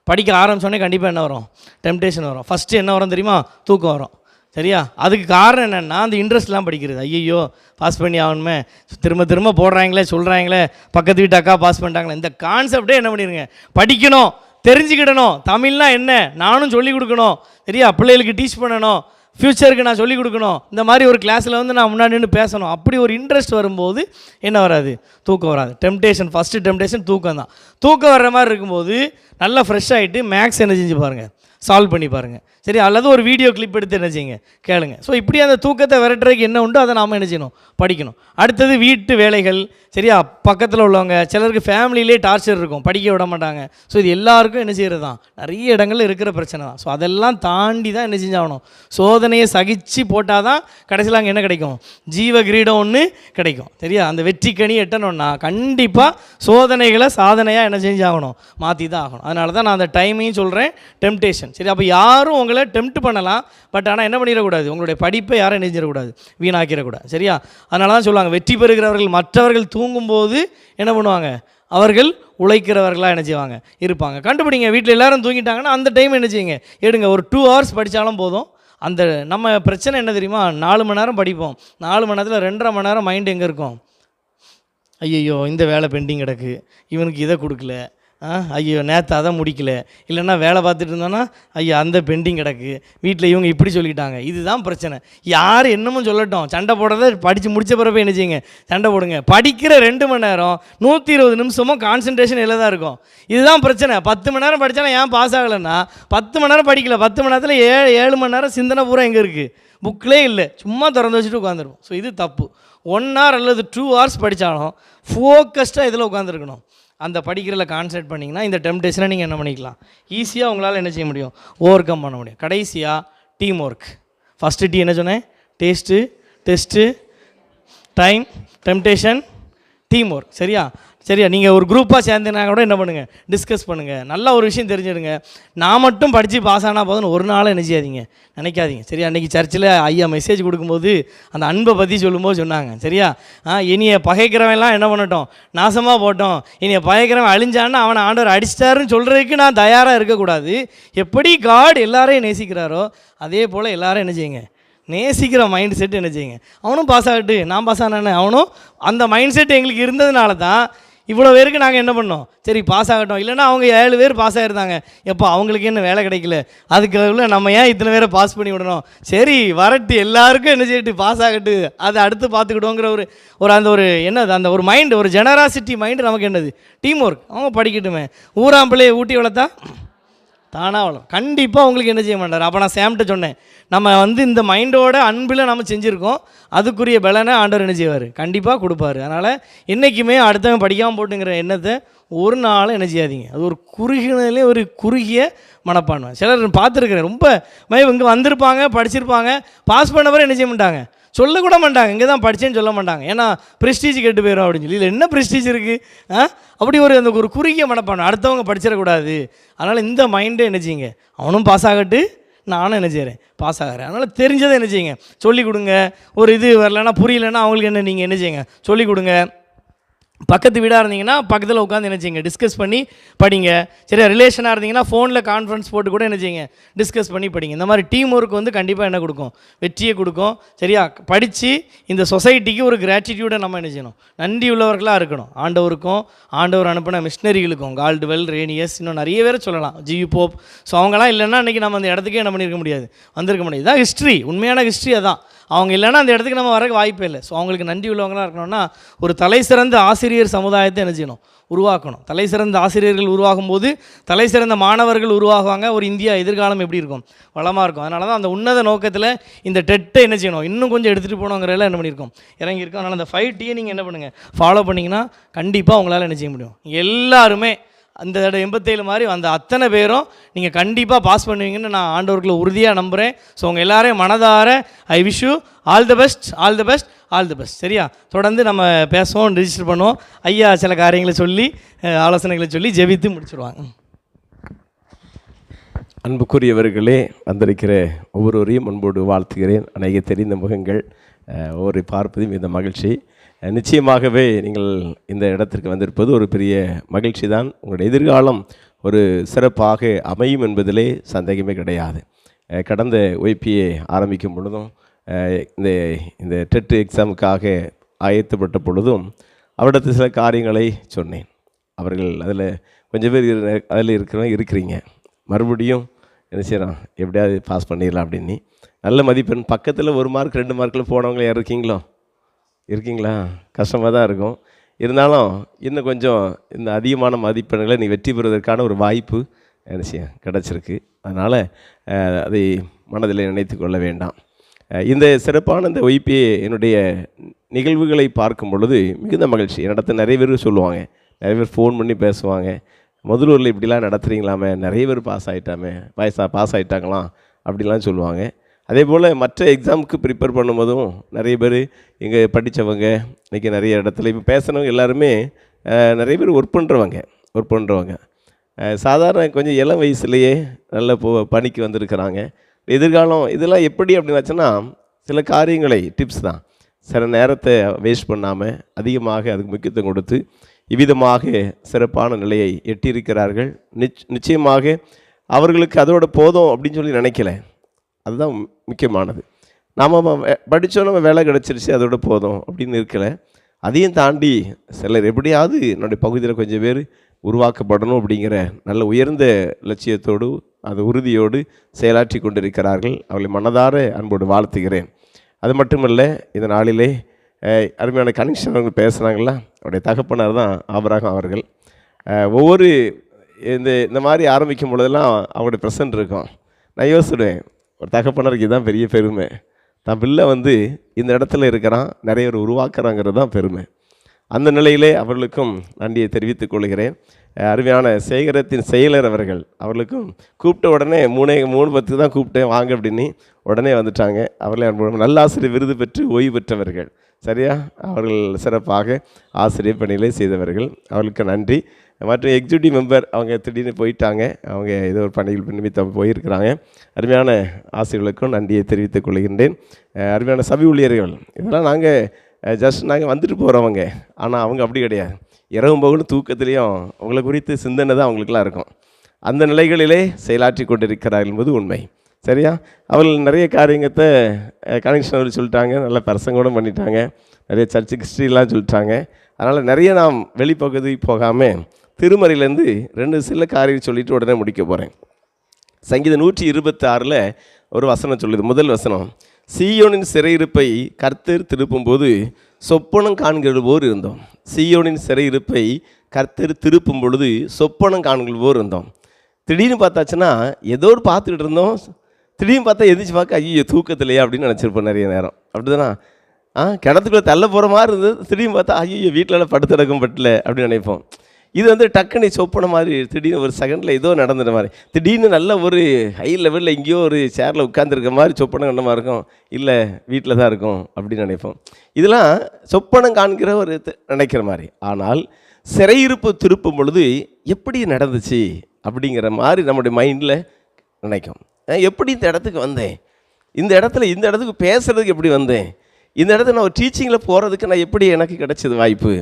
படிக்க ஆரம்பிச்சோடனே கண்டிப்பாக என்ன வரும், டெம்டேஷன் வரும். ஃபஸ்ட்டு என்ன வரும் தெரியுமா, தூக்கம் வரும். சரியா? அதுக்கு காரணம் என்னென்னா, அந்த இன்ட்ரெஸ்ட்லாம் படிக்கிறது. ஐயோ பாஸ் பண்ணி ஆகணுமே, திரும்ப திரும்ப போடுறாங்களே, சொல்கிறாங்களே, பக்கத்து வீட்டு அக்கா பாஸ் பண்ணிட்டாங்களே, இந்த கான்செப்டே என்ன பண்ணிடுங்க, படிக்கணும், தெரிஞ்சுக்கிடணும். தமிழ்னா என்ன நானும் சொல்லிக் கொடுக்கணும். சரியா? பிள்ளைகளுக்கு டீச் பண்ணணும், ஃப்யூச்சருக்கு நான் சொல்லிக் கொடுக்கணும். இந்த மாதிரி ஒரு கிளாஸில் நான் முன்னாடி நின்று பேசணும். அப்படி ஒரு இன்ட்ரெஸ்ட் வரும்போது என்ன வராது, தூக்கம் வராது. டெம்டேஷன், ஃபஸ்ட்டு டெம்டேஷன் தூக்கம் தான். தூக்கம் வர்ற மாதிரி இருக்கும்போது நல்லா ஃப்ரெஷ் ஆகிட்டு மேக்ஸ் என்ன செஞ்சு பாருங்கள், சால்வ் பண்ணி பாருங்கள். சரி? அல்லது ஒரு வீடியோ கிளிப் எடுத்து என்ன செய்யுங்க, கேளுங்க. ஸோ இப்படி அந்த தூக்கத்தை விரட்டுறதுக்கு என்ன உண்டோ அதை நாம் என்ன செய்யணும், படிக்கணும். அடுத்தது வீட்டு வேலைகள். சரியா? பக்கத்தில் உள்ளவங்க, சிலருக்கு ஃபேமிலியிலே டார்ச்சர் இருக்கும், படிக்க விட மாட்டாங்க. ஸோ இது எல்லாருக்கும் என்ன செய்கிறது தான், நிறைய இடங்களில் இருக்கிற பிரச்சனை தான். ஸோ அதெல்லாம் தாண்டி தான் என்ன செஞ்சாகணும், சோதனையை சகிச்சு போட்டால் தான் கடைசியில் அங்கே என்ன கிடைக்கும், ஜீவ கிரீடம் ஒன்று கிடைக்கும். சரியா? அந்த வெற்றிக்கனி எட்டணும்னா கண்டிப்பாக சோதனைகளை சாதனையாக என்ன செஞ்சாகணும், மாற்றி தான் ஆகணும். அதனால தான் நான் அந்த டைமையும் சொல்கிறேன், டெம்டேஷன். சரி? அப்போ யாரும் உங்களை டெம்ப்ட் பண்ணலாம், பட் ஆனால் என்ன பண்ணிடக்கூடாது, உங்களுடைய படிப்பை யாரும் நெஞ்சிடக்கூடாது, வீணாக்கிடக்கூடாது. சரியா? அதனால தான் சொல்லுவாங்க, வெற்றி பெறுகிறவர்கள் மற்றவர்கள் தூங்கும்போது என்ன பண்ணுவாங்க, அவர்கள் உழைக்கிறவர்களாக என்ன செய்வாங்க, இருப்பாங்க. கண்டுபிடிங்க. வீட்டில் எல்லோரும் தூங்கிட்டாங்கன்னா அந்த டைம் என்ன செய்யுங்க, எடுங்க. ஒரு 2 hours படித்தாலும் போதும். அந்த நம்ம பிரச்சனை என்ன தெரியுமா, 4 மணி நேரம் படிப்போம், 4 மணி நேரத்தில் 2.5 மணி நேரம் மைண்டு எங்கே இருக்கும், ஐயையோ இந்த வேலை பெண்டிங் கிடக்கு, இவனுக்கு இதை கொடுக்கல, ஐயோ நேற்று அதை முடிக்கல, இல்லைன்னா வேலை பார்த்துட்டு இருந்தோன்னா ஐயோ அந்த பெண்டிங் கிடக்கு, வீட்டில் இவங்க இப்படி சொல்லிட்டாங்க. இதுதான் பிரச்சனை. யார் என்னமும் சொல்லட்டும், சண்டை போடுறத படித்து முடித்த பிறகு என்ன செய்யுங்க, சண்டை போடுங்க. படிக்கிற 2 மணி நேரம் 120 நிமிஷமும் கான்சன்ட்ரேஷன் எல்லாம் தான் இருக்கும். இதுதான் பிரச்சனை. 10 மணி நேரம் படித்தா ஏன் பாஸ் ஆகலைன்னா 10 மணி நேரம் படிக்கல, 10 மணி நேரத்தில் 7 மணி நேரம் சிந்தனை பூரா எங்கே இருக்குது, புக்கிலே இல்லை, சும்மா திறந்து வச்சுட்டு உட்காந்துருவோம். ஸோ இது தப்பு. 1 hour அல்லது 2 hours படித்தாலும் ஃபோக்கஸ்டாக இதில் உட்காந்துருக்கணும். அந்த படிக்கிறதுல கான்சன்ட்ரேட் பண்ணிங்கன்னா இந்த டெம்டேஷனை நீங்கள் என்ன பண்ணிக்கலாம், ஈஸியாக உங்களால் என்ன செய்ய முடியும், ஓவர் கம் பண்ண முடியும். கடைசியாக டீம் ஒர்க். ஃபஸ்ட்டு டீ என்ன சொன்னேன், taste, test, time, temptation, team work. சரியா நீங்கள் ஒரு குரூப்பாக சேர்ந்தனா கூட என்ன பண்ணுங்கள், டிஸ்கஸ் பண்ணுங்கள். நல்ல ஒரு விஷயம் தெரிஞ்சிடுங்க. நான் மட்டும் படித்து பாஸ் ஆனால் போதுன்னு ஒரு நாளும் என்ன செய்யாதீங்க, நினைக்காதீங்க. சரியா, அன்றைக்கி சர்ச்சில் ஐயா மெசேஜ் கொடுக்கும்போது அந்த அன்பை பற்றி சொல்லும்போது சொன்னாங்க. சரியா, இனிய பகைக்கிறவன்லாம் என்ன பண்ணட்டும், நாசமாக போட்டோம், இனிய பகைக்கிறவன் அழிஞ்சான்னு அவனை ஆண்டவர் அடிச்சிட்டாருன்னு சொல்கிறதுக்கு நான் தயாராக இருக்கக்கூடாது. எப்படி காட் எல்லாரையும் நேசிக்கிறாரோ அதே போல் எல்லாரும் என்ன செய்யுங்க, நேசிக்கிற மைண்ட் செட் என்ன செய்யுங்க. அவனும் பாஸ் ஆகட்டு, நான் பாஸ் ஆனேன்னு அவனும் அந்த மைண்ட் செட் எங்களுக்கு இருந்ததுனால தான் இவ்வளோ பேருக்கு நாங்கள் என்ன பண்ணோம், சரி பாஸ் ஆகட்டும். இல்லைன்னா அவங்க 7 பேர் பாஸ் ஆகிருந்தாங்க, எப்போ அவங்களுக்கு என்ன வேலை கிடைக்கல, அதுக்கு நம்ம ஏன் இத்தனை பேரை பாஸ் பண்ணி விடணும், சரி வரட்டு எல்லாருக்கும் என்ன செய்யட்டு, பாஸ் ஆகட்டு, அதை அடுத்து பார்த்துக்கிட்டோங்கிற ஒரு அந்த ஒரு என்னது, அந்த ஒரு மைண்டு, ஒரு ஜெனராசிட்டி மைண்டு நமக்கு என்னது, டீம் ஒர்க். அவங்க படிக்கட்டுமே, ஊராம் பிள்ளையை ஊட்டி வளர்த்தா தானாக வளரும். கண்டிப்பாக உங்களுக்கு என்ன செய்ய மாட்டார். அப்போ நான் சேம்கிட்ட சொன்னேன், நம்ம இந்த மைண்டோட அன்பில் நம்ம செஞ்சுருக்கோம், அதுக்குரிய பலனை ஆண்டவர் என்ன செய்வார், கண்டிப்பாக கொடுப்பாரு. அதனால் என்றைக்குமே அடுத்தவன் படிக்காமல் போட்டுங்கிற எண்ணத்தை ஒரு நாள் என்ன செய்யாதீங்க. அது ஒரு குறுகிய மனப்பான்மை. சிலர் பார்த்துருக்குறேன், ரொம்ப இங்கே வந்திருப்பாங்க, படிச்சிருப்பாங்க, பாஸ் பண்ணவரை என்ன செய்ய மாட்டாங்க, சொல்லக்கூட மாட்டாங்க, இங்கே தான் படித்தேன்னு சொல்ல மாட்டாங்க. ஏன்னா ப்ரெஸ்டீஜ் கெட்டு போயிடும் அப்படின்னு சொல்லி. இல்லை என்ன ப்ரெஸ்டீஜ் இருக்குது, அப்படி அந்த ஒரு குறுகிய மனப்பான்மை, அடுத்தவங்க படிச்சிடக்கூடாது. அதனால் இந்த மைண்டை என்ன செய்யுங்க, அவனும் பாஸ் ஆகட்டு, நானும் என்ன செய்கிறேன், பாஸ் ஆகிறேன். அதனால் தெரிஞ்சதை என்ன செய்யுங்க, சொல்லிக் கொடுங்க. ஒரு இது வரலன்னா புரியலன்னா அவங்களுக்கு என்ன நீங்கள் என்ன செய்யுங்க, சொல்லிக் கொடுங்க. பக்கத்து வீடாக இருந்தீங்கன்னா பக்கத்தில் உட்காந்து என்ன செய்யுங்க, டிஸ்கஸ் பண்ணி படிங்க. சரியா, ரிலேஷனாக இருந்தீங்கன்னா ஃபோனில் கான்ஃபரன்ஸ் போட்டு கூட என்ன செய்யுங்க, டிஸ்கஸ் பண்ணி படிங்க. இந்த மாதிரி டீம் ஒர்க் கண்டிப்பாக என்ன கொடுக்கும், வெற்றியை கொடுக்கும். சரியா, படித்து இந்த சொசைட்டிக்கு ஒரு கிராட்டிடியூடை நம்ம என்ன செய்யணும், நன்றி உள்ளவர்களாக இருக்கணும். ஆண்டவருக்கும் ஆண்டவர் அனுப்பின மிஷினரிகளுக்கும், கால்டுவெல், ரேனியஸ், இன்னும் நிறைய பேர் சொல்லலாம், ஜியு போப். ஸோ அவங்களாம் இல்லைன்னா இன்றைக்கி நம்ம அந்த இடத்துக்கே என்ன பண்ணியிருக்க முடியாது, வந்திருக்க முடியாது. இதான் ஹிஸ்ட்ரி, உண்மையான ஹிஸ்ட்ரி அதான். அவங்க இல்லைன்னா அந்த இடத்துக்கு நம்ம வரக்கு வாய்ப்பே இல்லை. ஸோ அவங்களுக்கு நன்றி உள்ளவங்களாக இருக்கணும்னா ஒரு தலை சிறந்த ஆசிரியர் சமுதாயத்தை என்ன செய்யணும், உருவாக்கணும். தலை சிறந்த ஆசிரியர்கள் உருவாகும் போது தலை சிறந்த மாணவர்கள் உருவாகுவாங்க. ஒரு இந்தியா எதிர்காலம் எப்படி இருக்கும், வளமாக இருக்கும். அதனால தான் அந்த உன்னத நோக்கத்தில் இந்த டெட்டை என்ன செய்யணும், இன்னும் கொஞ்சம் எடுத்துகிட்டு போனோங்கிறதெல்லாம் என்ன பண்ணியிருக்கோம், இறங்கியிருக்கோம். அதனால் அந்த 5T நீங்கள் என்ன பண்ணுங்கள், ஃபாலோ பண்ணிங்கன்னா கண்டிப்பாக உங்களால் என்ன செய்ய முடியும். எல்லாருமே அந்த 87 மாதிரி அந்த அத்தனை பேரும் நீங்கள் கண்டிப்பாக பாஸ் பண்ணுவீங்கன்னு நான் ஆண்டவர்களை உறுதியாக நம்புகிறேன். ஸோ உங்கள் எல்லாரையும் மனதார I wish you all the best, all the best, all the best. சரியா, தொடர்ந்து நம்ம பேசுவோம், ரிஜிஸ்டர் பண்ணுவோம். ஐயா சில காரியங்களை சொல்லி ஆலோசனைகளை சொல்லி ஜெபித்து முடிச்சுடுவாங்க. அன்புக்குரியவர்களே, வந்திருக்கிற ஒவ்வொருவரையும் முன்போடு வாழ்த்துகிறேன். அநேக தெரிந்த முகங்கள் ஒவ்வொரு பார்ப்பதும் இந்த மகிழ்ச்சி. நிச்சயமாகவே நீங்கள் இந்த இடத்திற்கு வந்திருப்பது ஒரு பெரிய மகிழ்ச்சி தான். உங்களுடைய எதிர்காலம் ஒரு சிறப்பாக அமையும் என்பதிலே சந்தேகமே கிடையாது. கடந்த ஒய்பிஏ ஆரம்பிக்கும் பொழுதும் இந்த டெட் எக்ஸாமுக்காக ஆயத்தப்பட்ட பொழுதும் அவரிடத்து சில காரியங்களை சொன்னேன். அவர்கள் அதில் கொஞ்சம் பேர் அதில் இருக்கிறீங்க, மறுபடியும் என்ன செய்யலாம், எப்படியாவது பாஸ் பண்ணிடலாம் அப்படின்னு. நல்ல மதிப்பெண், பக்கத்தில் 1 மார்க் 2 மார்க்கில் போனவங்களே இருக்கீங்களா? கஷ்டமாக தான் இருக்கும். இருந்தாலும் இன்னும் கொஞ்சம் இந்த அதிகமான மதிப்பெண்களை நீ வெற்றி பெறுவதற்கான ஒரு வாய்ப்பு என்ன செய்ய கிடச்சிருக்கு. அதனால் அதை மனதில் நினைத்து கொள்ள வேண்டாம். இந்த சிறப்பான இந்த ஒய்பிஏ என்னுடைய நிகழ்வுகளை பார்க்கும் பொழுது மிகுந்த மகிழ்ச்சி. என்னிடத்தில் நிறைய பேர் சொல்லுவாங்க, நிறைய பேர் ஃபோன் பண்ணி பேசுவாங்க, முதலூரில் இப்படிலாம் நடத்துகிறீங்களாமே, நிறைய பேர் பாஸ் ஆகிட்டாங்களாம் அப்படிலாம் சொல்லுவாங்க. அதே போல் மற்ற எக்ஸாமுக்கு ப்ரிப்பேர் பண்ணும்போதும் நிறைய பேர் இங்கே படித்தவங்க, இன்றைக்கி நிறைய இடத்துல இப்போ பேசுகிறவங்க எல்லாருமே நிறைய பேர் ஒர்க் பண்ணுறவங்க சாதாரண கொஞ்சம் இளம் வயசுலேயே நல்ல பணிக்கு வந்திருக்கிறாங்க. எதிர்காலம் இதெல்லாம் எப்படி அப்படின்னாச்சுன்னா சில காரியங்களை டிப்ஸ் தான், சில நேரத்தை வேஸ்ட் பண்ணாமல் அதிகமாக அதுக்கு முக்கியத்துவம் கொடுத்து இவ்விதமாக சிறப்பான நிலையை எட்டியிருக்கிறார்கள். நிச்சயமாக அவர்களுக்கு அதோட போதும் அப்படின்னு சொல்லி நினைக்கல. அதுதான் முக்கியமானது. நாம் படித்தோம், நம்ம வேலை கிடச்சிருச்சு, அதோட போதும் அப்படின்னு இருக்கலை. அதையும் தாண்டி சிலர் எப்படியாவது என்னுடைய பகுதியில் கொஞ்சம் பேர் உருவாக்கப்படணும் அப்படிங்கிற நல்ல உயர்ந்த லட்சியத்தோடு அது உறுதியோடு செயலாற்றி கொண்டிருக்கிறார்கள். அவர்களை மனதார அன்போடு வாழ்த்துகிறேன். அது மட்டுமல்ல, இந்த நாளிலே அருமையான கனெக்ஷன் அவங்க பேசுகிறாங்களா, அவருடைய தகப்பனார் தான் ஆபிரகாம் அவர்கள். ஒவ்வொரு இந்த மாதிரி ஆரம்பிக்கும் பொழுதெல்லாம் அவருடைய ப்ரெசன்ட் இருக்கும். நான் யோசிடுவேன், ஒரு தகப்பனருக்கு இதுதான் பெரிய பெருமை. தான் பிள்ளை இந்த இடத்துல இருக்கிறான், நிறைய பேர் உருவாக்குறாங்கிறது தான் பெருமை. அந்த நிலையிலே அவர்களுக்கும் நன்றியை தெரிவித்துக் கொள்கிறேன். அருமையான சேகரத்தின் செயலர் அவர்களுக்கும் கூப்பிட்ட உடனே 3:10 தான் கூப்பிட்டேன் வாங்க அப்படின்னு உடனே வந்துட்டாங்க. அவர்களே நல்லாசிரியர் விருது பெற்று ஓய்வு பெற்றவர்கள். சரியா, அவர்கள் சிறப்பாக ஆசிரியர் பணியிலே செய்தவர்கள். அவர்களுக்கு நன்றி. மற்றும் எக்ஸிக்யூட்டிவ் மெம்பர் அவங்க திடீர்னு போயிட்டாங்க, அவங்க ஏதோ ஒரு பணிகள் நிமித்தம் போயிருக்கிறாங்க. அருமையான ஆசிரியர்களுக்கும் நன்றியை தெரிவித்துக் கொள்கின்றேன். அருமையான சபை ஊழியர்கள், இதெல்லாம் நாங்கள் வந்துட்டு போகிறவங்க. ஆனால் அவங்க அப்படி கிடையாது. இரவும் பகலும் தூக்கத்துலேயும் அவங்களை குறித்து சிந்தனை தான் அவங்களுக்குலாம் இருக்கும். அந்த நிலைகளிலே செயலாற்றி கொண்டிருக்கிறார்கள் என்பது உண்மை. சரியா, அவர்கள் நிறைய காரியத்தை கனெக்ஷன் சொல்லிட்டாங்க, நல்ல பிரசங்கோடும் பண்ணிட்டாங்க, நிறைய சர்ச்சு ஹிஸ்ட்ரிலாம் சொல்லிட்டாங்க. அதனால் நிறைய நாம் வெளிப்பகுதி போகாமல் திருமறையிலேருந்து 2 சில காரியம் சொல்லிவிட்டு உடனே முடிக்க போகிறேன். சங்கீதம் 126 ஒரு வசனம் சொல்லுது. முதல் வசனம், சீயோனின் சிறையிருப்பை கர்த்தர் திருப்பும்போது சொப்பனம் காண்கிறபோர் இருந்தோம். சீயோனின் சிறையிருப்பை கர்த்தர் திருப்பும் பொழுது சொப்பனம் காண்கிறபோர் இருந்தோம். திடீர்னு பார்த்தாச்சுன்னா ஏதோ ஒரு பார்த்துக்கிட்டு இருந்தோம், திடீர்னு பார்த்தா எதிர்த்து பார்க்க ஐயோ தூக்கத்திலையா அப்படின்னு நினச்சிருப்போம் நிறைய நேரம். அப்படி தானே, கிணத்துக்குள்ளே தள்ள போகிற மாதிரி இருந்தது, திடீர்னு பார்த்தா ஐயோ வீட்டிலலாம் படுத்தடக்கம் பட்டல அப்படின்னு நினைப்போம். இது டக்குனு சொப்பன மாதிரி திடீர்னு ஒரு செகண்டில் ஏதோ நடந்துட்ட மாதிரி, திடீர்னு நல்ல ஒரு ஹை லெவலில் எங்கேயோ ஒரு சேரில் உட்காந்துருக்க மாதிரி சொப்பனம் கண்ட மாதிரி இருக்கும். இல்லை வீட்டில் தான் இருக்கும் அப்படின்னு நினைப்போம். இதெல்லாம் சொப்பனம் காண்கிற ஒரு நினைக்கிற மாதிரி. ஆனால் சிறையிருப்பு திருப்பும் பொழுது எப்படி நடந்துச்சு அப்படிங்கிற மாதிரி நம்முடைய மைண்டில் நினைக்கும். எப்படி இந்த இடத்துக்கு வந்தேன், இந்த இடத்துக்கு பேசுகிறதுக்கு எப்படி வந்தேன், இந்த இடத்துல நான் ஒரு டீச்சிங்கில் போகிறதுக்கு நான் எப்படி எனக்கு கிடைச்சது வாய்ப்பு,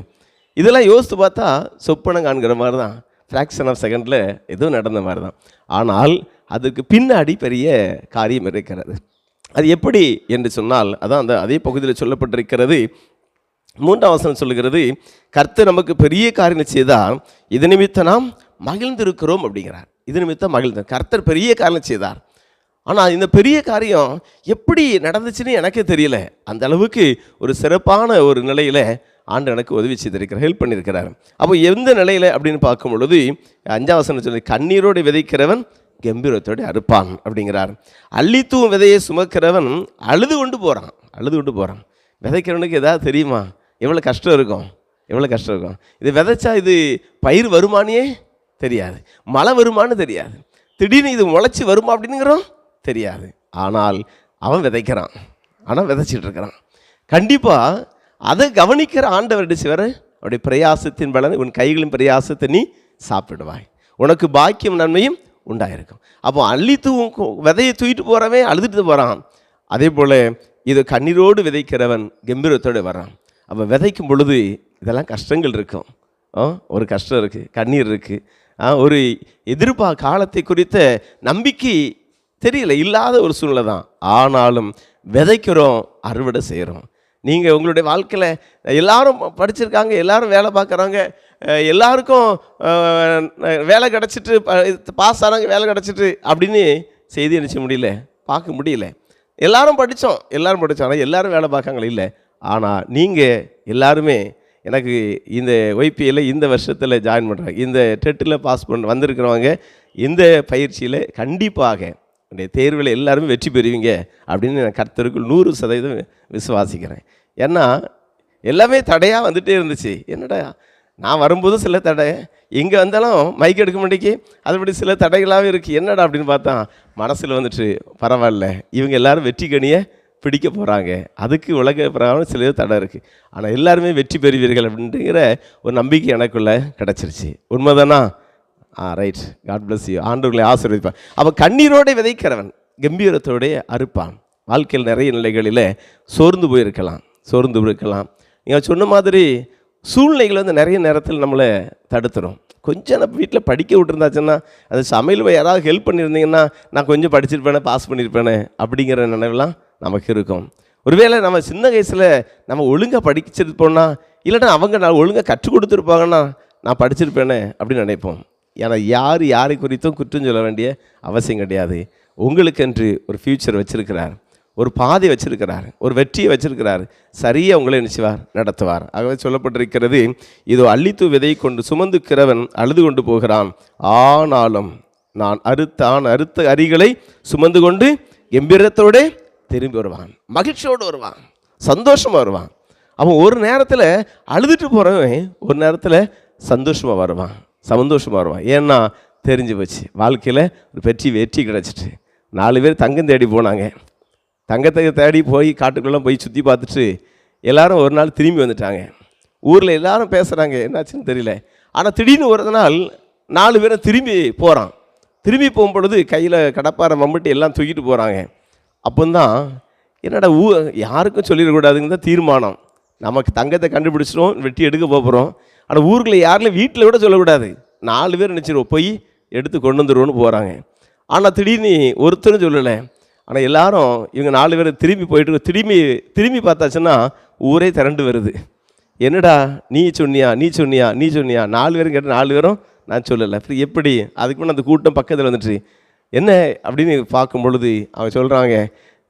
இதெல்லாம் யோசித்து பார்த்தா சொப்பனம் காண்கிற மாதிரி தான். ஃப்ராக்ஷன் ஆஃப் செகண்டில் ஏதோ நடந்த மாதிரி தான். ஆனால் அதுக்கு பின்னாடி பெரிய காரியம் இருக்கிறது. அது எப்படி என்று சொன்னால், அதான் அதே பகுதியில் சொல்லப்பட்டிருக்கிறது. 3ஆம் வசனம் சொல்லுகிறது, கர்த்தர் நமக்கு பெரிய காரியம் செய்தார், இது நிமித்தம் நாம் மகிழ்ந்திருக்கிறோம் அப்படிங்கிறார். இது நிமித்தம் மகிழ்ந்தார், கர்த்தர் பெரிய காரியம் செய்தார். ஆனால் இந்த பெரிய காரியம் எப்படி நடந்துச்சுன்னு எனக்கே தெரியல. அந்த அளவுக்கு ஒரு சிறப்பான ஒரு நிலையில் ஆண்டு எனக்கு உதவி செய்திருக்கிறார், ஹெல்ப் பண்ணியிருக்கிறார். அப்போ எந்த நிலையில் அப்படின்னு பார்க்கும் பொழுது 5ஆம் வசனம் சொல்லி, கண்ணீரோடு விதைக்கிறவன் கம்பீரத்தோடு அறுப்பான் அப்படிங்கிறார். அள்ளித்தூவும் விதையை சுமக்கிறவன் அழுது கொண்டு போகிறான். விதைக்கிறவனுக்கு எதாவது தெரியுமா எவ்வளோ கஷ்டம் இருக்கும், இது விதைச்சா இது பயிர் வருமானே தெரியாது, மழை வருமானு தெரியாது, திடீர்னு இது முளைச்சி வருமா அப்படிங்கிறோம் தெரியாது. ஆனால் அவன் விதைக்கிறான், ஆனால் விதைச்சிட்டு இருக்கிறான். கண்டிப்பாக அதை கவனிக்கிற ஆண்டவர் வர அவருடைய பிரயாசத்தின் பலன், உன் கைகளின் பிரயாசத்தை நீ சாப்பிடுவாய், உனக்கு பாக்கியம் நன்மையும் உண்டாயிருக்கும். அப்போ அள்ளி விதையை தூக்கிட்டு போகிறவன் அழுதுட்டு போகிறான். அதே போல் இது கண்ணீரோடு விதைக்கிறவன் கம்பீரத்தோடு வரான். அப்போ விதைக்கும் பொழுது இதெல்லாம் கஷ்டங்கள் இருக்கும், ஒரு கஷ்டம் இருக்குது, கண்ணீர் இருக்குது, ஒரு காலத்தை குறித்த நம்பிக்கை தெரியல, இல்லாத ஒரு சூழ்நிலை தான். ஆனாலும் விதைக்கிறோம், அறுவடை செய்கிறோம். நீங்கள் உங்களுடைய வாழ்க்கையில் எல்லாரும் படிச்சிருக்காங்க, எல்லாரும் வேலை பார்க்குறாங்க, எல்லாருக்கும் வேலை கிடச்சிட்டு பாஸ் ஆனாங்க, வேலை கிடச்சிட்டு அப்படின்னு செய்தி நினச்ச முடியல, பார்க்க முடியல. எல்லாரும் படித்தோம், ஆனால் எல்லோரும் வேலை பார்க்காங்களே இல்லை. ஆனால் நீங்கள் எல்லாருமே எனக்கு இந்த ஒய்பியில் இந்த வருஷத்தில் ஜாயின் பண்ணுறாங்க, இந்த டெட்டில் பாஸ் பண்ண வந்திருக்கிறவங்க இந்த பயிற்சியில் கண்டிப்பாக என்னுடைய தேர்வில் எல்லாருமே வெற்றி பெறுவீங்க அப்படின்னு நான் கர்த்தருக்குள் 100% விசுவாசிக்கிறேன். ஏன்னா எல்லாமே தடையாக வந்துகிட்டே இருந்துச்சு. என்னடா நான் வரும்போதும் சில தடை, இங்கே வந்தாலும் மைக் எடுக்க மாட்டேங்கி, அதுபடி சில தடைகளாகவே இருக்குது. என்னடா அப்படின்னு பார்த்தா மனசில் வந்துட்டு பரவாயில்ல, இவங்க எல்லோரும் வெற்றி கனியை பிடிக்க போகிறாங்க, அதுக்கு உலக பிரகாரம் சில தடை இருக்குது, ஆனால் எல்லாருமே வெற்றி பெறுவீர்கள் அப்படிங்கிற ஒரு நம்பிக்கை எனக்குள்ளே கிடச்சிருச்சு. உண்மைதானா? ரைட், காட் பிளஸ் யூ, ஆண்டவர்களை ஆசீர்வதிப்பான். அப்போ கண்ணீரோடு விதைக்கிறவன் கம்பீரத்தோடைய அறுப்பான். வாழ்க்கையில் நிறைய நிலைகளில் சோர்ந்து போயிருக்கலாம். நீங்கள் சொன்ன மாதிரி சூழ்நிலைகள் நிறைய நேரத்தில் நம்மளை தடுத்துரும். கொஞ்சம் நான் வீட்டில் படிக்க விட்டுருந்தாச்சுன்னா அது சமையல் யாராவது ஹெல்ப் பண்ணியிருந்தீங்கன்னா நான் கொஞ்சம் படிச்சிருப்பேனே, பாஸ் பண்ணியிருப்பேனே அப்படிங்கிற நினைவுலாம் நமக்கு இருக்கும். ஒருவேளை நம்ம சின்ன வயசில் நம்ம ஒழுங்காக படிச்சிருப்போம்னா, இல்லைன்னா அவங்க நான் ஒழுங்காக கற்றுக் கொடுத்துருப்பாங்கன்னா நான் படிச்சிருப்பேனே அப்படின்னு நினைப்போம். ஏன்னா யாரை குறித்தும் குற்றம் சொல்ல வேண்டிய அவசியம் கிடையாது. உங்களுக்கென்று ஒரு ஃப்யூச்சர் வச்சுருக்கிறார், ஒரு பாதை வச்சிருக்கிறார், ஒரு வெற்றியை வச்சிருக்கிறார். சரியாக உங்களை நினைச்சுவார், நடத்துவார். ஆகவே சொல்லப்பட்டிருக்கிறது, இதோ அள்ளித்து விதை கொண்டு சுமந்துக்கிறவன் அழுது கொண்டு போகிறான், ஆனாலும் நான் அறுத்த அரிகளை சுமந்து கொண்டு எம்பிரத்தோடு திரும்பி வருவான், மகிழ்ச்சியோடு வருவான், சந்தோஷமாக வருவான். அவன் ஒரு நேரத்தில் அழுதுட்டு போகிறவன் ஒரு நேரத்தில் சந்தோஷமாக வருவான். ஏன்னா தெரிஞ்சு போச்சு, வாழ்க்கையில் ஒரு வெற்றி கிடச்சிட்டு. 4 பேர் தங்கம் தேடி போனாங்க. தங்கத்தை தேடி போய் காட்டுக்குள்ளே போய் சுற்றி பார்த்துட்டு எல்லாரும் ஒரு நாள் திரும்பி வந்துட்டாங்க. ஊரில் எல்லாரும் பேசுகிறாங்க, என்னாச்சுன்னு தெரியல. ஆனால் திடீர்னு ஒரு நாள் 4 பேரும் திரும்பி போகிறான். திரும்பி போகும்பொழுது கையில் கடப்பாரை மம்பட்டி எல்லாம் தூக்கிட்டு போகிறாங்க. அப்போந்தான் என்னடா யாருக்கும் சொல்லிடக்கூடாதுங்க தான் தீர்மானம். நமக்கு தங்கத்தை கண்டுபிடிச்சிடும், வெட்டி எடுக்க போகிறோம். ஆனால் ஊருக்குள்ள யாரிலும் வீட்டில் விட சொல்லக்கூடாது. 4 பேர் நினச்சிடுவோம், போய் எடுத்து கொண்டு வந்துடுவோன்னு போகிறாங்க. ஆனால் திடீர்னு ஒருத்தரும் சொல்லலை. ஆனால் எல்லாரும் இவங்க 4 பேர் திரும்பி போயிட்டு திரும்பி பார்த்தாச்சுன்னா ஊரே திரண்டு வருது. என்னடா நீ சொன்னியா 4 பேரும் கேட்டு 4 பேரும் நான் சொல்லலை. அப்புறம் எப்படி? அதுக்கு முன்னே அந்த கூட்டம் பக்கத்தில் வந்துட்டு என்ன அப்படின்னு பார்க்கும் பொழுது அவங்க சொல்கிறாங்க,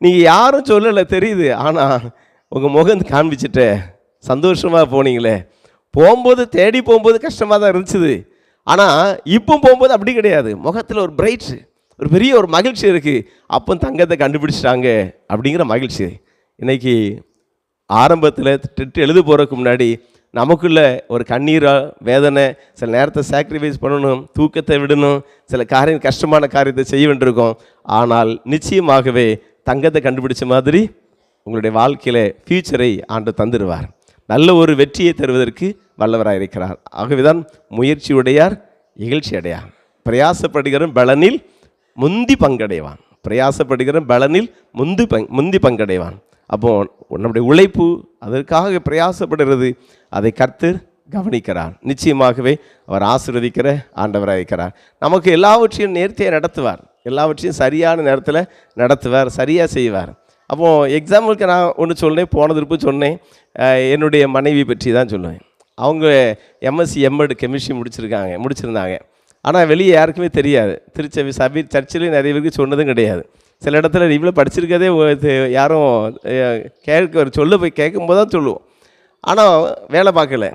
நீங்கள் யாரும் சொல்லலை தெரியுது, ஆனால் உங்கள் முகம் காண்பிச்சிட்ட, சந்தோஷமாக போனீங்களே. தேடி போகும்போது கஷ்டமாக தான் இருந்துச்சு. ஆனால் இப்போ போகும்போது அப்படி கிடையாது. முகத்தில் ஒரு பிரைட், ஒரு பெரிய ஒரு மகிழ்ச்சி இருக்குது. அப்போ தங்கத்தை கண்டுபிடிச்சிட்டாங்க அப்படிங்கிற மகிழ்ச்சி. இன்றைக்கி ஆரம்பத்தில் டெட் எழுத போகிறதுக்கு முன்னாடி நமக்குள்ள ஒரு கண்ணீராக வேதனை, சில நேரத்தை சாக்ரிஃபைஸ் பண்ணணும், தூக்கத்தை விடணும், சில கஷ்டமான காரியத்தை செய்ய வேண்டியிருக்கோம். ஆனால் நிச்சயமாகவே தங்கத்தை கண்டுபிடிச்ச மாதிரி உங்களுடைய வாழ்க்கையில் ஃப்யூச்சரை ஆண்டு தந்துடுவார். நல்ல ஒரு வெற்றியை தருவதற்கு வல்லவராக இருக்கிறார். ஆகவேதான் முயற்சியுடையார் இகழ்ச்சி அடையார், பிரயாசப்படுகிற பலனில் முந்தி பங்கடைவான். முந்தி பங்கடைவான். அப்போது நம்முடைய உழைப்பு, அதற்காக பிரயாசப்படுகிறது, அதை கர்த்தர் கவனிக்கிறார். நிச்சயமாகவே அவர் ஆசீர்வதிக்கிற ஆண்டவராக இருக்கிறார். நமக்கு எல்லாவற்றையும் நேர்த்தியாக நடத்துவார், எல்லாவற்றையும் சரியான நேரத்தில் நடத்துவார், சரியாக செய்வார். அப்போது எக்ஸாம்பிளுக்கு நான் ஒன்று சொன்னேன், போன திருப்பு சொன்னேன், என்னுடைய மனைவி பற்றி தான் சொல்லுவேன். அவங்க எம்எஸ்சி எம்எட் கெமிஸ்ட்ரி முடிச்சிருந்தாங்க. ஆனால் வெளியே யாருக்குமே தெரியாது. சர்ச்சிலையும் நிறைய பேருக்கு சொன்னதும் கிடையாது. சில இடத்துல இவ்வளோ படிச்சிருக்கதே யாரும் போய் கேட்கும்போது தான் சொல்லுவோம். ஆனால் வேலை பார்க்கல.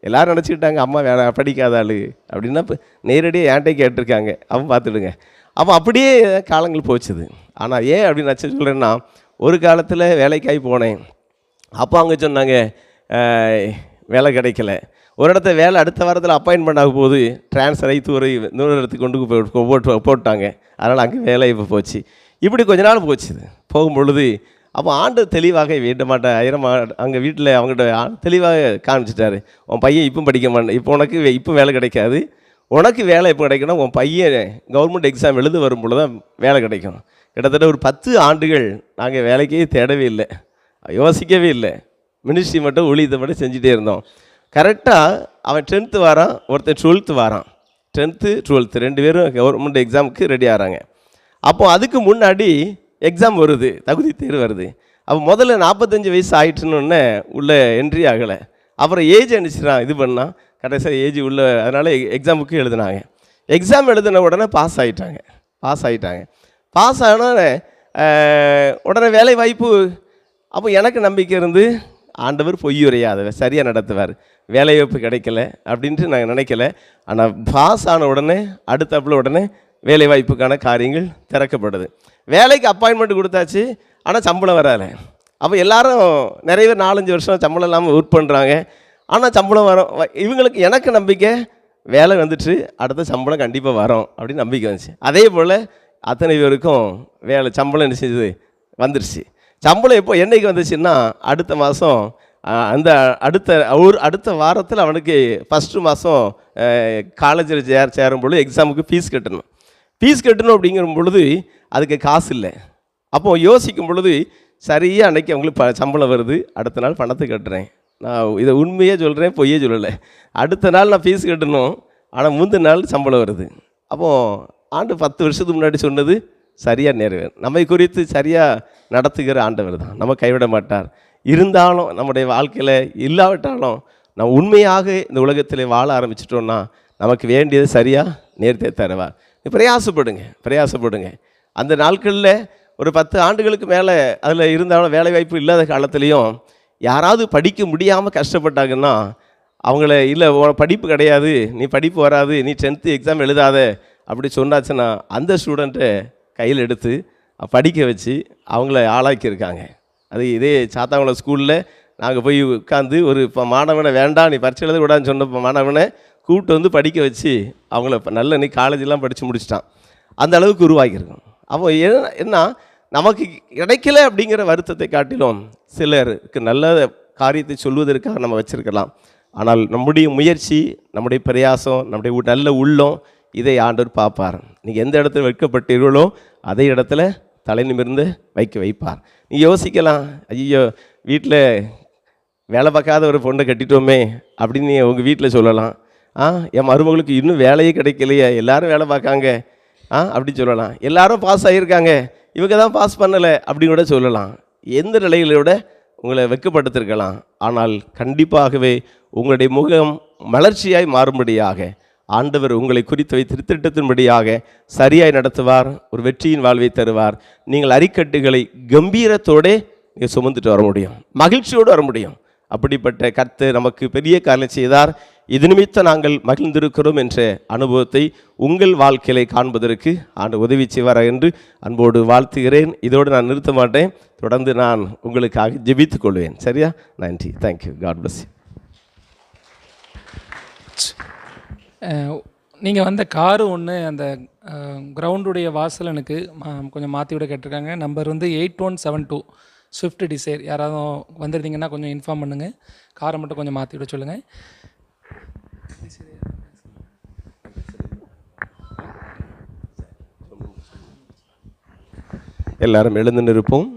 எல்லோரும் நினச்சிக்கிட்டாங்க அம்மா படிக்காத ஆள் அப்படின்னா நேரடியாக என்கிட்ட கேட்டிருக்காங்க, அவன் பார்த்துடுங்க. அப்போ அப்படியே காலங்கள் போச்சுது. ஆனால் ஏன் அப்படின்னு நான் சொல்கிறேன்னா, ஒரு காலத்தில் வேலைக்காய் போனேன். அப்போ அவங்க சொன்னாங்க வேலை கிடைக்கல. ஒரு இடத்த வேலை அடுத்த வாரத்தில் அப்பாயின்மெண்ட் ஆகும் போது ட்ரான்ஸ்ஃபர் ஆகி இன்னொரு இடத்துக்கு கொண்டு போட்டாங்க. அதனால் அங்கே வேலை இப்போ போச்சு. இப்படி கொஞ்ச நாள் போச்சுது. போகும்பொழுது அப்போ ஆண்டு தெளிவாக அங்கே வீட்டில் அவங்கள்ட்ட தெளிவாக காமிச்சிட்டாரு, உன் பையன் இப்போ படிக்க மாட்டேன், இப்போ வேலை கிடைக்காது, உனக்கு வேலை எப்போ கிடைக்கணும், உன் பையன் கவர்மெண்ட் எக்ஸாம் எழுத வரும்பொழுது தான் வேலை கிடைக்கும். கிட்டத்தட்ட ஒரு 10 ஆண்டுகள் நாங்கள் வேலைக்கே தேடவே இல்லை, யோசிக்கவே இல்லை. மினிஸ்ட்ரி மட்டும் ஊழியத்தை மட்டும் செஞ்சுட்டே இருந்தோம். கரெக்டாக அவன் 10th வாரான், ஒருத்தன் 12th வாரான். 10th 12th 2 பேரும் கவர்மெண்ட் எக்ஸாமுக்கு ரெடி ஆகிறாங்க. அப்போது அதுக்கு முன்னாடி எக்ஸாம் வருது, தகுதி தேர்வு வருது. அப்போ முதல்ல 45 வயசு ஆகிட்டுன்னு உள்ளே என்ட்ரி ஆகலை. அப்புறம் ஏஜ் அனுப்பிச்சிடான், இது பண்ணால் கடைசியாக ஏஜ் உள்ள, அதனால் எக்ஸாமுக்கு எழுதினாங்க. எக்ஸாம் எழுதின உடனே பாஸ் ஆகிட்டாங்க. பாஸ் ஆனோடனே உடனே வேலை வாய்ப்பு. அப்போ எனக்கு நம்பிக்கை இருந்து ஆண்டவர் பொய்யுரையாத சரியாக நடத்துவார், வேலை வாய்ப்பு கிடைக்கல அப்படின்ட்டு நாங்கள் நினைக்கல. ஆனால் பாஸ் ஆன உடனே அடுத்தப்பில் உடனே வேலை வாய்ப்புக்கான காரியங்கள் திறக்கப்படுது. வேலைக்கு அப்பாயின்மெண்ட் கொடுத்தாச்சு, ஆனால் சம்பளம் வராது. அப்போ எல்லோரும் நிறைய பேர் 4-5 வருஷம் சம்பளம் இல்லாமல் ஒர்க் பண்ணுறாங்க. ஆனால் சம்பளம் வரும். இவங்களுக்கு எனக்கு நம்பிக்கை வேலை வந்துட்டு அடுத்த சம்பளம் கண்டிப்பாக வரும் அப்படின்னு நம்பிக்கை வந்துச்சு. அதே போல் அத்தனை பேருக்கும் சம்பளம் என்ன செஞ்சது வந்துடுச்சு. சம்பளம் எப்போ என்றைக்கு வந்துச்சுன்னா அடுத்த மாதம், அந்த அடுத்த வாரத்தில் அவனுக்கு ஃபஸ்ட்டு மாதம் காலேஜில் சேரும் பொழுது எக்ஸாமுக்கு ஃபீஸ் கட்டணும் அப்படிங்கிற பொழுது அதுக்கு காசு இல்லை. அப்போது யோசிக்கும் பொழுது சரியாக அன்றைக்கி அவங்களுக்கு சம்பளம் வருது, அடுத்த நாள் பணத்தை கட்டுறேன். நான் இதை உண்மையே சொல்கிறேன், பொய்யே சொல்லலை. அடுத்த நாள் நான் ஃபீஸ் கட்டணும், ஆனால் முந்தின நாள் சம்பளம் வருது. அப்போது ஆண்டு 10 வருஷத்துக்கு முன்னாடி சொன்னது சரியாக நிறைவேறும். நம்மை குறித்து சரியாக நடத்துகிற ஆண்டவர் தான், நம்ம கைவிட மாட்டார். இருந்தாலும் நம்முடைய வாழ்க்கையில் இல்லாவிட்டாலும் நம்ம உண்மையாக இந்த உலகத்தில் வாழ ஆரம்பிச்சிட்டோன்னா நமக்கு வேண்டியது சரியாக நேர்த்தே தருவார். பிரயாசப்படுங்க. அந்த நாட்களில் ஒரு 10 ஆண்டுகளுக்கு மேலே அதில் இருந்தாலும் வேலைவாய்ப்பு இல்லாத காலத்துலேயும் யாராவது படிக்க முடியாமல் கஷ்டப்பட்டாங்கன்னா அவங்கள இல்லை படிப்பு கிடையாது, நீ படிப்பு வராது, நீ 10th எக்ஸாம் எழுதாத அப்படி சொன்னாச்சுன்னா அந்த ஸ்டூடெண்ட்டை கையில் எடுத்து படிக்க வச்சு அவங்கள ஆளாக்கியிருக்காங்க. அது இதே சாத்தாங்குளம் ஸ்கூலில் நாங்கள் போய் உட்காந்து ஒரு மாணவனை வேண்டாம் நீ பரீட்சை எழுத கூடாதுன்னு சொன்ன மாணவனை கூப்பிட்டு வந்து படிக்க வச்சு அவங்கள நல்ல நீ காலேஜெலாம் படித்து முடிச்சிட்டான். அந்த அளவுக்கு உருவாக்கியிருக்கோம். அப்போ என்ன நமக்கு கிடைக்கல அப்படிங்கிற வருத்தத்தை காட்டிலும் சிலருக்கு நல்ல காரியத்தை சொல்வதற்காக நம்ம வச்சுருக்கலாம். ஆனால் நம்முடைய முயற்சி, நம்முடைய பிரயாசம், நம்முடைய நல்ல உள்ளம், இதை ஆண்டவர் பார்ப்பார். நீங்கள் எந்த இடத்துல வைக்கப்பட்டீர்களோ அதே இடத்துல தலை நிமிர்ந்து வைப்பார். நீங்கள் யோசிக்கலாம், ஐயோ வீட்டில் வேலை பார்க்காத ஒரு பொண்ணை கட்டிட்டோமே அப்படின்னு உங்கள் வீட்டில் சொல்லலாம். என் மருமகளுக்கு இன்னும் வேலையே கிடைக்கலையே, எல்லாரும் வேலை பார்க்காங்க அப்படின்னு சொல்லலாம். எல்லாரும் பாஸ் ஆகியிருக்காங்க, இவங்க தான் பாஸ் பண்ணலை அப்படின்னு கூட சொல்லலாம். எந்த நிலையிலோட உங்களை வெட்கப்படுத்திருக்கலாம். ஆனால் கண்டிப்பாகவே உங்களுடைய முகம் மலர்ச்சியாய் மாறும்படியாக ஆண்டவர் உங்களை குறித்து திருத்திட்டத்தின்படியாக சரியாய் நடத்துவார். ஒரு வெற்றியின் வாழ்வை தருவார். நீங்கள் அரிக்கட்டுகளை கம்பீரத்தோடு நீங்கள் சுமந்துட்டு வர முடியும், மகிழ்ச்சியோடு வர முடியும். அப்படிப்பட்ட கர்த்தர் நமக்கு பெரிய காரியம் செய்தார். இது நிமித்தம் நாங்கள் மகிழ்ந்திருக்கிறோம் என்ற அனுபவத்தை உங்கள் வாழ்க்கையை காண்பதற்கு ஆண்டு உதவி செய்வார் என்று அன்போடு வாழ்த்துகிறேன். இதோடு நான் நிறுத்த மாட்டேன். தொடர்ந்து நான் உங்களுக்காக ஜெபித்துக் கொள்வேன். சரியா? நன்றி. தேங்க்யூ. God bless you. நீங்கள் வந்த காரு ஒன்று அந்த கிரவுண்டுடைய வாசல் எனக்கு கொஞ்சம் மாற்றி விட கேட்டிருக்காங்க. நம்பர் வந்து 8172 ஸ்விஃப்ட் டிசைர். யாராவது வந்துருந்தீங்கன்னா கொஞ்சம் இன்ஃபார்ம் பண்ணுங்கள். காரை மட்டும் கொஞ்சம் மாற்றி விட சொல்லுங்கள். எல்லாரும் எழுந்து நிற்போம்.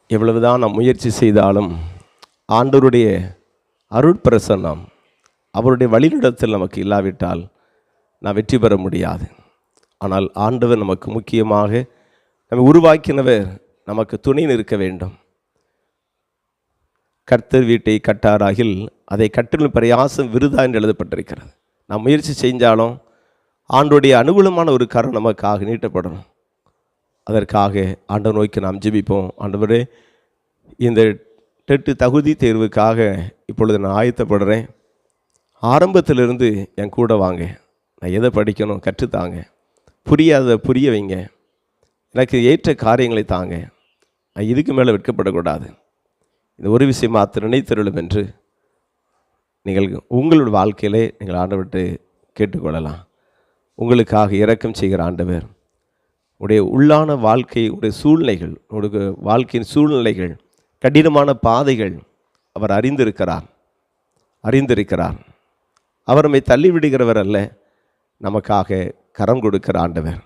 எவ்வளவுதான் நாம் முயற்சி செய்தாலும் ஆண்டவருடைய அருட்பிரசன்னம், அவருடைய வழிநடத்தல் நமக்கு இல்லாவிட்டால் நாம் வெற்றி பெற முடியாது. ஆனால் ஆண்டவர் நமக்கு முக்கியமாக நம்ம உருவாக்கினவர் நமக்கு துணை நிற்க வேண்டும். கர்த்தர் வீட்டை கட்டாராகில் அதை கட்டிலும் பிரயாசம் விருதா என்று எழுதப்பட்டிருக்கிறது. நாம் முயற்சி செஞ்சாலும் ஆண்டோடைய அனுகூலமான ஒரு கரம் நமக்காக நீட்டப்படணும். அதற்காக ஆண்டவர் நோக்கி நாம் ஜெபிப்போம். ஆண்டவரே, இந்த டெட்டு தகுதி தேர்வுக்காக இப்பொழுது நான் ஆயத்தப்படுறேன். ஆரம்பத்திலிருந்து என் கூட வாங்க. நான் எதை படிக்கணும் கற்றுத்தாங்க, புரியாத புரிய வைங்க, எனக்கு ஏற்ற காரியங்களை தாங்க. நான் இதுக்கு மேலே வெட்கப்படக்கூடாது. இந்த ஒரு விஷயம் மாத்திரம் நினைத்தருளும் என்று நீங்கள் உங்களோட வாழ்க்கையிலே நீங்கள் ஆண்டவர்கிட்ட கேட்டுக்கொள்ளலாம். உங்களுக்காக இரக்கம் செய்கிற ஆண்டவர் உடைய உள்ளான வாழ்க்கை, உடைய சூழ்நிலைகள், உடைய வாழ்க்கையின் சூழ்நிலைகள், கடினமான பாதைகள் அவர் அறிந்திருக்கிறார். அவர் நம்மை தள்ளிவிடுகிறவர் அல்ல, நமக்காக கரம் கொடுக்கிற ஆண்டவர்.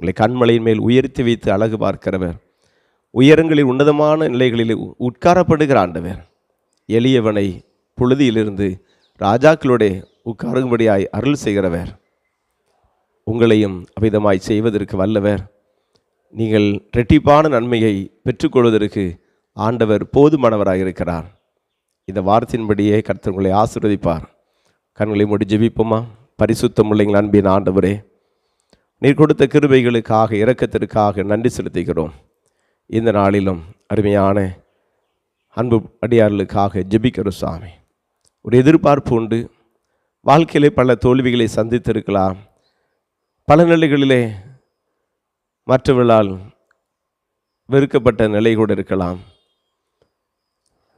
உங்களை கண்மலையின் மேல் உயர்த்தி வைத்து அழகு பார்க்கிறவர். உயரங்களில் உன்னதமான நிலைகளில் உட்காரப்படுகிற ஆண்டவர். எளியவனை புழுதியிலிருந்து ராஜாக்களுடைய உட்காரும்படியாய் அருள் செய்கிறவர். உங்களையும் அவிதமாய் செய்வதற்கு வல்லவர். நீங்கள் இரட்டிப்பான நன்மையை பெற்றுக்கொள்வதற்கு ஆண்டவர் போதுமானவராக இருக்கிறார். இந்த வார்த்தையின்படியே கர்த்தர் உங்களை ஆசீர்வதிப்பார். கண்களை மூடி ஜெபிப்போமா? பரிசுத்தமுள்ள எங்கள் அன்பின் ஆண்டவரே, நீர் கொடுத்த கிருபைகளுக்காக, இரக்கத்திற்காக நன்றி செலுத்துகிறோம். இந்த நாளிலும் அருமையான அன்பு அடியார்களுக்காக ஜெபிக்கிறோம் சாமி. ஒரு எதிர்பார்ப்பு உண்டு. வாழ்க்கையிலே பல தோல்விகளை சந்தித்திருக்கலாம். பல நிலைகளிலே மற்றவர்களால் வெறுக்கப்பட்ட நிலை கூட இருக்கலாம்,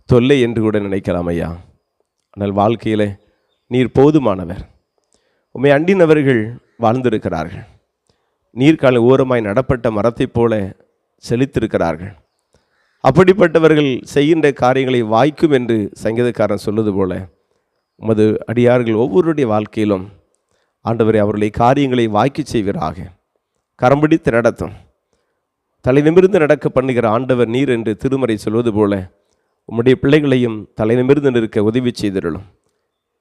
தொல்லை என்று கூட நினைக்கலாம் ஐயா. ஆனால் வாழ்க்கையில் நீர் போதுமானவர். உம்மை அண்டினவர்கள் வாழ்ந்திருக்கிறார்கள். நீர்க்கால ஓரமாய் நடப்பட்ட மரத்தைப் போல செழித்திருக்கிறார்கள். அப்படிப்பட்டவர்கள் செய்கின்ற காரியங்களை வாய்க்கும் என்று சங்கீதக்காரன் சொல்வது போல உமது அடியார்கள் ஒவ்வொருடைய வாழ்க்கையிலும் ஆண்டவரை அவர்களை காரியங்களை வாய்க்கு செய்வீராக. கரம்பிடித்து நடத்தும், தலை நிமிர்ந்து நடக்க பண்ணுகிற ஆண்டவர் நீர் என்று திருமறை சொல்வது போல உம்முடைய பிள்ளைகளையும் தலைநிமிர்ந்து நிற்க உதவி செய்திருளும்.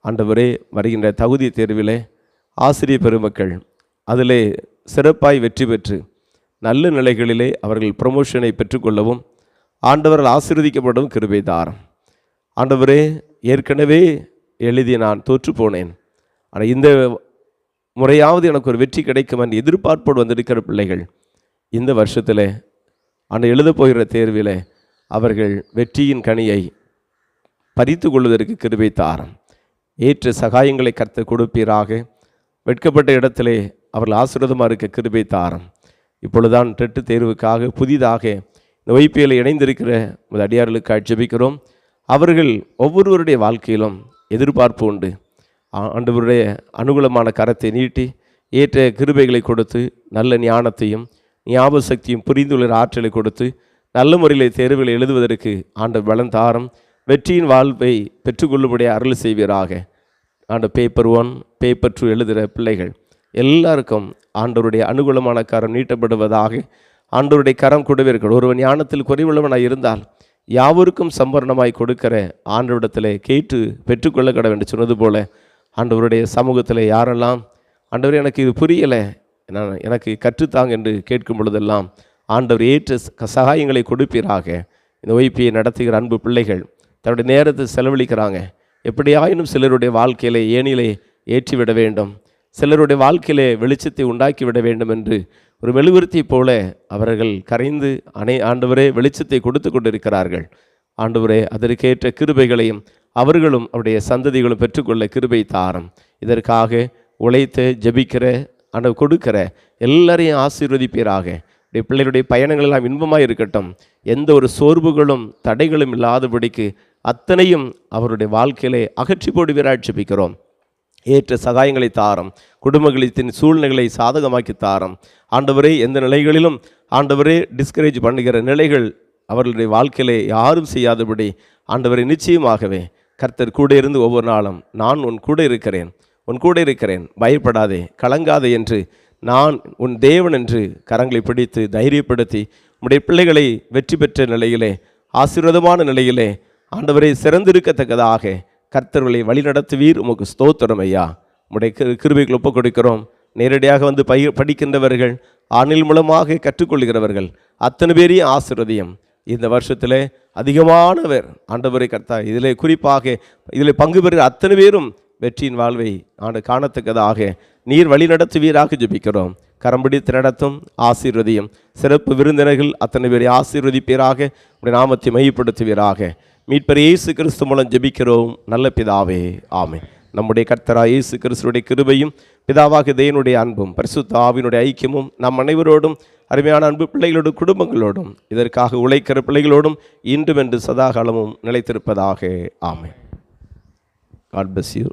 ஆண்டவரே, வருகின்ற தகுதி தேர்விலே ஆசிரியர் பெருமக்கள் அதிலே சிறப்பாய் வெற்றி பெற்று நல்ல நிலைகளிலே அவர்கள் ப்ரமோஷனை பெற்றுக்கொள்ளவும் ஆண்டவர்கள் ஆசீர்வதிக்கப்படவும் கிருபை தாரும். ஆண்டவரே, ஏற்கனவே எழுதி நான் தோற்று போனேன், ஆனால் இந்த முறையாவது எனக்கு ஒரு வெற்றி கிடைக்கும் என்று எதிர்பார்ப்போடு வந்திருக்கிற பிள்ளைகள் இந்த வருஷத்தில் அந்த எழுதப் போகிற தேர்வில் அவர்கள் வெற்றியின் கனியை பறித்து கொள்வதற்கு கிருபை தாரும். ஏற்ற சகாயங்களை கர்த்தர் கொடுப்பீராக. வெட்கப்பட்ட இடத்திலே அவர்கள் ஆசீர்வாதமாக இருக்க கிருபை தாரும். இப்பொழுதுதான் டெட்டு தேர்வுக்காக புதிதாக இந்த ஒய்பியில் இணைந்திருக்கிற அடியார்களுக்கு ஜெபிக்கிறோம். அவர்கள் ஒவ்வொருவருடைய வாழ்க்கையிலும் எதிர்பார்ப்பு உண்டு. ஆண்டவருடைய அனுகூலமான கரத்தை நீட்டி ஏற்ற கிருபைகளை கொடுத்து நல்ல ஞானத்தையும் ஞாபக சக்தியும் புரிந்துள்ள ஆற்றலை கொடுத்து நல்ல முறையில் தேர்வுகளை எழுதுவதற்கு ஆண்டவர் பலன் தாரும். வெற்றியின் வாழ்வை பெற்றுக்கொள்ளும்படியாக அருள் செய்வீராக. பேப்பர் 1 பேப்பர் 2 எழுதுகிற பிள்ளைகள் எல்லாருக்கும் ஆண்டவருடைய அனுகூலமான கரம் நீட்டப்படுவதாக. ஆண்டவருடைய கரம் கூடவே இருக்கணும். ஒருவன் ஞானத்தில் குறைவுள்ளவனாய் இருந்தால் யாவருக்கும் சம்பரணமாய் கொடுக்கிற ஆண்டவரிடத்தில் கேட்டு பெற்றுக்கொள்ள கடை என்று சொன்னது போல ஆண்டவருடைய சமூகத்தில் யாரெல்லாம் ஆண்டவர் எனக்கு இது புரியலை, எனக்கு கற்றுத்தாங்க என்று கேட்கும் பொழுதெல்லாம் ஆண்டவர் ஏற்ற சகாயங்களை கொடுப்பீராக. இந்த ஒய்பியை நடத்துகிற அன்பு பிள்ளைகள் தன்னுடைய நேரத்தை செலவழிக்கிறாங்க. எப்படியாயினும் சிலருடைய வாழ்க்கையிலே ஏனிலே ஏற்றிவிட வேண்டும், சிலருடைய வாழ்க்கையிலே வெளிச்சத்தை உண்டாக்கிவிட வேண்டும் என்று ஒரு மெழுகுவர்த்தி போல அவர்கள் கரைந்து ஆண்டவரே வெளிச்சத்தை கொடுத்து கொண்டிருக்கிறார்கள். ஆண்டவரே, அதற்கேற்ற கிருபைகளையும் அவர்களும் அவருடைய சந்ததிகளும் பெற்றுக்கொள்ள கிருபை தாரும். இதற்காக உழைத்து ஜெபிக்கிற ஆண்டவர் கொடுக்கிற எல்லாரையும் ஆசீர்வதிப்பீராக. உடைய பிள்ளைகளுடைய பயணங்கள் எல்லாம் இன்பமாக இருக்கட்டும். எந்த ஒரு சோர்வுகளும் தடைகளும் இல்லாதபடிக்கு அத்தனையும் அவருடைய வாழ்க்கையிலே அகற்றி போடுவீராக ஜெபிக்கிறோம். ஏற்ற சகாயங்களை தாரும். குடும்பங்களின் சூழ்நிலைகளை சாதகமாக்கி தாரும். ஆண்டவரே, எந்த நிலைகளிலும் ஆண்டவரே டிஸ்கரேஜ் பண்ணுகிற நிலைகள் அவர்களுடைய வாழ்க்கையிலே யாரும் செய்யாதபடி ஆண்டவரை நிச்சயமாகவே கர்த்தர் கூட இருந்து ஒவ்வொரு நாளும் நான் உன் கூட இருக்கிறேன், பயப்படாதே, கலங்காதே என்று நான் உன் தேவன் என்று கரங்களை பிடித்து தைரியப்படுத்தி உம்முடைய பிள்ளைகளை வெற்றி பெற்ற நிலையிலே ஆசீர்வாதமான நிலையிலே ஆண்டவரை சிறந்திருக்கத்தக்கதாக கர்த்தர்களை வழிநடத்துவீர். உமக்கு ஸ்தோத்திரம் ஐயா. உம்முடைய கிருபைகள் ஒப்புக் கொடுக்கிறோம். நேரடியாக வந்து படிக்கின்றவர்கள், ஆணில் மூலமாக கற்றுக்கொள்கிறவர்கள் அத்தனை பேரையும் ஆசீர்வதியும். இந்த வருஷத்தில் அதிகமானவர் ஆண்டவரை கர்த்தா இதில் குறிப்பாக இதில் பங்கு பெறுகிற அத்தனை பேரும் வெற்றியின் வாழ்வை காணத்தக்கதாக நீர் வழி நடத்துவீராக ஜெபிக்கிறோம். கரம் பிடித்து நடத்தும் ஆசீர்வதியும். சிறப்பு விருந்தினர்கள் அத்தனை பேரை ஆசீர்வதிப்பீராக. உடைய நாமத்தை மையப்படுத்துவீராக. மீட்பர் இயேசு கிறிஸ்து மூலம் ஜெபிக்கிறோம் நல்ல பிதாவே, ஆமென். நம்முடைய கர்த்தராகிய இயேசு கிறிஸ்துவின் கிருபையும் பிதாவாகிய தேவனுடைய அன்பும் பரிசுத்த ஆவியினுடைய ஐக்கியமும் நம் அனைவரோடும் அருமையான அன்பு பிள்ளைகளோடும் குடும்பங்களோடும் இதற்காக உழைக்கிற பிள்ளைகளோடும் இன்றும் என்று சதாகாலமும் நிலைத்திருப்பதாக. ஆமென். God bless you.